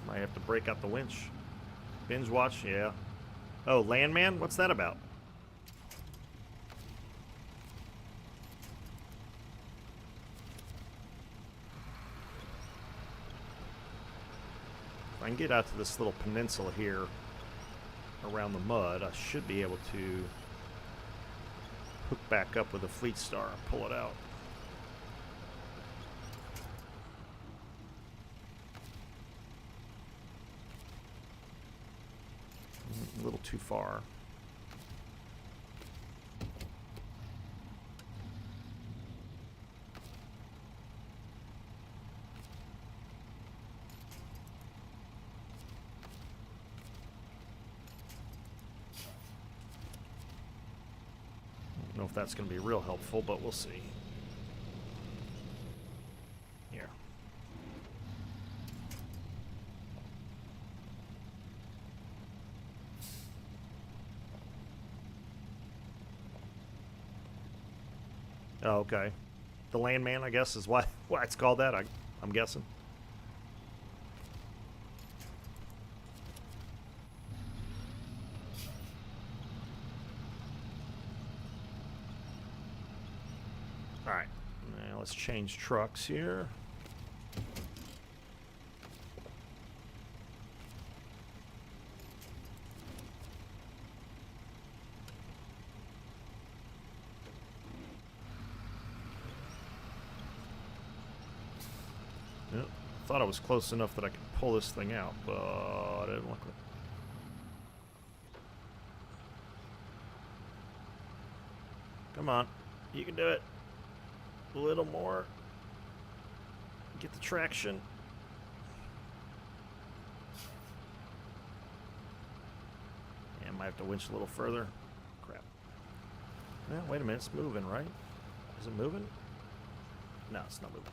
Might have to break out the winch. Binge watch, yeah. Oh, Landman? What's that about? If I can get out to this little peninsula here around the mud, I should be able to hook back up with a Fleet Star and pull it out. A little too far. I don't know if that's going to be real helpful, but we'll see. Here. Oh, okay. The Landman, I guess, is why it's called that, I'm guessing. Alright, now let's change trucks here. Yep. Thought I was close enough that I could pull this thing out, but it didn't look like. Come on. You can do it. A little more. Get the traction. Yeah, might have to winch a little further. Crap. Well, wait a minute. It's moving, right? Is it moving? No, it's not moving.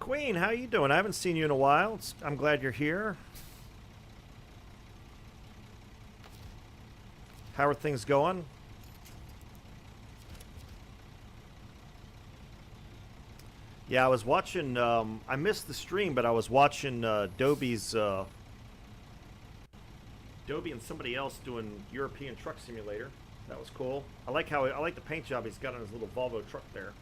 Queen, how you doing? I haven't seen you in a while. I'm glad you're here. How are things going? Yeah, I was watching, I missed the stream, but I was watching Dobie's, Dobie and somebody else doing European Truck Simulator. That was cool. I like the paint job he's got on his little Volvo truck there.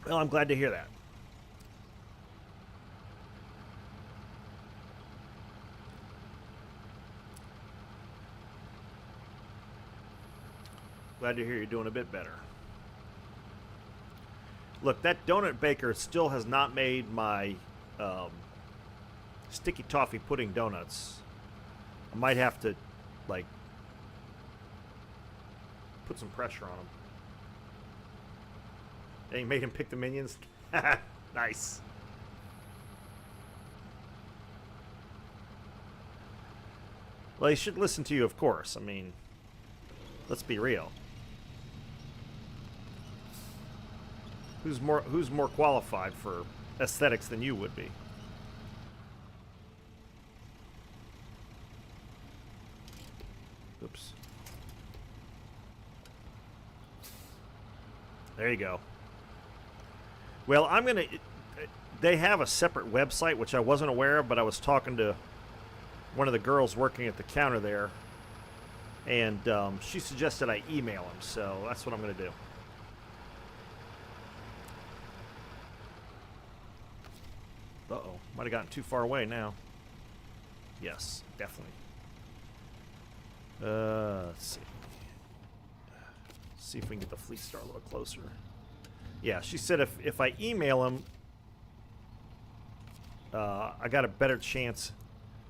Well, I'm glad to hear that. Glad to hear you're doing a bit better. Look, that donut baker still has not made my sticky toffee pudding donuts. I might have to, like, put some pressure on him. And you made him pick the minions? Nice. Well, he should listen to you, of course. I mean, let's be real. Who's more qualified for aesthetics than you would be? Oops. There you go. Well, I'm going to... They have a separate website, which I wasn't aware of, but I was talking to one of the girls working at the counter there, and she suggested I email him, so that's what I'm going to do. Uh-oh. Might have gotten too far away now. Yes, definitely. Let's see. See if we can get the Fleet Star a little closer. Yeah, she said if I email him, I got a better chance.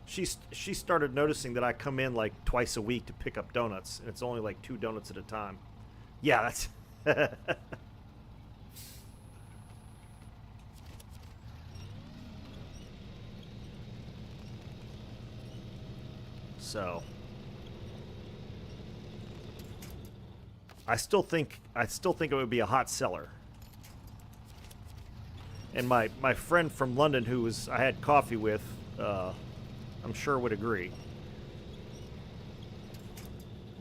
She started noticing that I come in like twice a week to pick up donuts, and it's only like 2 donuts at a time. Yeah, that's... So... I still think it would be a hot seller. And my friend from London, who I had coffee with, I'm sure would agree.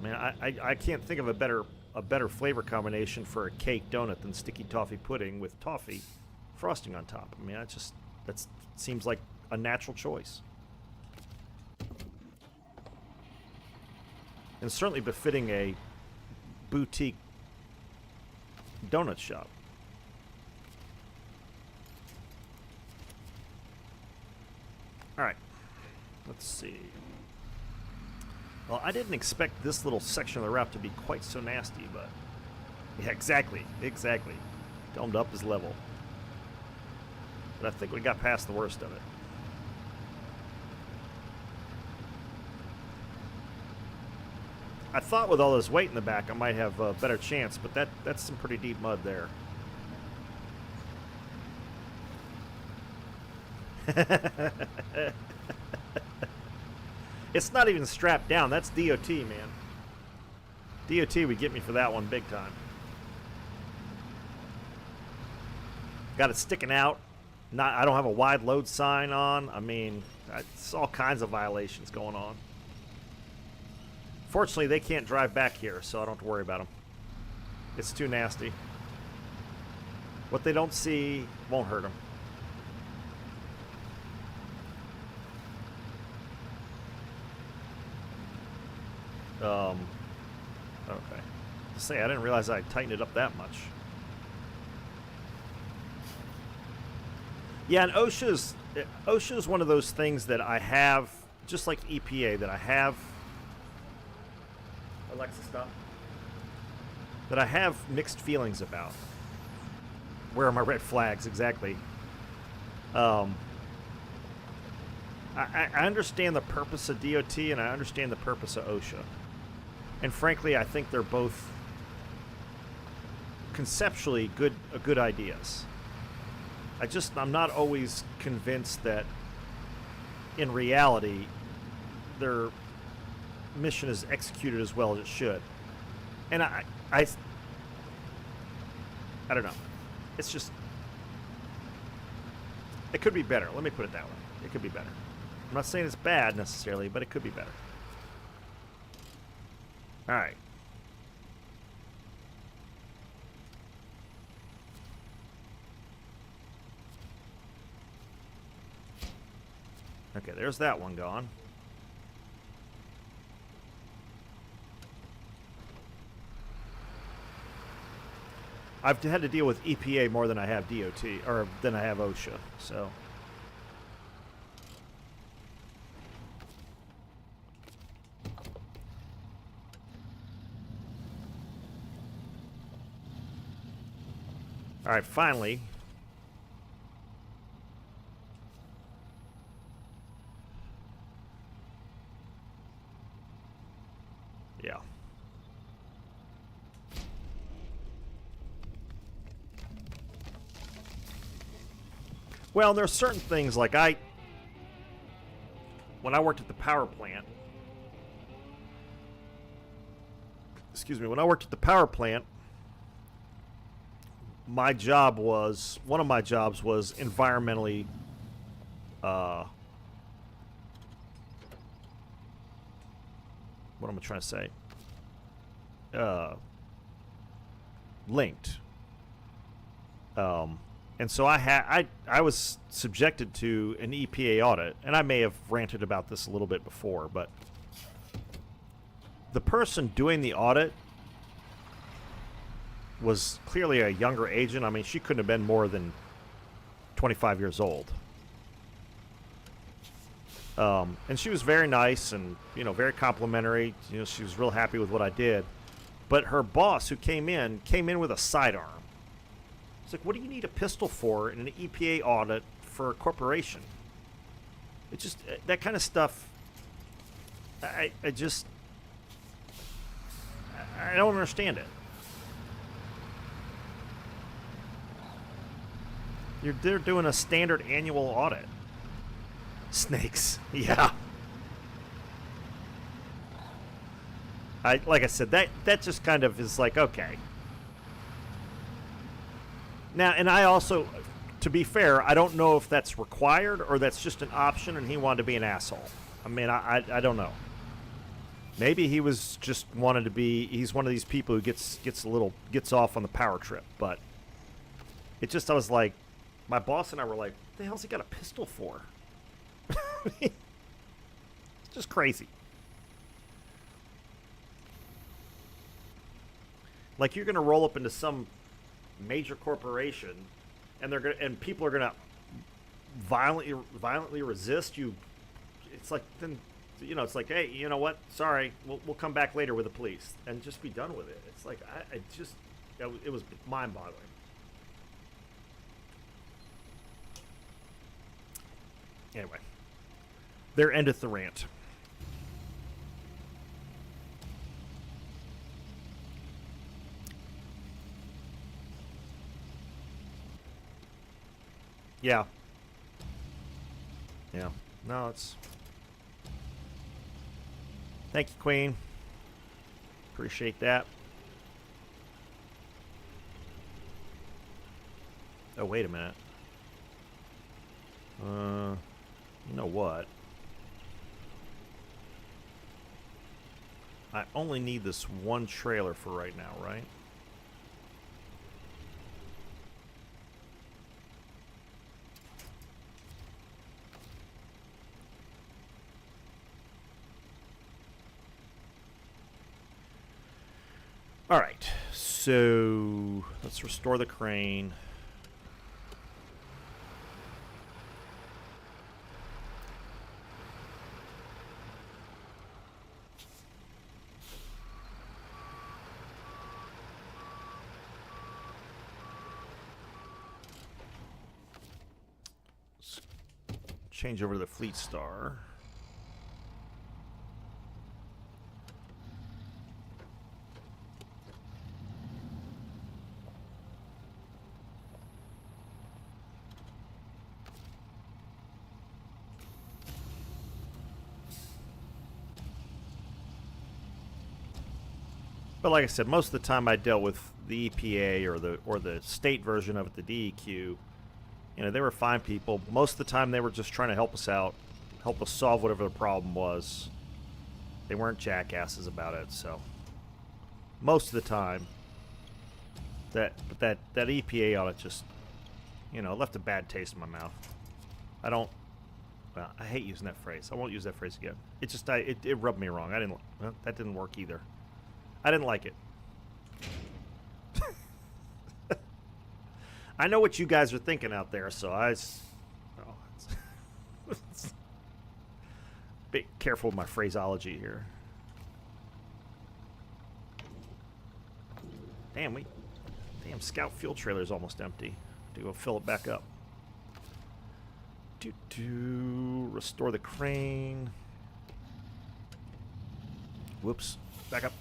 Man, I can't think of a better flavor combination for a cake donut than sticky toffee pudding with toffee frosting on top. I mean, that seems like a natural choice, and certainly befitting a boutique donut shop. All right, let's see. Well, I didn't expect this little section of the route to be quite so nasty, but yeah, exactly. Tell him to up his level. But I think we got past the worst of it. I thought with all this weight in the back I might have a better chance, but that's some pretty deep mud there. It's not even strapped down. That's DOT, man. DOT would get me for that one big time. Got it sticking out. I don't have a wide load sign on. I mean, it's all kinds of violations going on. Fortunately, they can't drive back here, so I don't have to worry about them. It's too nasty. What they don't see won't hurt them. Okay. Say, I didn't realize I tightened it up that much. Yeah, and OSHA's one of those things that I have, just like EPA, that I have. Alexa, stop. That I have mixed feelings about. Where are my red flags exactly? I understand the purpose of DOT and I understand the purpose of OSHA, and frankly, I think they're both conceptually good ideas. I'm not always convinced that in reality their mission is executed as well as it should. And I don't know. It's just, it could be better. Let me put it that way. It could be better. I'm not saying it's bad necessarily, but it could be better. All right. Okay, there's that one gone. I've had to deal with EPA more than I have DOT, or than I have OSHA, so. All right, finally. Yeah. Well, there are certain things like when I worked at the power plant, when I worked at the power plant, one of my jobs was environmentally, what am I trying to say? Linked. And so I was subjected to an EPA audit, and I may have ranted about this a little bit before, but the person doing the audit was clearly a younger agent. I mean, she couldn't have been more than 25 years old. And she was very nice and, very complimentary. She was real happy with what I did. But her boss, who came in with a sidearm. It's like, what do you need a pistol for in an EPA audit for a corporation? It's just, that kind of stuff, I don't understand it. They're doing a standard annual audit. Snakes, yeah. Like I said, that just kind of is like, okay. Now, and I also, to be fair, I don't know if that's required or that's just an option and he wanted to be an asshole. I mean, I don't know. Maybe he was just wanted to be, he's one of these people who gets off on the power trip, but it just, I was like, my boss and I were like, what the hell's he got a pistol for? It's just crazy. Like, you're going to roll up into some major corporation and people are going to violently resist you. It's like, then, it's like, hey, you know what? Sorry, we'll come back later with the police and just be done with it. It's like, it was mind-boggling. Anyway, there endeth the rant. Yeah. Yeah. No, it's... Thank you, Queen. Appreciate that. Oh, wait a minute. You know what? I only need this one trailer for right now, right? All right, so let's restore the crane. change over to the Fleet Star. But like I said, most of the time I dealt with the EPA or the state version of it, the DEQ. You know, they were fine people. Most of the time they were just trying to help us out, help us solve whatever the problem was. They weren't jackasses about it, so most of the time that EPA audit just, you know, left a bad taste in my mouth. Well, I hate using that phrase. I won't use that phrase again. It just it rubbed me wrong. That didn't work either. I didn't like it. I know what you guys are thinking out there, so be careful with my phraseology here. Damn, scout fuel trailer is almost empty. Do go fill it back up. Restore the crane. Whoops, back up.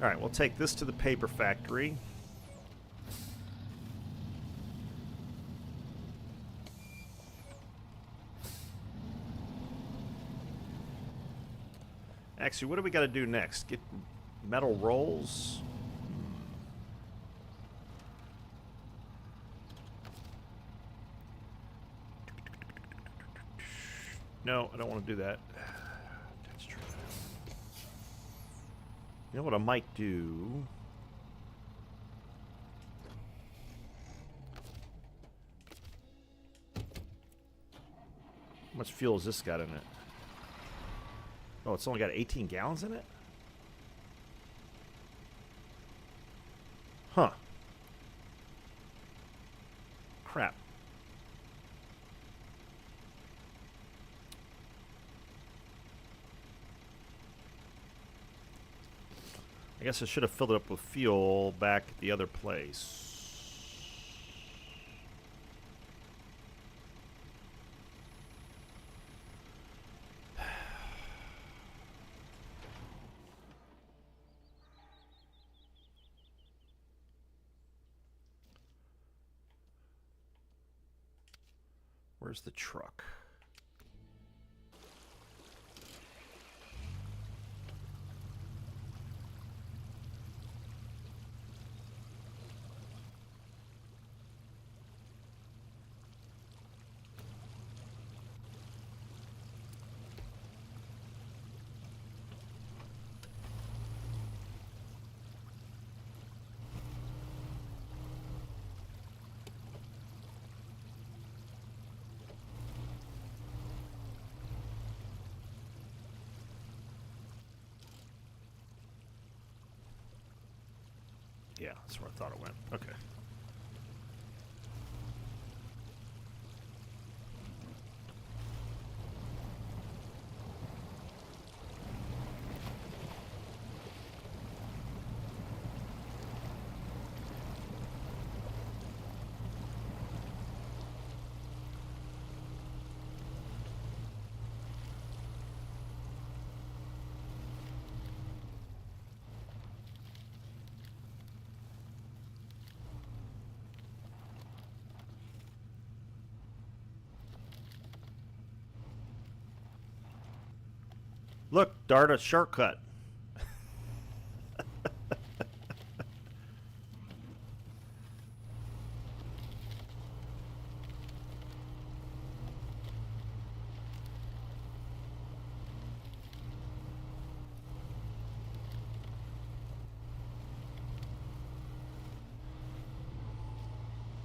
All right, we'll take this to the paper factory. Actually, what do we got to do next? Get metal rolls? No, I don't want to do that. That's true. You know what I might do? How much fuel has this got in it? Oh, it's only got 18 gallons in it? Huh. Crap. I guess I should have filled it up with fuel back at the other place. Where's the truck? Yeah, that's where I thought it went. Okay. Look, Dart, a shortcut.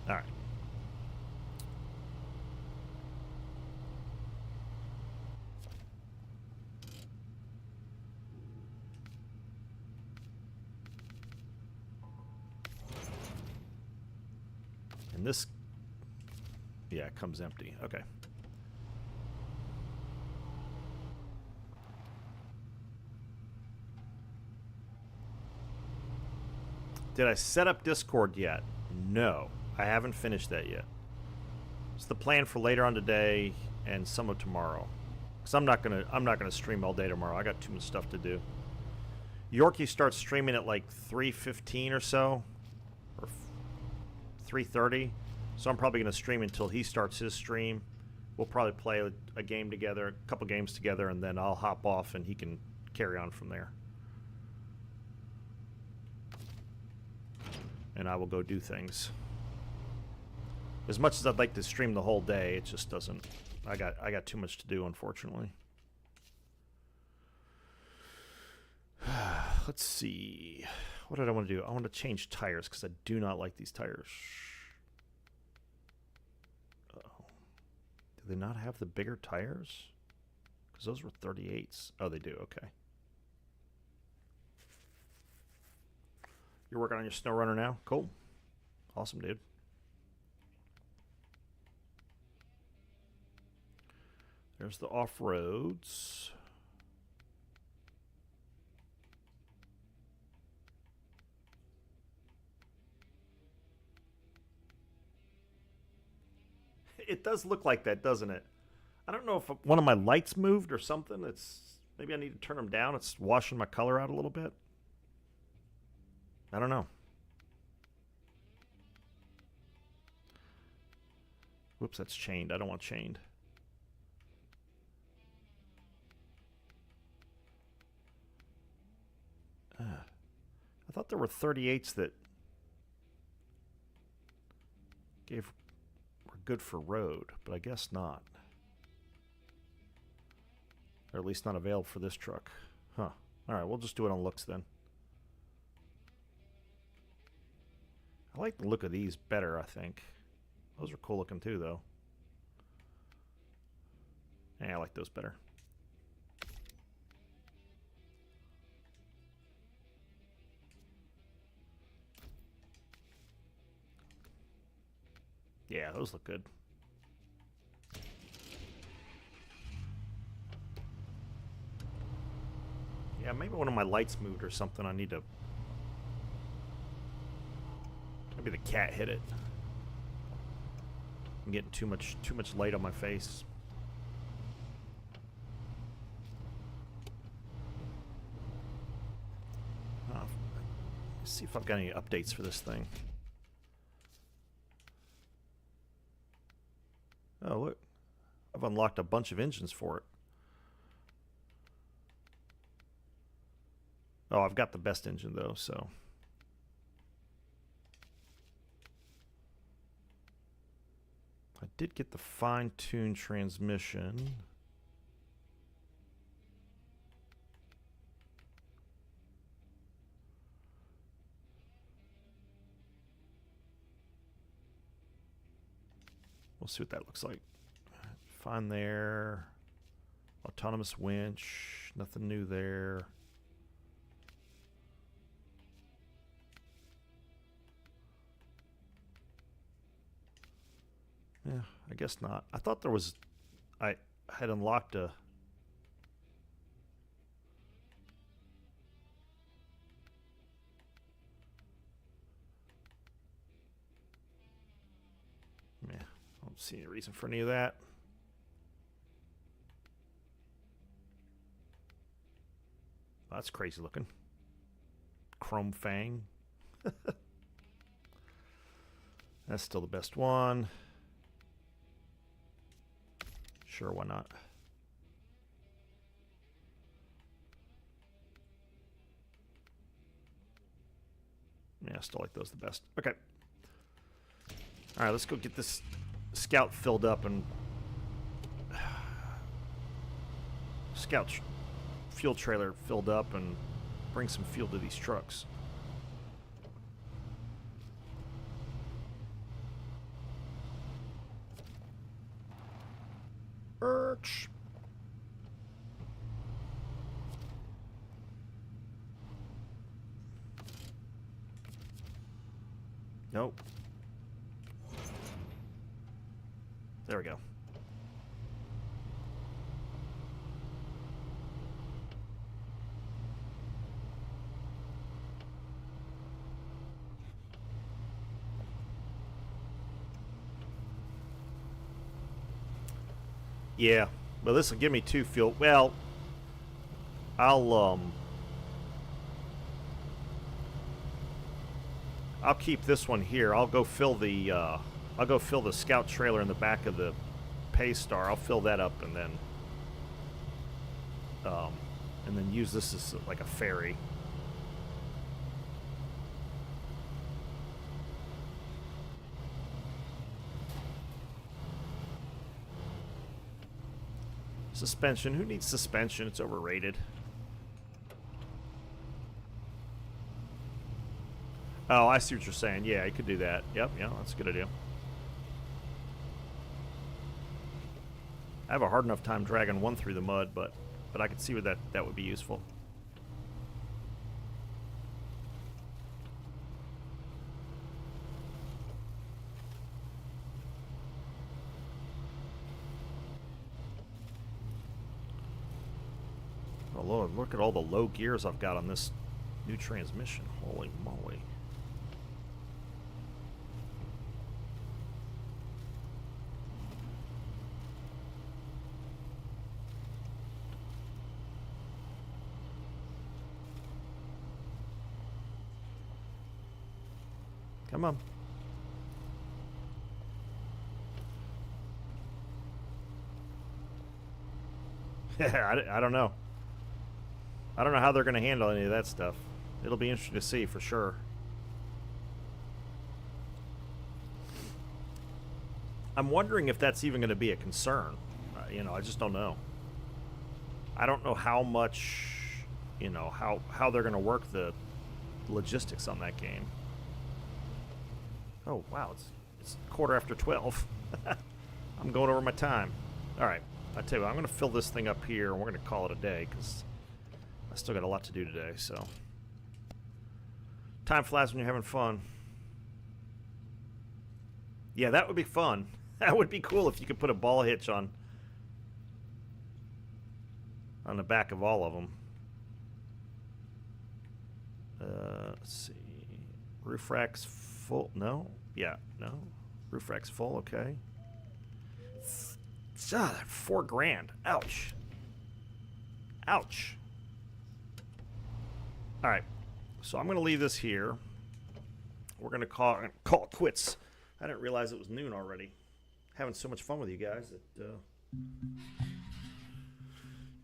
All right. And this, yeah, it comes empty. Okay. Did I set up Discord yet? No, I haven't finished that yet. It's the plan for later on today and some of tomorrow. Cause I'm not gonna stream all day tomorrow. I got too much stuff to do. Yorkie starts streaming at like 3:15 or so, or 3:30. So I'm probably gonna stream until he starts his stream. We'll probably play a game together, a couple games together, and then I'll hop off and he can carry on from there. And I will go do things. As much as I'd like to stream the whole day, it just doesn't. I got too much to do, unfortunately. Let's see. What did I want to do? I want to change tires because I do not like these tires. Uh-oh. Do they not have the bigger tires? Because those were 38s. Oh, they do. Okay. You're working on your SnowRunner now? Cool. Awesome, dude. There's the off-roads. It does look like that, doesn't it? I don't know if one of my lights moved or something. Maybe I need to turn them down. It's washing my color out a little bit. I don't know. Whoops, that's chained. I don't want chained. I thought there were 38s that were good for road, but I guess not. Or at least not available for this truck. Huh. Alright, we'll just do it on looks then. I like the look of these better, I think. Those are cool looking too, though. Yeah, I like those better. Yeah, those look good. Yeah, maybe one of my lights moved or something. I need to... Maybe the cat hit it. I'm getting too much light on my face. Let's see if I've got any updates for this thing. Oh, look. I've unlocked a bunch of engines for it. Oh, I've got the best engine, though, so... I did get the fine-tuned transmission. We'll see what that looks like. Fine there. Autonomous winch. Nothing new there. Yeah, I guess not. I thought there was... I had unlocked a... Yeah, I don't see any reason for any of that. Oh, that's crazy looking. Chrome Fang. That's still the best one. Sure, why not? Yeah, I still like those the best. Okay. Alright, let's go get this scout filled up and... Scout fuel trailer filled up and bring some fuel to these trucks. Urch. Nope. There we go. Yeah, but this will give me 2 fuel. Well, I'll keep this one here. I'll go fill the scout trailer in the back of the Paystar. I'll fill that up and then use this as like a ferry. Suspension. Who needs suspension? It's overrated. Oh, I see what you're saying. Yeah, you could do that. Yep, yeah, that's a good idea. I have a hard enough time dragging one through the mud, but I could see where that would be useful. Oh Lord, look at all the low gears I've got on this new transmission. Holy moly. Come on. I don't know. I don't know how they're going to handle any of that stuff. It'll be interesting to see for sure. I'm wondering if that's even going to be a concern. I just don't know. I don't know how much, how they're going to work the logistics on that game. Oh, wow, it's 12:15. I'm going over my time. All right, I tell you what, I'm going to fill this thing up here, and we're going to call it a day, because I still got a lot to do today, so. Time flies when you're having fun. Yeah, that would be fun. That would be cool if you could put a ball hitch on the back of all of them. Let's see. Roof rack's full. No? Yeah, no. Roof rack's full, okay. $4,000. Ouch. Ouch. Alright. So I'm going to leave this here. We're going to call it quits. I didn't realize it was noon already. Having so much fun with you guys that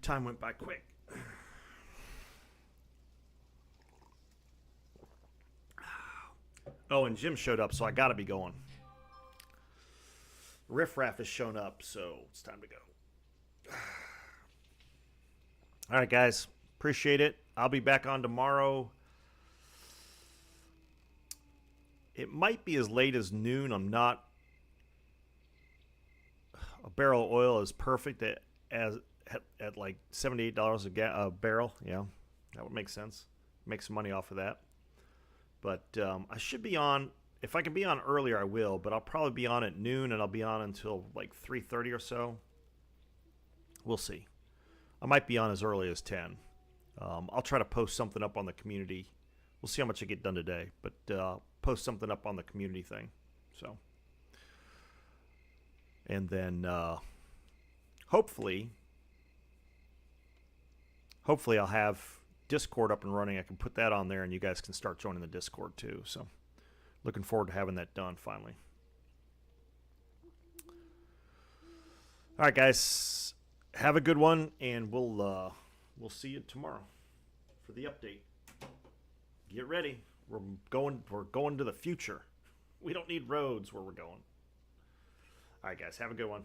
time went by quick. Oh, and Jim showed up, so I gotta be going. Riff Raff has shown up, so it's time to go. All right, guys. Appreciate it. I'll be back on tomorrow. It might be as late as noon. I'm not. A barrel of oil is perfect at like $78 a barrel. Yeah, that would make sense. Make some money off of that. But I should be on. If I can be on earlier, I will. But I'll probably be on at noon, and I'll be on until like 3:30 or so. We'll see. I might be on as early as 10. I'll try to post something up on the community. We'll see how much I get done today. But post something up on the community thing. So. And then hopefully I'll have Discord up and running. I can put that on there, and you guys can start joining the Discord too. So looking forward to having that done finally. All right, guys, have a good one, and we'll see you tomorrow for the update. Get ready. We're going to the future. We don't need roads where we're going. All right, guys, have a good one.